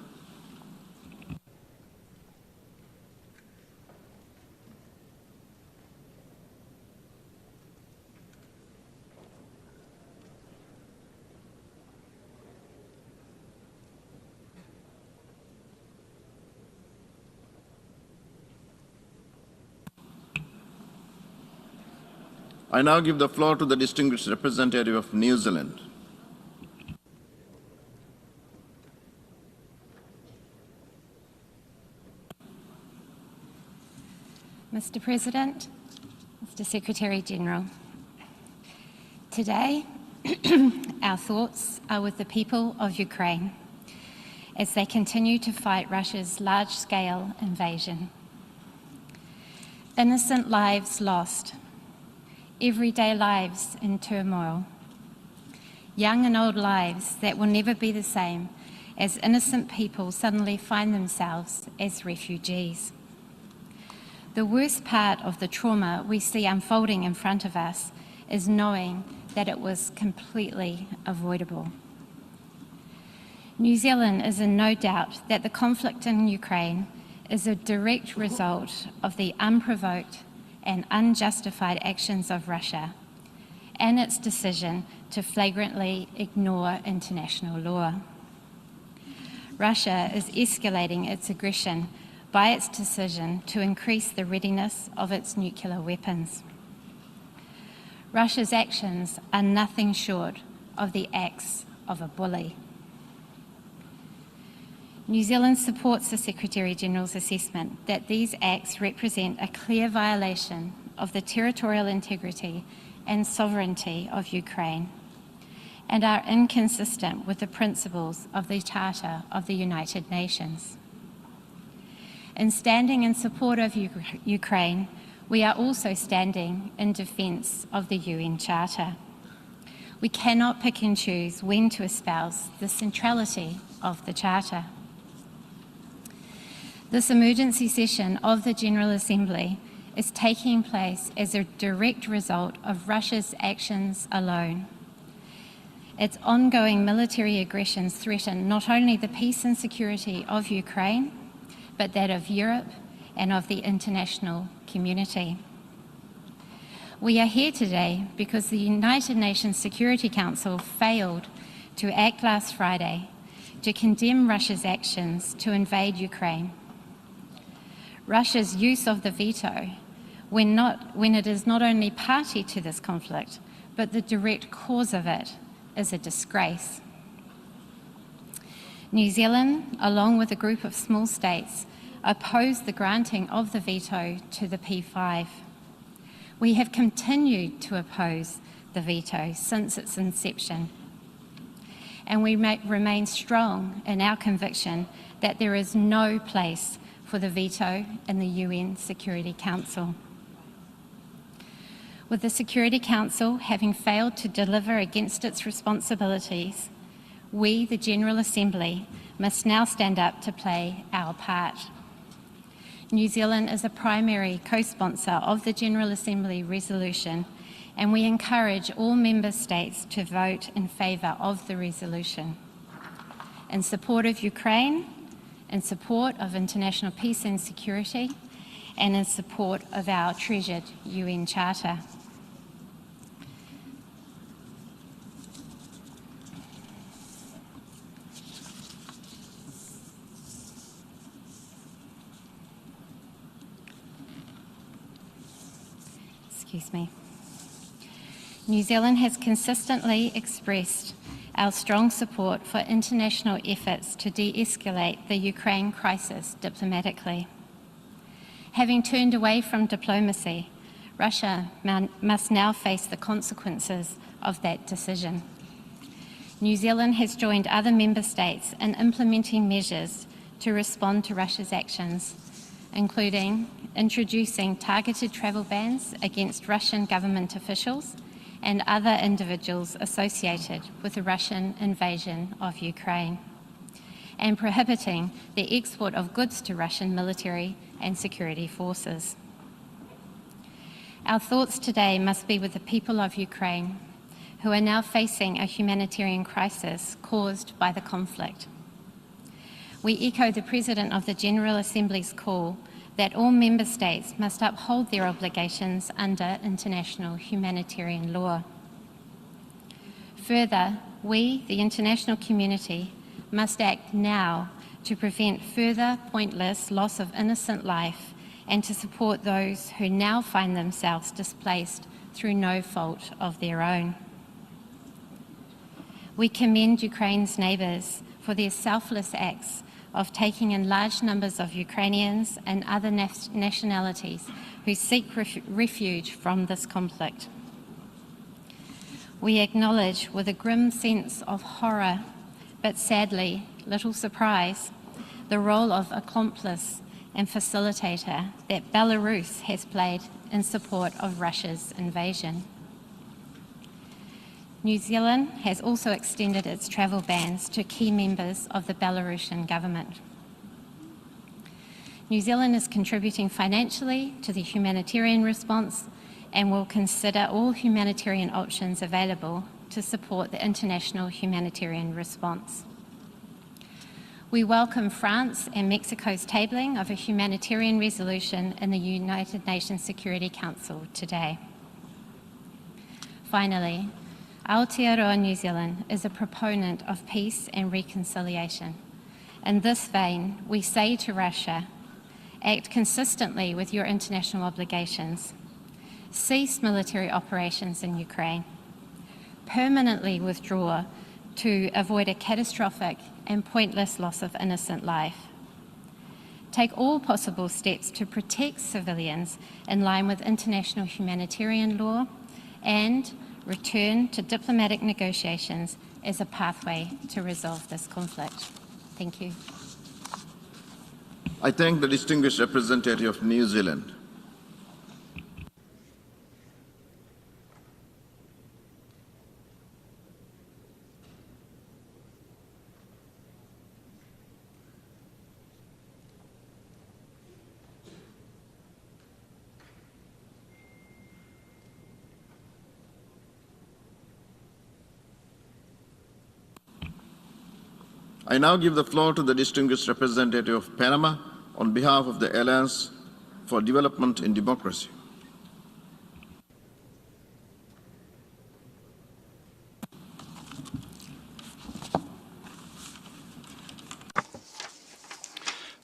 I now give the floor to the distinguished representative of New Zealand. Mr. President, Mr. Secretary-General, today our thoughts are with the people of Ukraine as they continue to fight Russia's large-scale invasion. Innocent lives lost, everyday lives in turmoil, young and old lives that will never be the same as innocent people suddenly find themselves as refugees. The worst part of the trauma we see unfolding in front of us is knowing that it was completely avoidable. New Zealand is in no doubt that the conflict in Ukraine is a direct result of the unprovoked and unjustified actions of Russia and its decision to flagrantly ignore international law. Russia is escalating its aggression by its decision to increase the readiness of its nuclear weapons. Russia's actions are nothing short of the acts of a bully. New Zealand supports the Secretary-General's assessment that these acts represent a clear violation of the territorial integrity and sovereignty of Ukraine and are inconsistent with the principles of the Charter of the United Nations. In standing in support of Ukraine, we are also standing in defence of the UN Charter. We cannot pick and choose when to espouse the centrality of the Charter. This emergency session of the General Assembly is taking place as a direct result of Russia's actions alone. Its ongoing military aggressions threaten not only the peace and security of Ukraine, but that of Europe and of the international community. We are here today because the United Nations Security Council failed to act last Friday to condemn Russia's actions to invade Ukraine. Russia's use of the veto, when it is not only party to this conflict, but the direct cause of it, is a disgrace. New Zealand, along with a group of small states, opposed the granting of the veto to the P5. We have continued to oppose the veto since its inception. And we remain strong in our conviction that there is no place for the veto in the UN Security Council. With the Security Council having failed to deliver against its responsibilities, we, the General Assembly, must now stand up to play our part. New Zealand is a primary co-sponsor of the General Assembly resolution, and we encourage all member states to vote in favour of the resolution. In support of Ukraine, in support of international peace and security, and in support of our treasured UN Charter. Excuse me. New Zealand has consistently expressed our strong support for international efforts to de-escalate the Ukraine crisis diplomatically. Having turned away from diplomacy, Russia must now face the consequences of that decision. New Zealand has joined other member states in implementing measures to respond to Russia's actions, including introducing targeted travel bans against Russian government officials and other individuals associated with the Russian invasion of Ukraine, and prohibiting the export of goods to Russian military and security forces. Our thoughts today must be with the people of Ukraine, who are now facing a humanitarian crisis caused by the conflict. We echo the President of the General Assembly's call that all member states must uphold their obligations under international humanitarian law. Further, we, the international community, must act now to prevent further pointless loss of innocent life and to support those who now find themselves displaced through no fault of their own. We commend Ukraine's neighbours for their selfless acts of taking in large numbers of Ukrainians and other nationalities who seek refuge from this conflict. We acknowledge with a grim sense of horror, but sadly little surprise, the role of accomplice and facilitator that Belarus has played in support of Russia's invasion. New Zealand has also extended its travel bans to key members of the Belarusian government. New Zealand is contributing financially to the humanitarian response and will consider all humanitarian options available to support the international humanitarian response. We welcome France and Mexico's tabling of a humanitarian resolution in the United Nations Security Council today. Finally, Aotearoa New Zealand is a proponent of peace and reconciliation. In this vein, we say to Russia, act consistently with your international obligations. Cease military operations in Ukraine. Permanently withdraw to avoid a catastrophic and pointless loss of innocent life. Take all possible steps to protect civilians in line with international humanitarian law and return to diplomatic negotiations as a pathway to resolve this conflict. Thank you. I thank the distinguished representative of New Zealand. I now give the floor to the distinguished representative of Panama on behalf of the Alliance for Development and Democracy.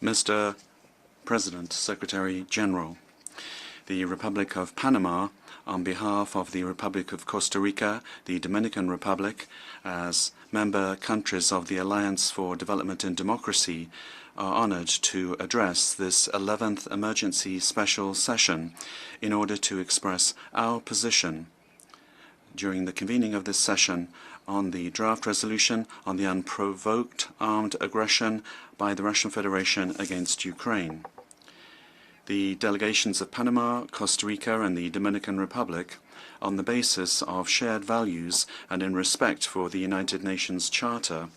Mr. President, Secretary General, the Republic of Panama, on behalf of the Republic of Costa Rica, the Dominican Republic, as member countries of the Alliance for Development and Democracy, are honored to address this 11th emergency special session in order to express our position during the convening of this session on the draft resolution on the unprovoked armed aggression by the Russian Federation against Ukraine. The delegations of Panama, Costa Rica and the Dominican Republic, on the basis of shared values and in respect for the United Nations Charter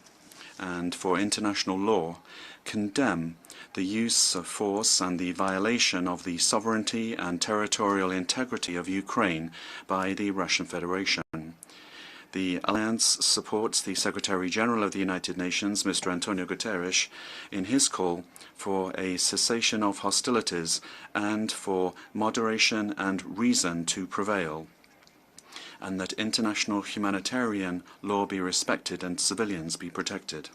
and for international law, condemn the use of force and the violation of the sovereignty and territorial integrity of Ukraine by the Russian Federation. The Alliance supports the Secretary-General of the United Nations, Mr. Antonio Guterres, in his call for a cessation of hostilities and for moderation and reason to prevail, and that international humanitarian law be respected and civilians be protected.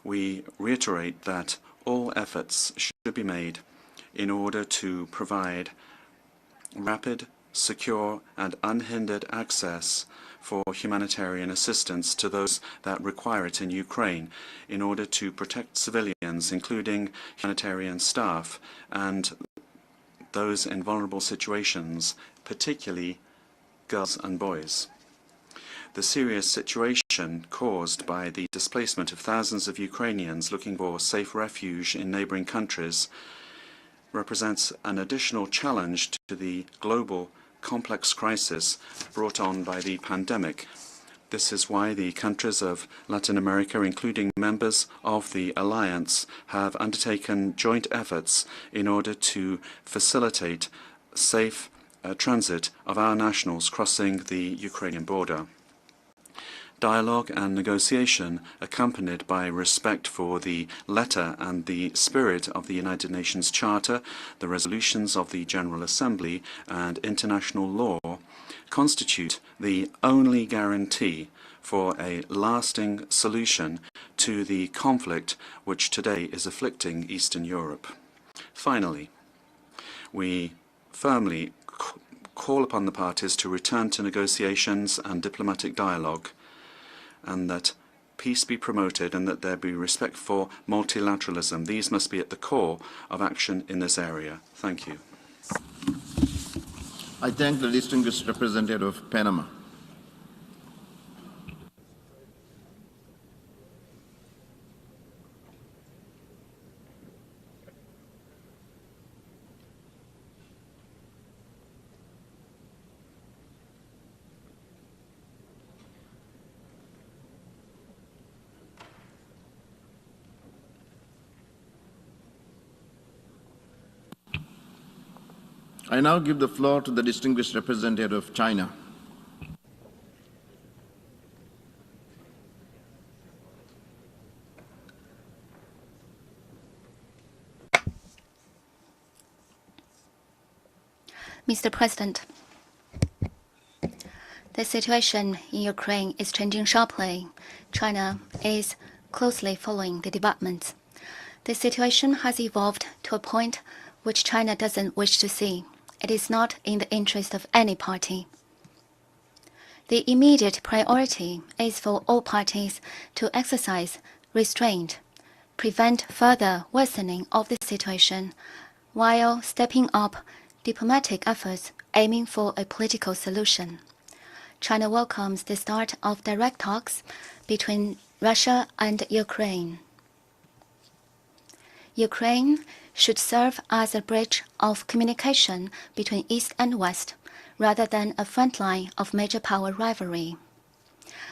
We reiterate that all efforts should be made in order to provide rapid, secure and unhindered access for humanitarian assistance to those that require it in Ukraine in order to protect civilians, including humanitarian staff and those in vulnerable situations, particularly girls and boys. The serious situation caused by the displacement of thousands of Ukrainians looking for safe refuge in neighboring countries represents an additional challenge to the global complex crisis brought on by the pandemic. This is why the countries of Latin America, including members of the Alliance, have undertaken joint efforts in order to facilitate safe transit of our nationals crossing the Ukrainian border. Dialogue and negotiation, accompanied by respect for the letter and the spirit of the United Nations Charter, the resolutions of the General Assembly, and international law, constitute the only guarantee for a lasting solution to the conflict which today is afflicting Eastern Europe. Finally, we firmly call upon the parties to return to negotiations and diplomatic dialogue, and that peace be promoted and that there be respect for multilateralism. These must be at the core of action in this area. Thank you. I thank the distinguished representative of Panama. I now give the floor to the distinguished representative of China. Mr. President, the situation in Ukraine is changing sharply. China is closely following the developments. The situation has evolved to a point which China doesn't wish to see. It is not in the interest of any party. The immediate priority is for all parties to exercise restraint, prevent further worsening of the situation, while stepping up diplomatic efforts aiming for a political solution. China welcomes the start of direct talks between Russia and Ukraine. Ukraine should serve as a bridge of communication between East and West, rather than a front line of major power rivalry.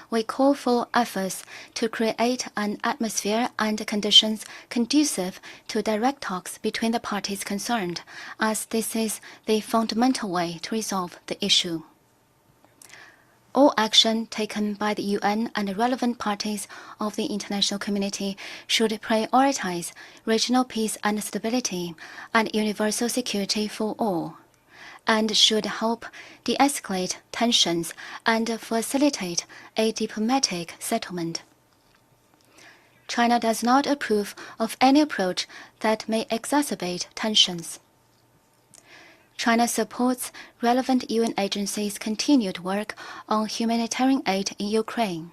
We call for efforts to create an atmosphere and conditions conducive to direct talks between the parties concerned, as this is the fundamental way to resolve the issue. All action taken by the UN and the relevant parties of the international community should prioritize regional peace and stability and universal security for all, and should help de-escalate tensions and facilitate a diplomatic settlement. China does not approve of any approach that may exacerbate tensions. China supports relevant UN agencies' continued work on humanitarian aid in Ukraine.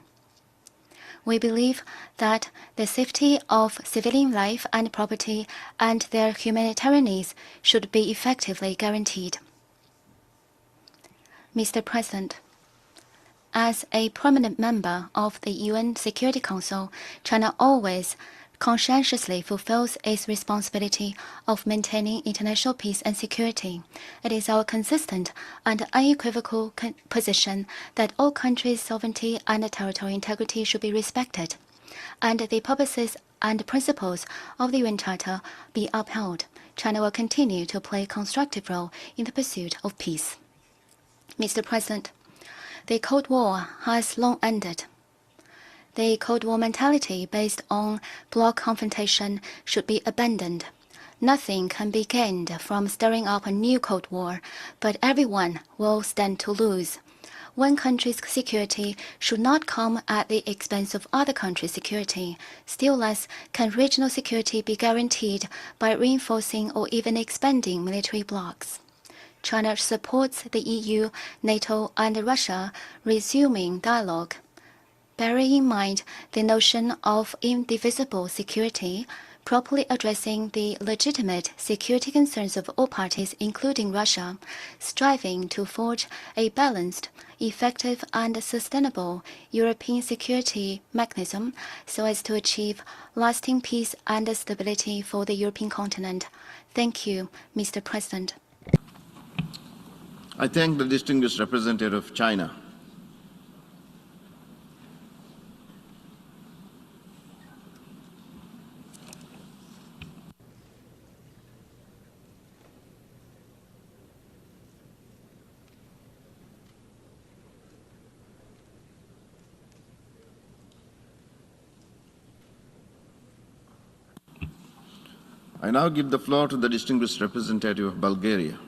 We believe that the safety of civilian life and property and their humanitarian needs should be effectively guaranteed. Mr. President, As a prominent member of the UN Security Council, China always conscientiously fulfills its responsibility of maintaining international peace and security. It is our consistent and unequivocal position that all countries' sovereignty and territorial integrity should be respected, and the purposes and principles of the UN Charter be upheld. China will continue to play a constructive role in the pursuit of peace. Mr. President, the Cold War has long ended. The Cold War mentality based on bloc confrontation should be abandoned. Nothing can be gained from stirring up a new Cold War, but everyone will stand to lose. One country's security should not come at the expense of other countries' security. Still less can regional security be guaranteed by reinforcing or even expanding military blocs. China supports the EU, NATO, and Russia resuming dialogue. Bearing in mind the notion of indivisible security, properly addressing the legitimate security concerns of all parties, including Russia, striving to forge a balanced, effective, and sustainable European security mechanism so as to achieve lasting peace and stability for the European continent. Thank you, Mr. President. I thank the distinguished representative of China. I now give the floor to the distinguished representative of Bulgaria.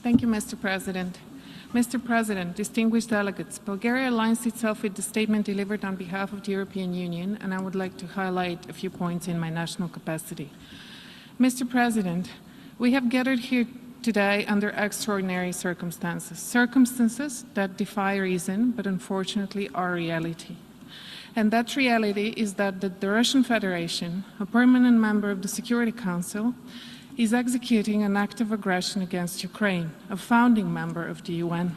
Thank you, Mr. President. Mr. President, distinguished delegates, Bulgaria aligns itself with the statement delivered on behalf of the European Union, and I would like to highlight a few points in my national capacity. Mr. President, we have gathered here today under extraordinary circumstances that defy reason, but unfortunately are reality. And that reality is that the Russian Federation, a permanent member of the Security Council, is executing an act of aggression against Ukraine, a founding member of the UN.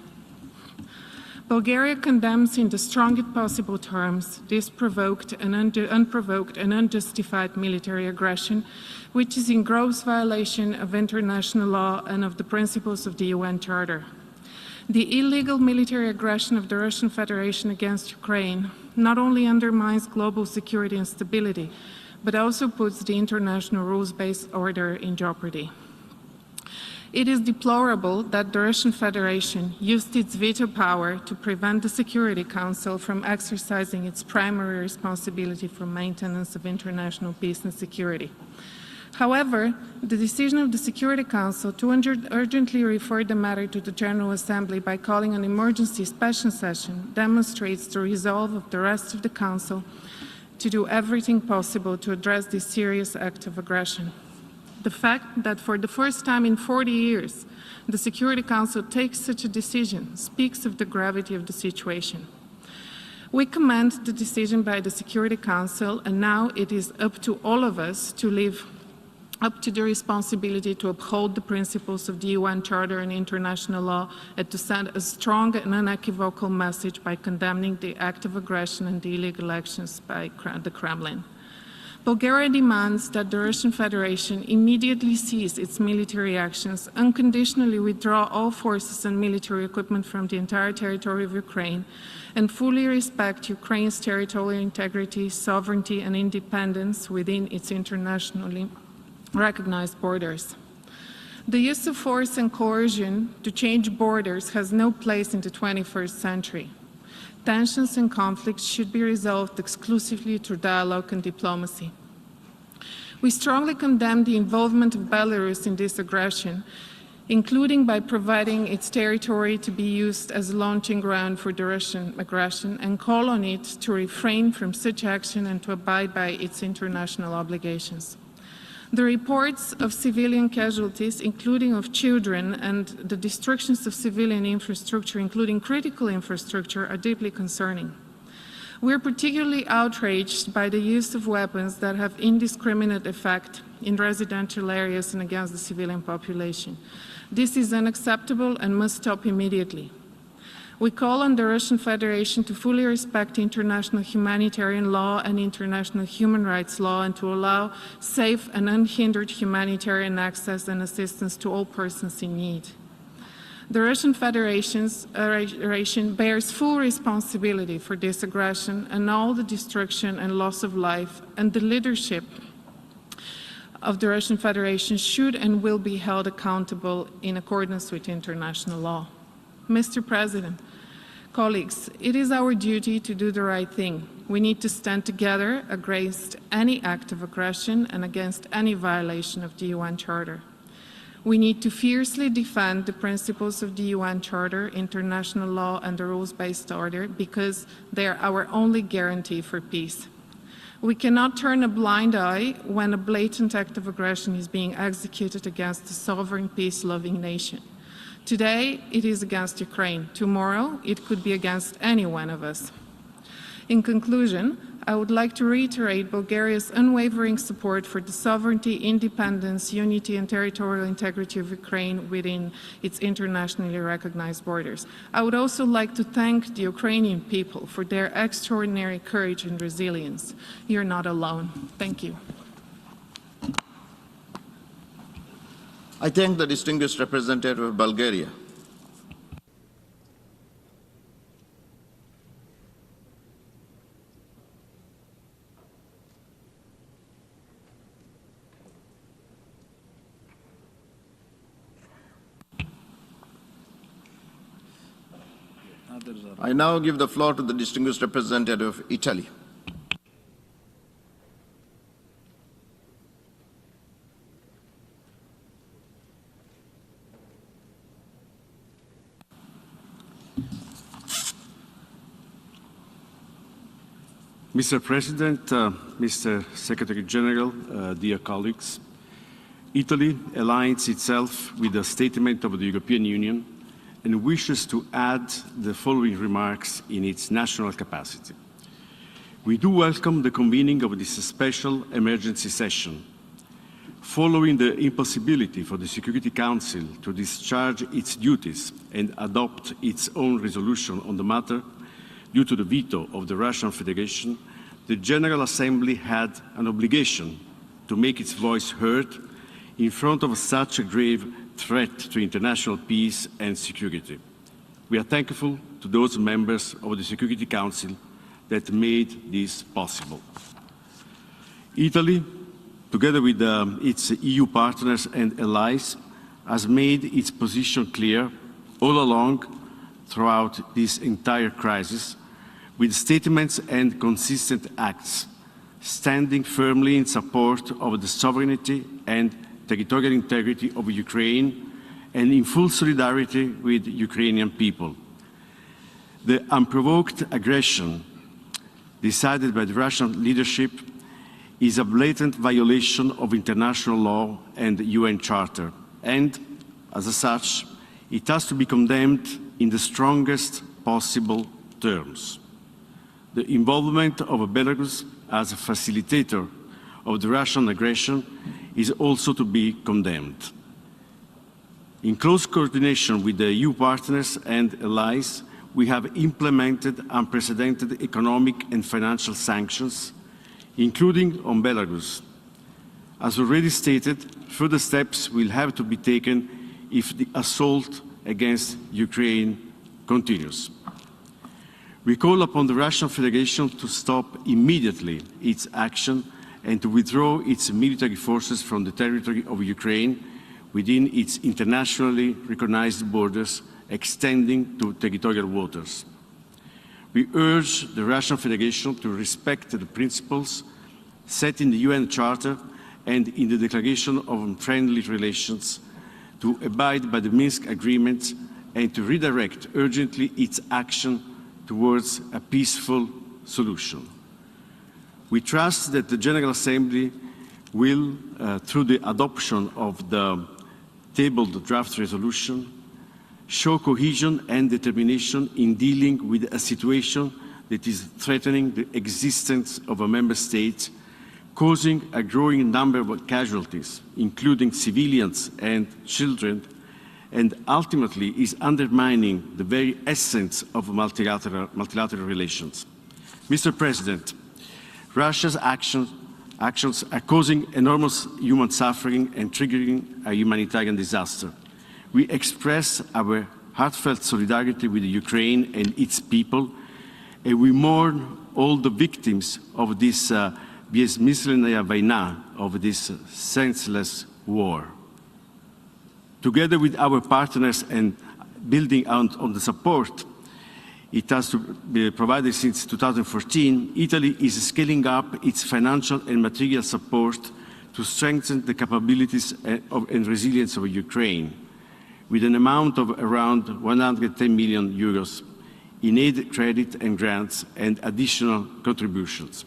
Bulgaria condemns in the strongest possible terms this unprovoked and unjustified military aggression, which is in gross violation of international law and of the principles of the UN Charter. The illegal military aggression of the Russian Federation against Ukraine not only undermines global security and stability, but also puts the international rules-based order in jeopardy. It is deplorable that the Russian Federation used its veto power to prevent the Security Council from exercising its primary responsibility for maintenance of international peace and security. However, the decision of the Security Council to urgently refer the matter to the General Assembly by calling an emergency special session demonstrates the resolve of the rest of the Council to do everything possible to address this serious act of aggression. The fact that for the first time in 40 years, the Security Council takes such a decision speaks of the gravity of the situation. We commend the decision by the Security Council, and now it is up to all of us to live up to the responsibility to uphold the principles of the UN Charter and international law, and to send a strong and unequivocal message by condemning the act of aggression and the illegal actions by the Kremlin. Bulgaria demands that the Russian Federation immediately cease its military actions, unconditionally withdraw all forces and military equipment from the entire territory of Ukraine, and fully respect Ukraine's territorial integrity, sovereignty, and independence within its internationally recognized borders. The use of force and coercion to change borders has no place in the 21st century. Tensions and conflicts should be resolved exclusively through dialogue and diplomacy. We strongly condemn the involvement of Belarus in this aggression, including by providing its territory to be used as a launching ground for the Russian aggression, and call on it to refrain from such action and to abide by its international obligations. The reports of civilian casualties, including of children, and the destructions of civilian infrastructure, including critical infrastructure, are deeply concerning. We are particularly outraged by the use of weapons that have indiscriminate effect in residential areas and against the civilian population. This is unacceptable and must stop immediately. We call on the Russian Federation to fully respect international humanitarian law and international human rights law and to allow safe and unhindered humanitarian access and assistance to all persons in need. The Russian Federation bears full responsibility for this aggression and all the destruction and loss of life, and the leadership of the Russian Federation should and will be held accountable in accordance with international law. Mr. President, colleagues, it is our duty to do the right thing. We need to stand together against any act of aggression and against any violation of the UN Charter. We need to fiercely defend the principles of the UN Charter, international law, and the rules-based order because they are our only guarantee for peace. We cannot turn a blind eye when a blatant act of aggression is being executed against a sovereign, peace-loving nation. Today, it is against Ukraine. Tomorrow, it could be against any one of us. In conclusion, I would like to reiterate Bulgaria's unwavering support for the sovereignty, independence, unity, and territorial integrity of Ukraine within its internationally recognized borders. I would also like to thank the Ukrainian people for their extraordinary courage and resilience. You're not alone. Thank you. I thank the distinguished representative of Bulgaria. I now give the floor to the distinguished representative of Italy. Mr. President, Mr. Secretary General, dear colleagues, Italy aligns itself with the statement of the European Union and wishes to add the following remarks in its national capacity. We do welcome the convening of this special emergency session. Following the impossibility for the Security Council to discharge its duties and adopt its own resolution on the matter, due to the veto of the Russian Federation, the General Assembly had an obligation to make its voice heard in front of such a grave threat to international peace and security. We are thankful to those members of the Security Council that made this possible. Italy, together with its EU partners and allies, has made its position clear all along throughout this entire crisis, with statements and consistent acts, standing firmly in support of the sovereignty and territorial integrity of Ukraine and in full solidarity with Ukrainian people. The unprovoked aggression decided by the Russian leadership is a blatant violation of international law and the UN Charter, and as such, it has to be condemned in the strongest possible terms. The involvement of Belarus as a facilitator of the Russian aggression is also to be condemned. In close coordination with the EU partners and allies, we have implemented unprecedented economic and financial sanctions, including on Belarus. As already stated, further steps will have to be taken if the assault against Ukraine continues. We call upon the Russian Federation to stop immediately its action and to withdraw its military forces from the territory of Ukraine within its internationally recognized borders extending to territorial waters. We urge the Russian Federation to respect the principles set in the UN Charter and in the Declaration of Friendly Relations, to abide by the Minsk Agreement and to redirect urgently its action towards a peaceful solution. We trust that the General Assembly will, through the adoption of the tabled draft resolution, show cohesion and determination in dealing with a situation that is threatening the existence of a member state, causing a growing number of casualties, including civilians and children, and ultimately is undermining the very essence of multilateral relations. Mr. President, Russia's actions are causing enormous human suffering and triggering a humanitarian disaster. We express our heartfelt solidarity with Ukraine and its people, and we mourn all the victims of this безмысленная война, of this senseless war. Together with our partners and building on the support it has been provided since 2014, Italy is scaling up its financial and material support to strengthen the capabilities and resilience of Ukraine, with an amount of around 110 million euros in aid, credit and grants and additional contributions.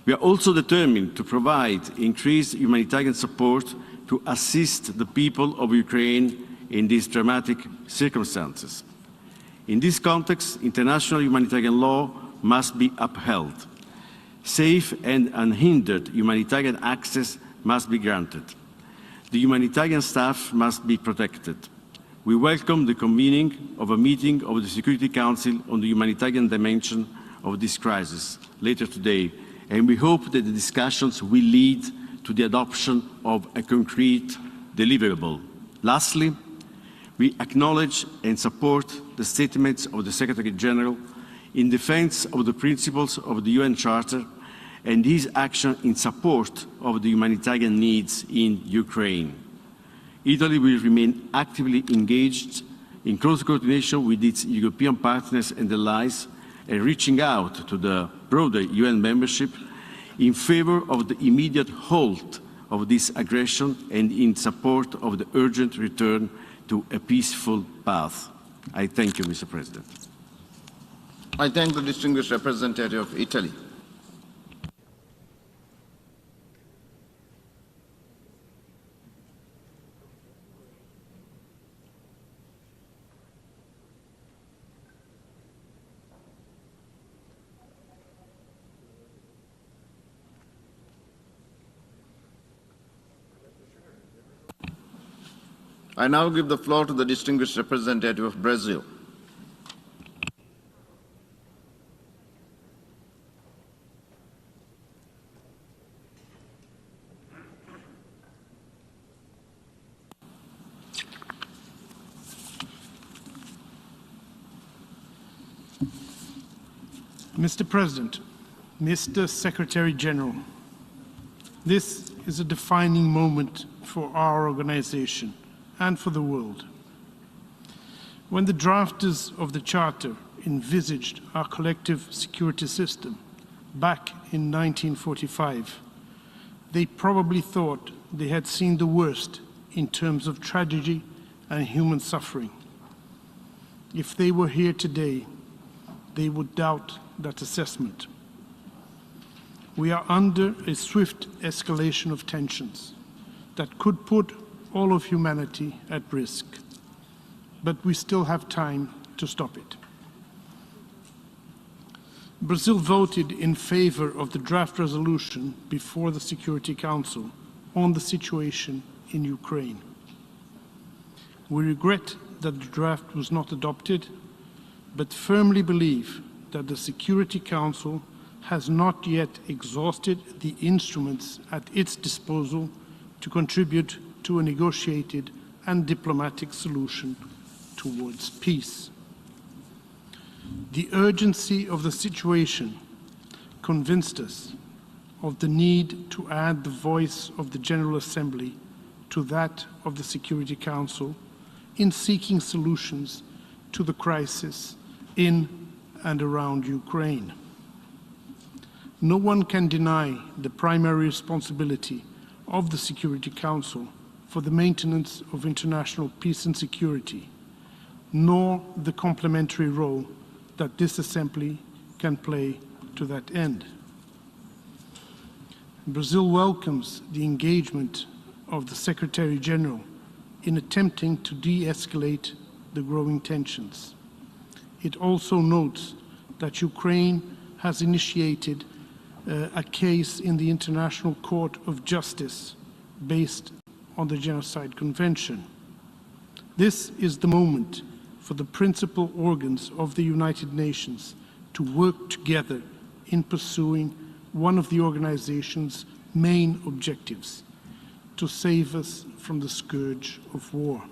We are also determined to provide increased humanitarian support to assist the people of Ukraine in these dramatic circumstances. In this context, international humanitarian law must be upheld. Safe and unhindered humanitarian access must be granted. The humanitarian staff must be protected. We welcome the convening of a meeting of the Security Council on the humanitarian dimension of this crisis later today, and we hope that the discussions will lead to the adoption of a concrete deliverable. Lastly, we acknowledge and support the statements of the Secretary General in defense of the principles of the UN Charter and his action in support of the humanitarian needs in Ukraine. Italy will remain actively engaged in close coordination with its European partners and allies and reaching out to the broader UN membership in favor of the immediate halt of this aggression and in support of the urgent return to a peaceful path. I thank you, Mr. President. I thank the distinguished representative of Italy. I now give the floor to the distinguished representative of Brazil. Mr. President, Mr. Secretary General, this is a defining moment for our organization and for the world. When the drafters of the Charter envisaged our collective security system back in 1945, they probably thought they had seen the worst in terms of tragedy and human suffering. If they were here today, they would doubt that assessment. We are under a swift escalation of tensions that could put all of humanity at risk, but we still have time to stop it. Brazil voted in favor of the draft resolution before the Security Council on the situation in Ukraine. We regret that the draft was not adopted, but firmly believe that the Security Council has not yet exhausted the instruments at its disposal to contribute to a negotiated and diplomatic solution towards peace. The urgency of the situation convinced us of the need to add the voice of the General Assembly to that of the Security Council in seeking solutions to the crisis in and around Ukraine. No one can deny the primary responsibility of the Security Council for the maintenance of international peace and security, nor the complementary role that this Assembly can play to that end. Brazil welcomes the engagement of the Secretary General in attempting to de-escalate the growing tensions. It also notes that Ukraine has initiated a case in the International Court of Justice based on the Genocide Convention. This is the moment for the principal organs of the United Nations to work together in pursuing one of the organization's main objectives, to save us from the scourge of war.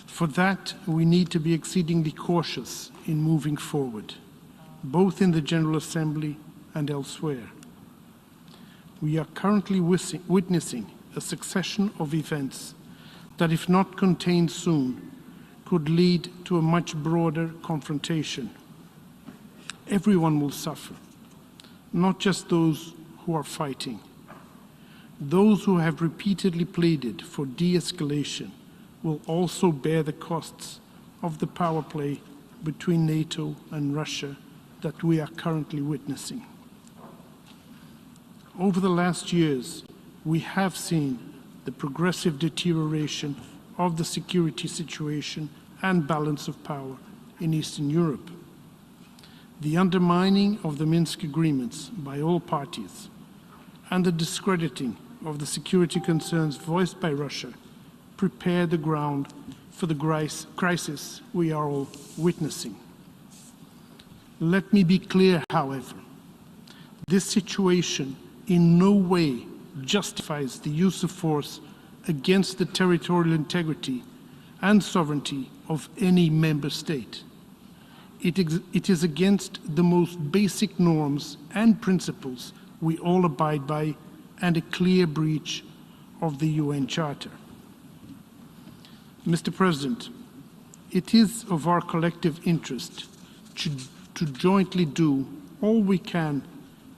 For that, we need to be exceedingly cautious in moving forward, both in the General Assembly and elsewhere. We are currently witnessing a succession of events that, if not contained soon, could lead to a much broader confrontation. Everyone will suffer, not just those who are fighting. Those who have repeatedly pleaded for de-escalation will also bear the costs of the power play between NATO and Russia that we are currently witnessing. Over the last years, we have seen the progressive deterioration of the security situation and balance of power in Eastern Europe. The undermining of the Minsk agreements by all parties and the discrediting of the security concerns voiced by Russia prepare the ground for the crisis we are all witnessing. Let me be clear, however, this situation in no way justifies the use of force against the territorial integrity and sovereignty of any member state. It is against the most basic norms and principles we all abide by, and a clear breach of the UN Charter. Mr. President, it is of our collective interest to jointly do all we can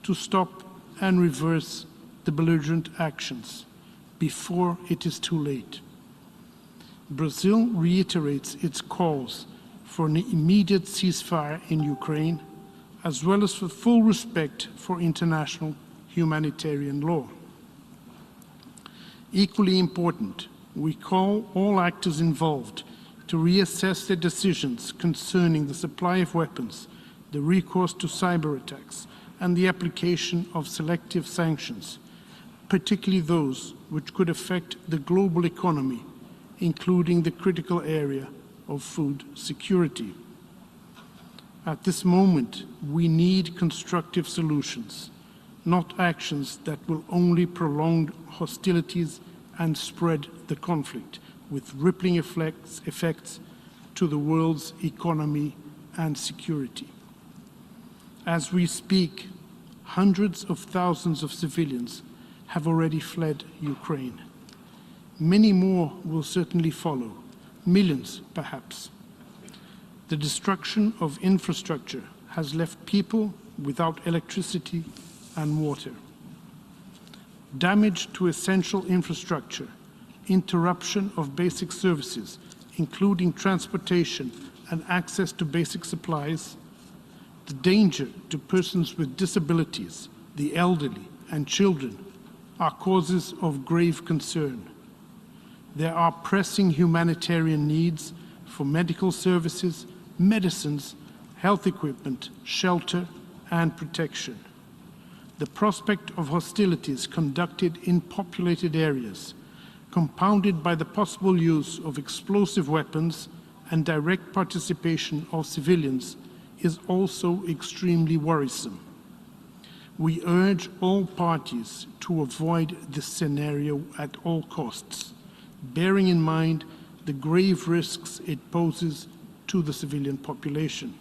to stop and reverse the belligerent actions before it is too late. Brazil reiterates its calls for an immediate ceasefire in Ukraine, as well as for full respect for international humanitarian law. Equally important, we call all actors involved to reassess their decisions concerning the supply of weapons, the recourse to cyber attacks, and the application of selective sanctions, particularly those which could affect the global economy, including the critical area of food security. At this moment, we need constructive solutions, not actions that will only prolong hostilities and spread the conflict, with rippling effects to the world's economy and security. As we speak, hundreds of thousands of civilians have already fled Ukraine. Many more will certainly follow, millions perhaps. The destruction of infrastructure has left people without electricity and water. Damage to essential infrastructure, interruption of basic services, including transportation and access to basic supplies, the danger to persons with disabilities, the elderly, and children are causes of grave concern. There are pressing humanitarian needs for medical services, medicines, health equipment, shelter, and protection. The prospect of hostilities conducted in populated areas, compounded by the possible use of explosive weapons and direct participation of civilians, is also extremely worrisome. We urge all parties to avoid this scenario at all costs, bearing in mind the grave risks it poses to the civilian population.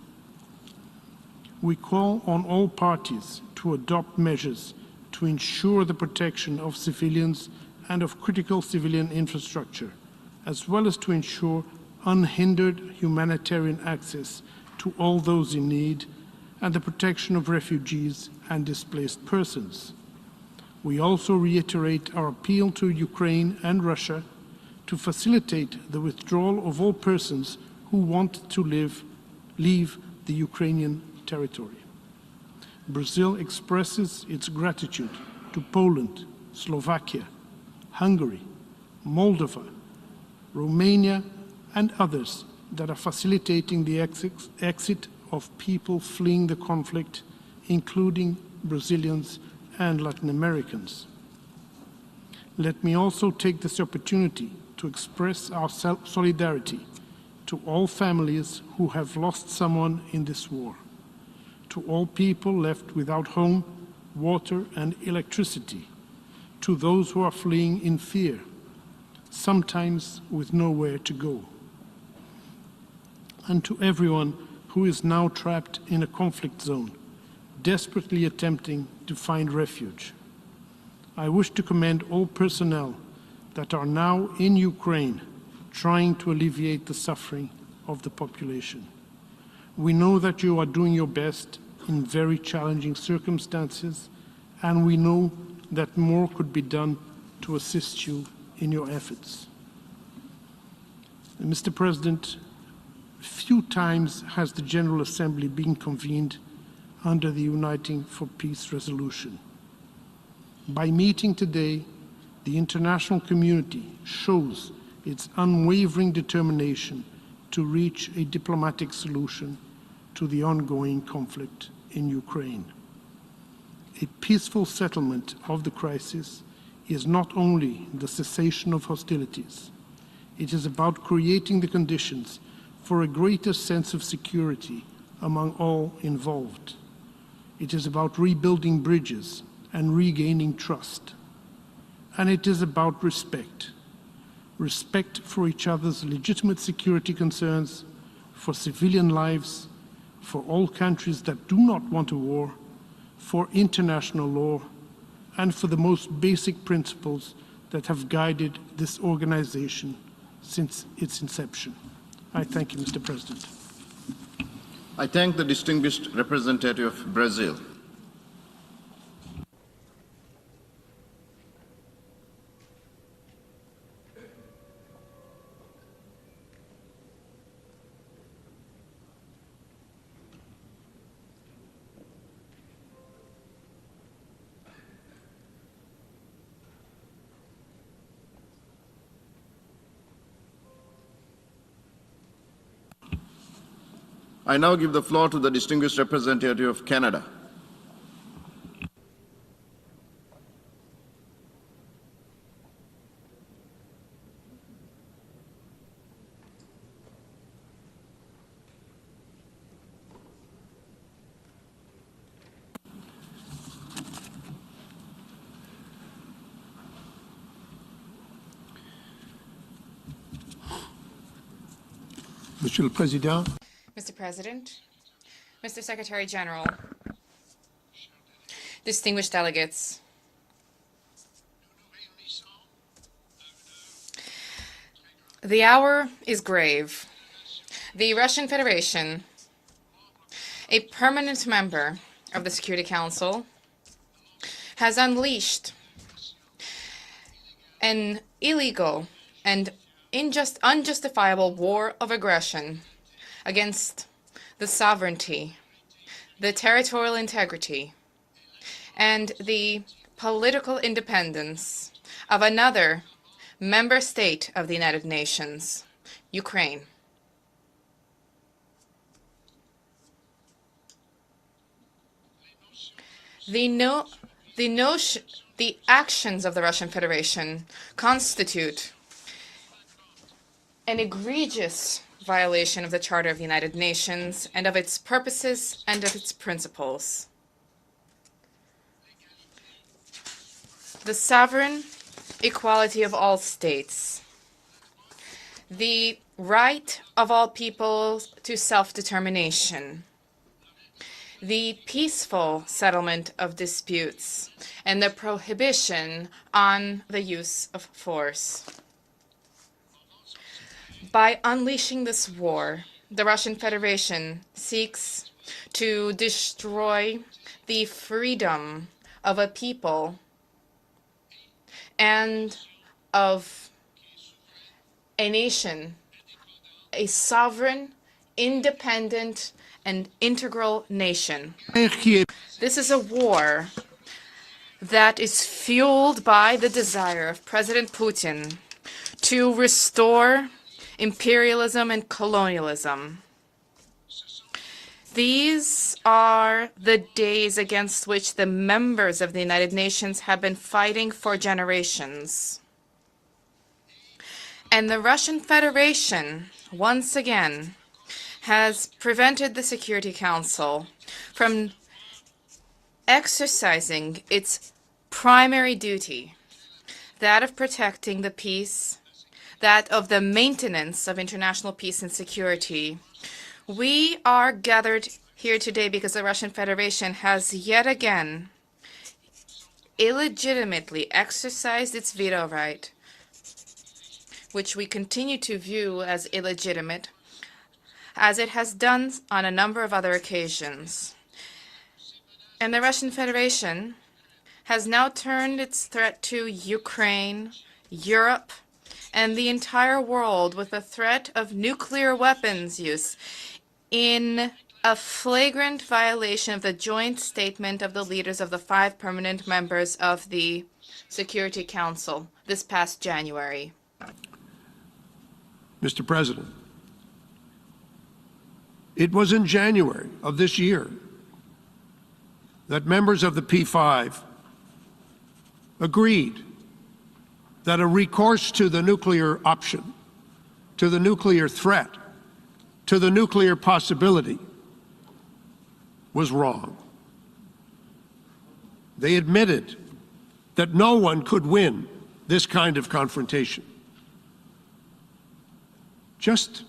We call on all parties to adopt measures to ensure the protection of civilians and of critical civilian infrastructure, as well as to ensure unhindered humanitarian access to all those in need and the protection of refugees and displaced persons. We also reiterate our appeal to Ukraine and Russia to facilitate the withdrawal of all persons who want to leave the Ukrainian territory. Brazil expresses its gratitude to Poland, Slovakia, Hungary, Moldova, Romania, and others that are facilitating the exit of people fleeing the conflict, including Brazilians and Latin Americans. Let me also take this opportunity to express our solidarity to all families who have lost someone in this war, to all people left without home, water, and electricity, to those who are fleeing in fear, sometimes with nowhere to go, and to everyone who is now trapped in a conflict zone, desperately attempting to find refuge. I wish to commend all personnel that are now in Ukraine trying to alleviate the suffering of the population. We know that you are doing your best in very challenging circumstances, and we know that more could be done to assist you in your efforts. Mr. President, few times has the General Assembly been convened under the Uniting for Peace resolution. By meeting today, the international community shows its unwavering determination to reach a diplomatic solution to the ongoing conflict in Ukraine. A peaceful settlement of the crisis is not only the cessation of hostilities, it is about creating the conditions for a greater sense of security among all involved. It is about rebuilding bridges and regaining trust. And it is about respect. Respect for each other's legitimate security concerns, for civilian lives, for all countries that do not want a war, for international law, and for the most basic principles that have guided this organization since its inception. I thank you, Mr. President. I thank the distinguished representative of Brazil. I now give the floor to the distinguished representative of Canada. Monsieur le Président, Mr. President, Mr. Secretary General, distinguished delegates, the hour is grave. The Russian Federation, a permanent member of the Security Council, has unleashed an illegal and unjustifiable war of aggression against the sovereignty, the territorial integrity, and the political independence of another member state of the United Nations, Ukraine. The actions of the Russian Federation constitute an egregious violation of the Charter of the United Nations and of its purposes and of its principles. The sovereign equality of all states, the right of all peoples to self-determination, the peaceful settlement of disputes, and the prohibition on the use of force. By unleashing this war, the Russian Federation seeks to destroy the freedom of a people and of a nation, a sovereign, independent, and integral nation. This is a war that is fueled by the desire of President Putin to restore imperialism and colonialism. These are the days against which the members of the United Nations have been fighting for generations. And the Russian Federation, once again, has prevented the Security Council from exercising its primary duty, that of protecting the peace, that of the maintenance of international peace and security. We are gathered here today because the Russian Federation has yet again illegitimately exercised its veto right, which we continue to view as illegitimate, as it has done on a number of other occasions. And the Russian Federation has now turned its threat to Ukraine, Europe, and the entire world with the threat of nuclear weapons use in a flagrant violation of the joint statement of the leaders of the 5 permanent members of the Security Council this past January. Mr. President, it was in January of this year that members of the P5 agreed that a recourse to the nuclear option, to the nuclear threat, to the nuclear possibility was wrong. They admitted that no one could win this kind of confrontation. Just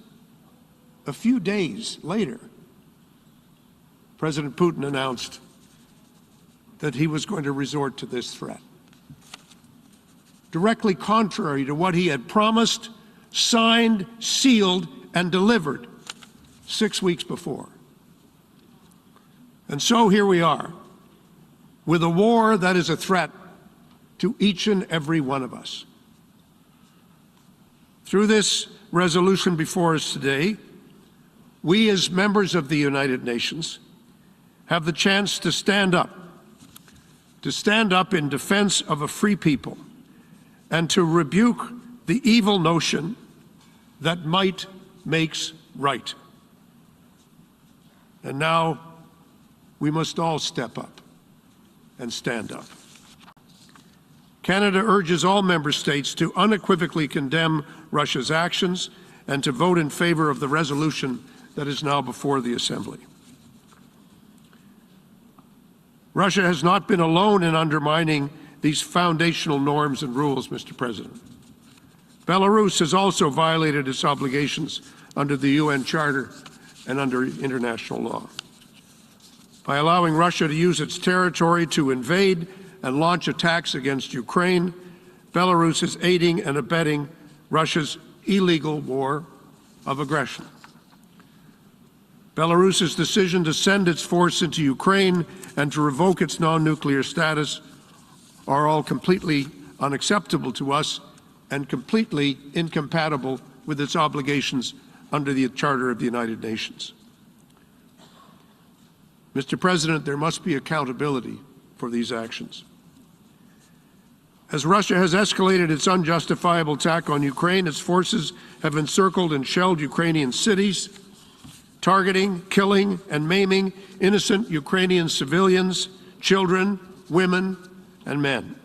a few days later, President Putin announced that he was going to resort to this threat, directly contrary to what he had promised, signed, sealed, and delivered 6 weeks before. And so here we are, with a war that is a threat to each and every one of us. Through this resolution before us today, we as members of the United Nations have the chance to stand up in defense of a free people and to rebuke the evil notion that might makes right. And now we must all step up and stand up. Canada urges all member states to unequivocally condemn Russia's actions and to vote in favor of the resolution that is now before the Assembly. Russia has not been alone in undermining these foundational norms and rules, Mr. President. Belarus has also violated its obligations under the UN Charter and under international law. By allowing Russia to use its territory to invade and launch attacks against Ukraine, Belarus is aiding and abetting Russia's illegal war of aggression. Belarus's decision to send its force into Ukraine and to revoke its non-nuclear status are all completely unacceptable to us and completely incompatible with its obligations under the Charter of the United Nations. Mr. President, there must be accountability for these actions. As Russia has escalated its unjustifiable attack on Ukraine, its forces have encircled and shelled Ukrainian cities, targeting, killing, and maiming innocent Ukrainian civilians, children, women, and men.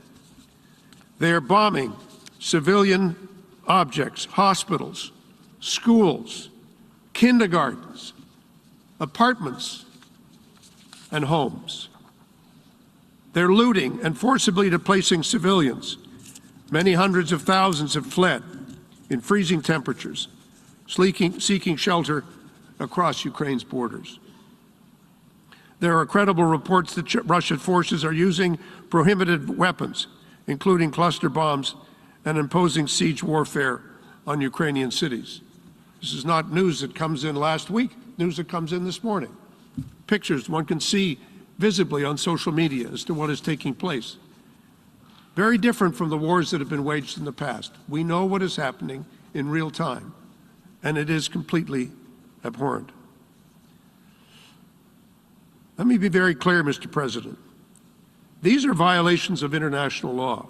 They are bombing civilian objects, hospitals, schools, kindergartens, apartments, and homes. They're looting and forcibly displacing civilians. Many hundreds of thousands have fled in freezing temperatures, seeking shelter across Ukraine's borders. There are credible reports that Russian forces are using prohibited weapons, including cluster bombs, and imposing siege warfare on Ukrainian cities. This is not news that comes in last week, news that comes in this morning. Pictures one can see visibly on social media as to what is taking place. Very different from the wars that have been waged in the past. We know what is happening in real time, and it is completely abhorrent. Let me be very clear, Mr. President. These are violations of international law,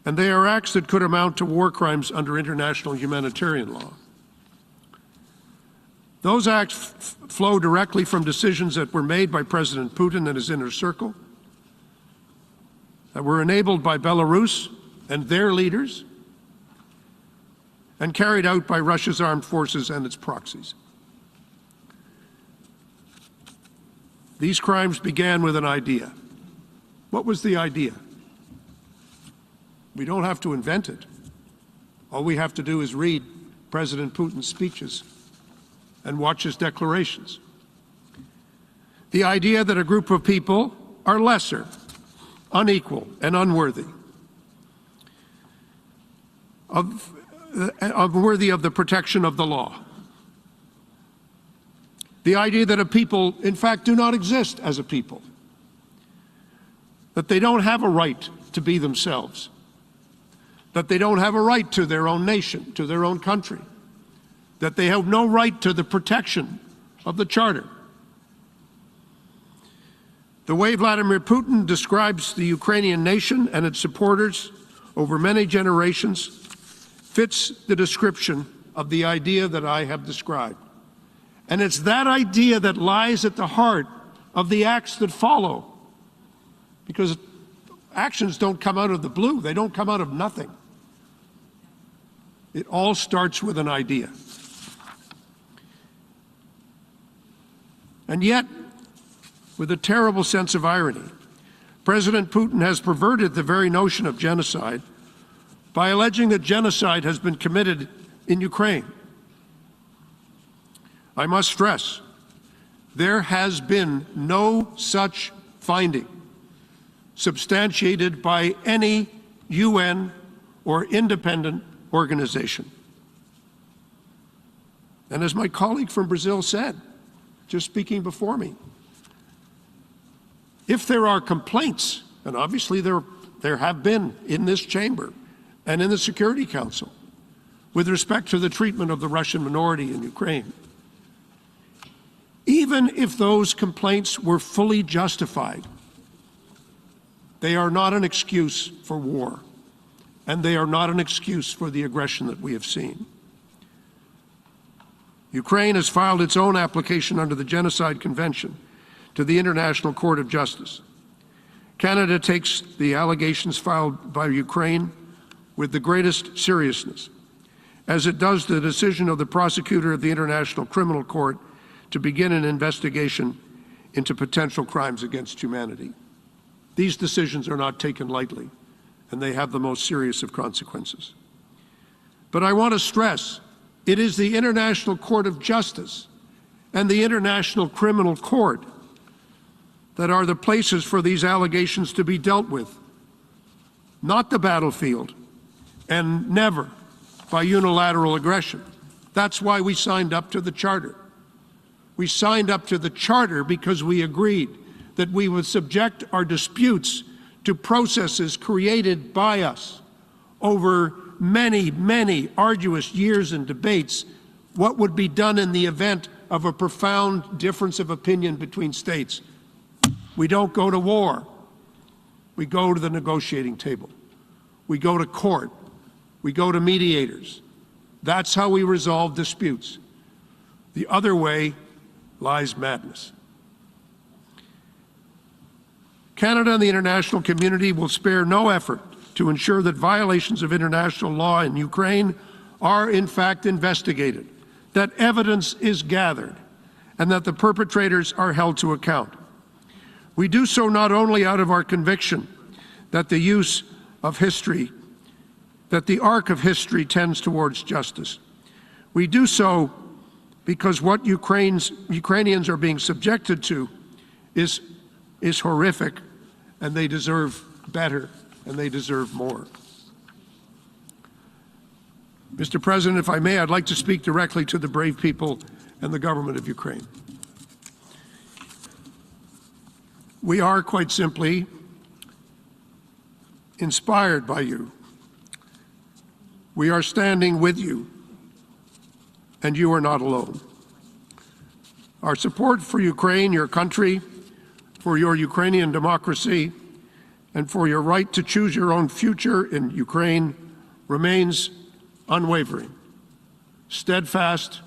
and they are acts that could amount to war crimes under international humanitarian law. Those acts flow directly from decisions that were made by President Putin and his inner circle, that were enabled by Belarus and their leaders, and carried out by Russia's armed forces and its proxies. These crimes began with an idea. What was the idea? We don't have to invent it. All we have to do is read President Putin's speeches and watch his declarations. The idea that a group of people are lesser, unequal, and unworthy of the protection of the law. The idea that a people, in fact, do not exist as a people, that they don't have a right to be themselves, that they don't have a right to their own nation, to their own country, that they have no right to the protection of the Charter. The way Vladimir Putin describes the Ukrainian nation and its supporters over many generations fits the description of the idea that I have described. And it's that idea that lies at the heart of the acts that follow. Because actions don't come out of the blue, they don't come out of nothing. It all starts with an idea. And yet, with a terrible sense of irony, President Putin has perverted the very notion of genocide by alleging that genocide has been committed in Ukraine. I must stress, there has been no such finding substantiated by any UN or independent organization. And as my colleague from Brazil said, just speaking before me, if there are complaints, and obviously there have been in this chamber and in the Security Council, with respect to the treatment of the Russian minority in Ukraine, even if those complaints were fully justified, they are not an excuse for war, and they are not an excuse for the aggression that we have seen. Ukraine has filed its own application under the Genocide Convention to the International Court of Justice. Canada takes the allegations filed by Ukraine with the greatest seriousness, as it does the decision of the prosecutor of the International Criminal Court to begin an investigation into potential crimes against humanity. These decisions are not taken lightly, and they have the most serious of consequences. But I want to stress, it is the International Court of Justice and the International Criminal Court that are the places for these allegations to be dealt with, not the battlefield, and never by unilateral aggression. That's why we signed up to the Charter. We signed up to the Charter because we agreed that we would subject our disputes to processes created by us over many, many arduous years and debates. What would be done in the event of a profound difference of opinion between states? We don't go to war. We go to the negotiating table. We go to court. We go to mediators. That's how we resolve disputes. The other way lies madness. Canada and the international community will spare no effort to ensure that violations of international law in Ukraine are in fact investigated, that evidence is gathered, and that the perpetrators are held to account. We do so not only out of our conviction that the use of history, that the arc of history tends towards justice. We do so because what Ukrainians are being subjected to is horrific, and they deserve better, and they deserve more. Mr. President, if I may, I'd like to speak directly to the brave people and the government of Ukraine. We are quite simply inspired by you. We are standing with you, and you are not alone. Our support for Ukraine, your country, for your Ukrainian democracy, and for your right to choose your own future in Ukraine remains unwavering, steadfast,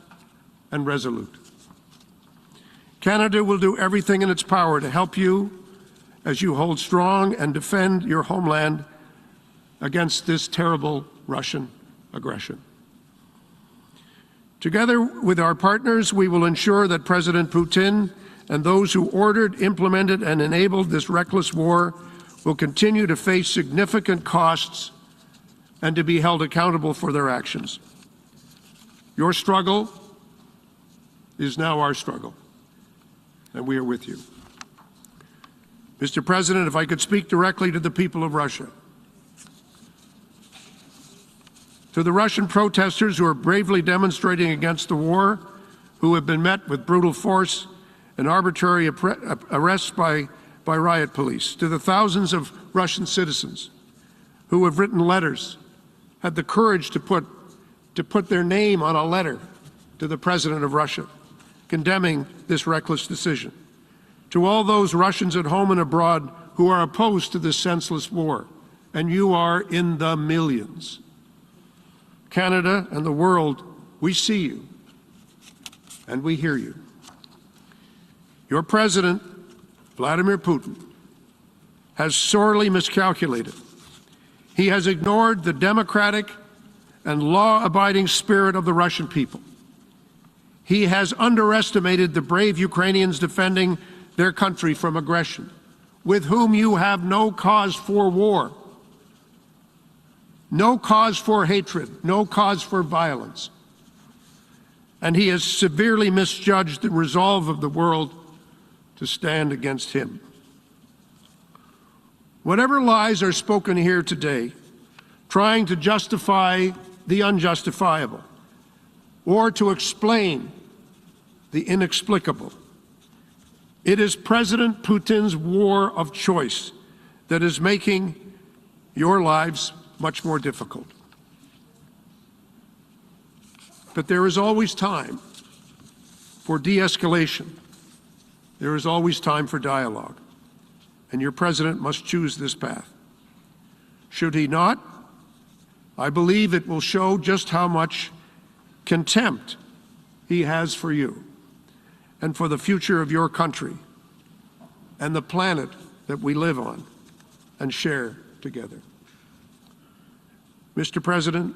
and resolute. Canada will do everything in its power to help you as you hold strong and defend your homeland against this terrible Russian aggression. Together with our partners, we will ensure that President Putin and those who ordered, implemented, and enabled this reckless war will continue to face significant costs and to be held accountable for their actions. Your struggle is now our struggle, and we are with you. Mr. President, if I could speak directly to the people of Russia. To the Russian protesters who are bravely demonstrating against the war, who have been met with brutal force and arbitrary arrests by riot police. To the thousands of Russian citizens who have written letters, had the courage to put their name on a letter to the President of Russia, condemning this reckless decision. To all those Russians at home and abroad who are opposed to this senseless war, and you are in the millions. Canada and the world, we see you and we hear you. Your President, Vladimir Putin, has sorely miscalculated. He has ignored the democratic and law-abiding spirit of the Russian people. He has underestimated the brave Ukrainians defending their country from aggression, with whom you have no cause for war. No cause for hatred, no cause for violence. And he has severely misjudged the resolve of the world to stand against him. Whatever lies are spoken here today, trying to justify the unjustifiable or to explain the inexplicable, it is President Putin's war of choice that is making your lives much more difficult. But there is always time for de-escalation. There is always time for dialogue. And your president must choose this path. Should he not, I believe it will show just how much contempt he has for you and for the future of your country and the planet that we live on and share together. Mr. President,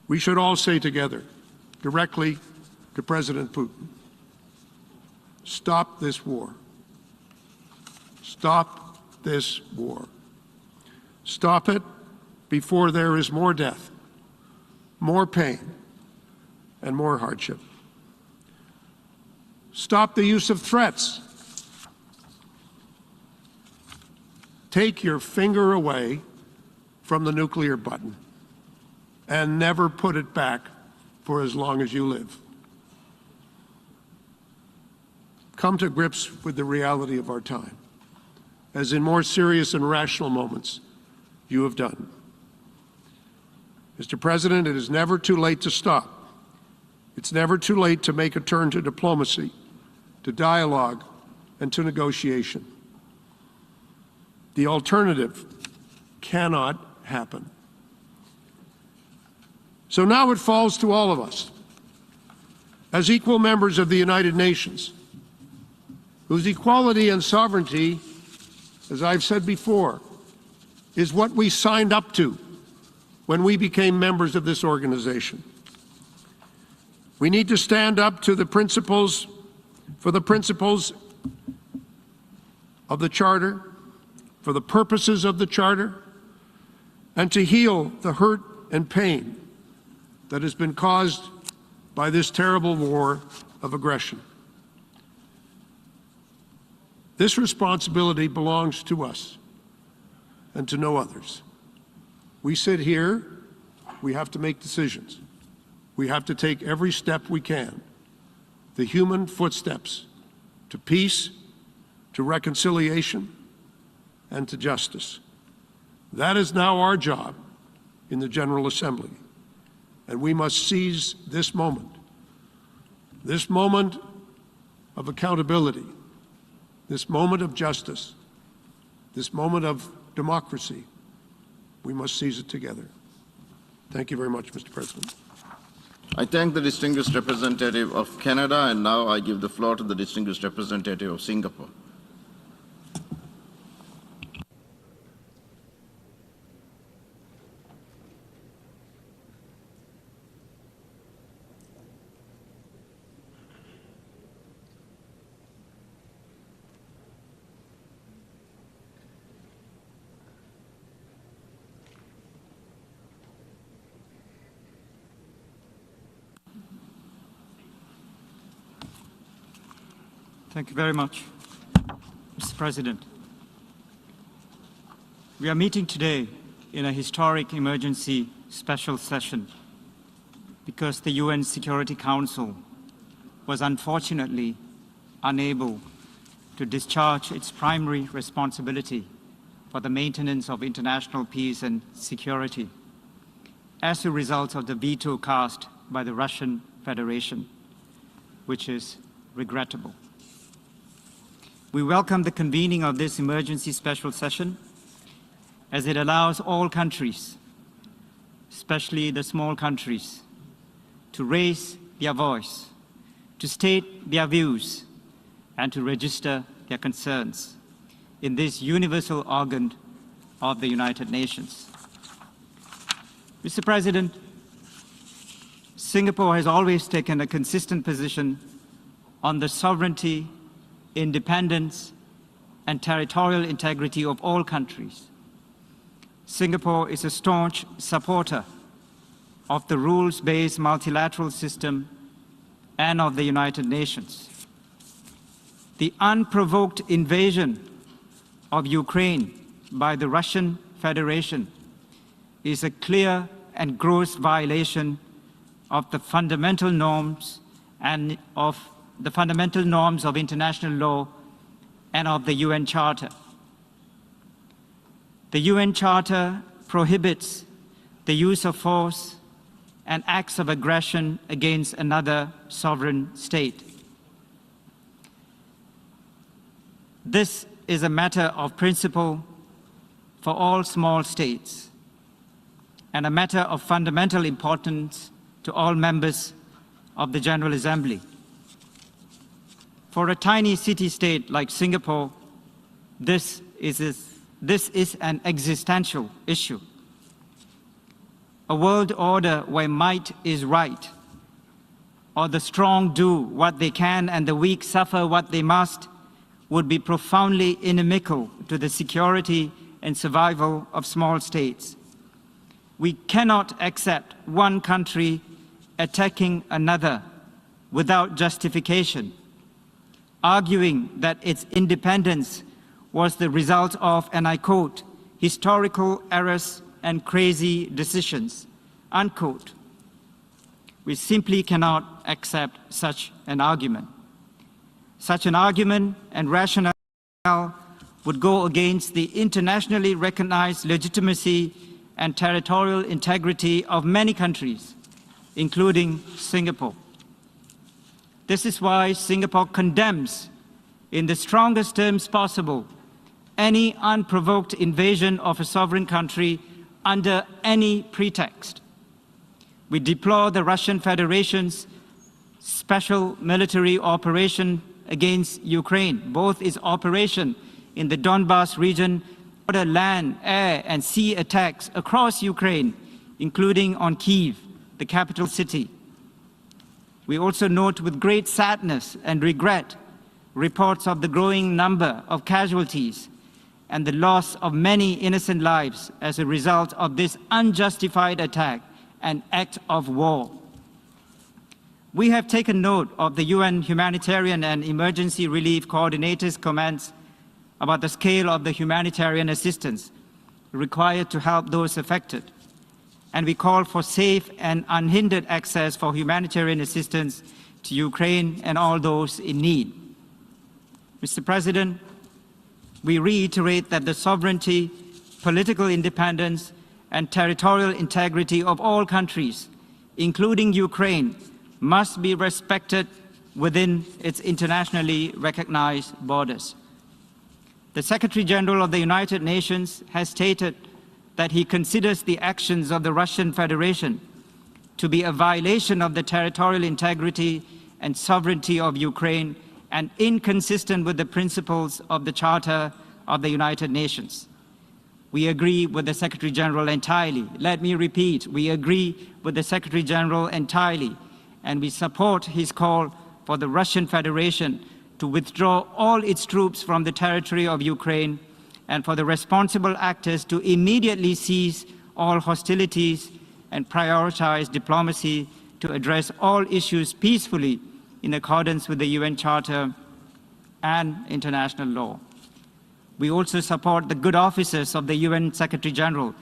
we should all say together, directly to President Putin, stop this war. Stop this war. Stop it before there is more death, more pain, and more hardship. Stop the use of threats. Take your finger away from the nuclear button and never put it back for as long as you live. Come to grips with the reality of our time, as in more serious and rational moments you have done. Mr. President, it is never too late to stop. It's never too late to make a turn to diplomacy, to dialogue, and to negotiation. The alternative cannot happen. So now it falls to all of us, as equal members of the United Nations, whose equality and sovereignty, as I've said before, is what we signed up to when we became members of this organization. We need to stand up to the principles, for the principles of the Charter, for the purposes of the Charter, and to heal the hurt and pain that has been caused by this terrible war of aggression. This responsibility belongs to us and to no others. We sit here, we have to make decisions. We have to take every step we can, the human footsteps to peace, to reconciliation, and to justice. That is now our job in the General Assembly, and we must seize this moment of accountability, this moment of justice, this moment of democracy. We must seize it together. Thank you very much, Mr. President. I thank the distinguished representative of Canada, and now I give the floor to the distinguished representative of Singapore. Thank you very much, Mr. President. We are meeting today in a historic emergency special session because the UN Security Council was unfortunately unable to discharge its primary responsibility for the maintenance of international peace and security as a result of the veto cast by the Russian Federation, which is regrettable. We welcome the convening of this emergency special session as it allows all countries, especially the small countries, to raise their voice, to state their views, and to register their concerns in this universal organ of the United Nations. Mr. President, Singapore has always taken a consistent position on the sovereignty, independence, and territorial integrity of all countries. Singapore is a staunch supporter of the rules-based multilateral system and of the United Nations. The unprovoked invasion of Ukraine by the Russian Federation is a clear and gross violation of the fundamental norms of international law and of the UN Charter. The UN Charter prohibits the use of force and acts of aggression against another sovereign state. This is a matter of principle for all small states and a matter of fundamental importance to all members of the General Assembly. For a tiny city-state like Singapore, this is an existential issue. A world order where might is right, or the strong do what they can and the weak suffer what they must, would be profoundly inimical to the security and survival of small states. We cannot accept one country attacking another without justification, arguing that its independence was the result of, and I quote, historical errors and crazy decisions, unquote. We simply cannot accept such an argument. Such an argument and rationale would go against the internationally recognized legitimacy and territorial integrity of many countries, including Singapore. This is why Singapore condemns, in the strongest terms possible, any unprovoked invasion of a sovereign country under any pretext. We deplore the Russian Federation's special military operation against Ukraine, both its operation in the Donbas region, border land, air, and sea attacks across Ukraine, including on Kyiv, the capital city. We also note with great sadness and regret reports of the growing number of casualties and the loss of many innocent lives as a result of this unjustified attack and act of war. We have taken note of the UN Humanitarian and Emergency Relief Coordinator's comments about the scale of the humanitarian assistance required to help those affected, and we call for safe and unhindered access for humanitarian assistance to Ukraine and all those in need. Mr. President, we reiterate that the sovereignty, political independence, and territorial integrity of all countries, including Ukraine, must be respected within its internationally recognized borders. The Secretary General of the United Nations has stated that he considers the actions of the Russian Federation to be a violation of the territorial integrity and sovereignty of Ukraine and inconsistent with the principles of the Charter of the United Nations. We agree with the Secretary General entirely. Let me repeat, we agree with the Secretary General entirely, and we support his call for the Russian Federation to withdraw all its troops from the territory of Ukraine and for the responsible actors to immediately cease all hostilities and prioritize diplomacy to address all issues peacefully in accordance with the UN Charter and international law. We also support the good officers of the UN Secretary General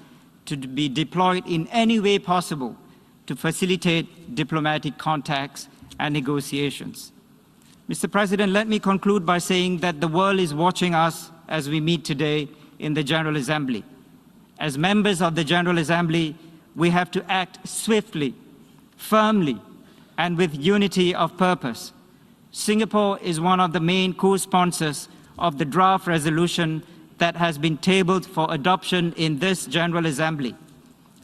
to be deployed in any way possible to facilitate diplomatic contacts and negotiations. Mr. President, let me conclude by saying that the world is watching us as we meet today in the General Assembly. As members of the General Assembly, we have to act swiftly, firmly, and with unity of purpose. Singapore is one of the main co-sponsors of the draft resolution that has been tabled for adoption in this General Assembly.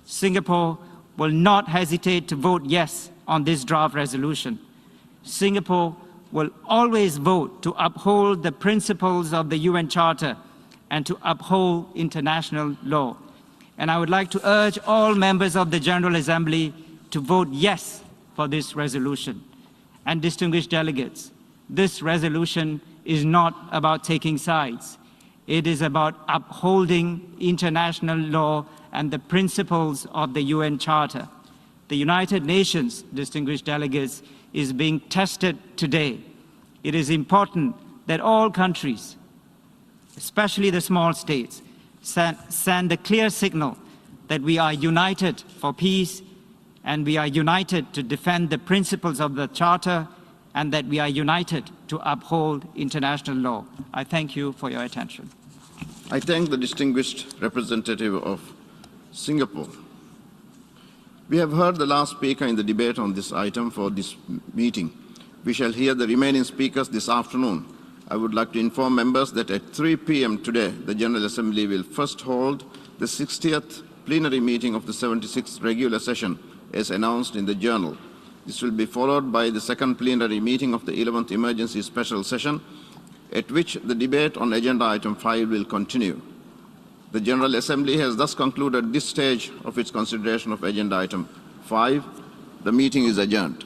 Singapore will not hesitate to vote yes on this draft resolution. Singapore will always vote to uphold the principles of the UN Charter and to uphold international law. And I would like to urge all members of the General Assembly to vote yes for this resolution. And distinguished delegates, this resolution is not about taking sides. It is about upholding international law and the principles of the UN Charter. The United Nations, distinguished delegates, is being tested today. It is important that all countries, especially the small states, send a clear signal that we are united for peace and we are united to defend the principles of the Charter and that we are united to uphold international law. I thank you for your attention. I thank the distinguished representative of Singapore. We have heard the last speaker in the debate on this item for this meeting. We shall hear the remaining speakers this afternoon. I would like to inform members that at 3 p.m. today, the General Assembly will first hold the 60th plenary meeting of the 76th regular session, as announced in the Journal. This will be followed by the second plenary meeting of the 11th Emergency Special Session, at which the debate on Agenda Item 5 will continue. The General Assembly has thus concluded this stage of its consideration of Agenda Item 5. The meeting is adjourned.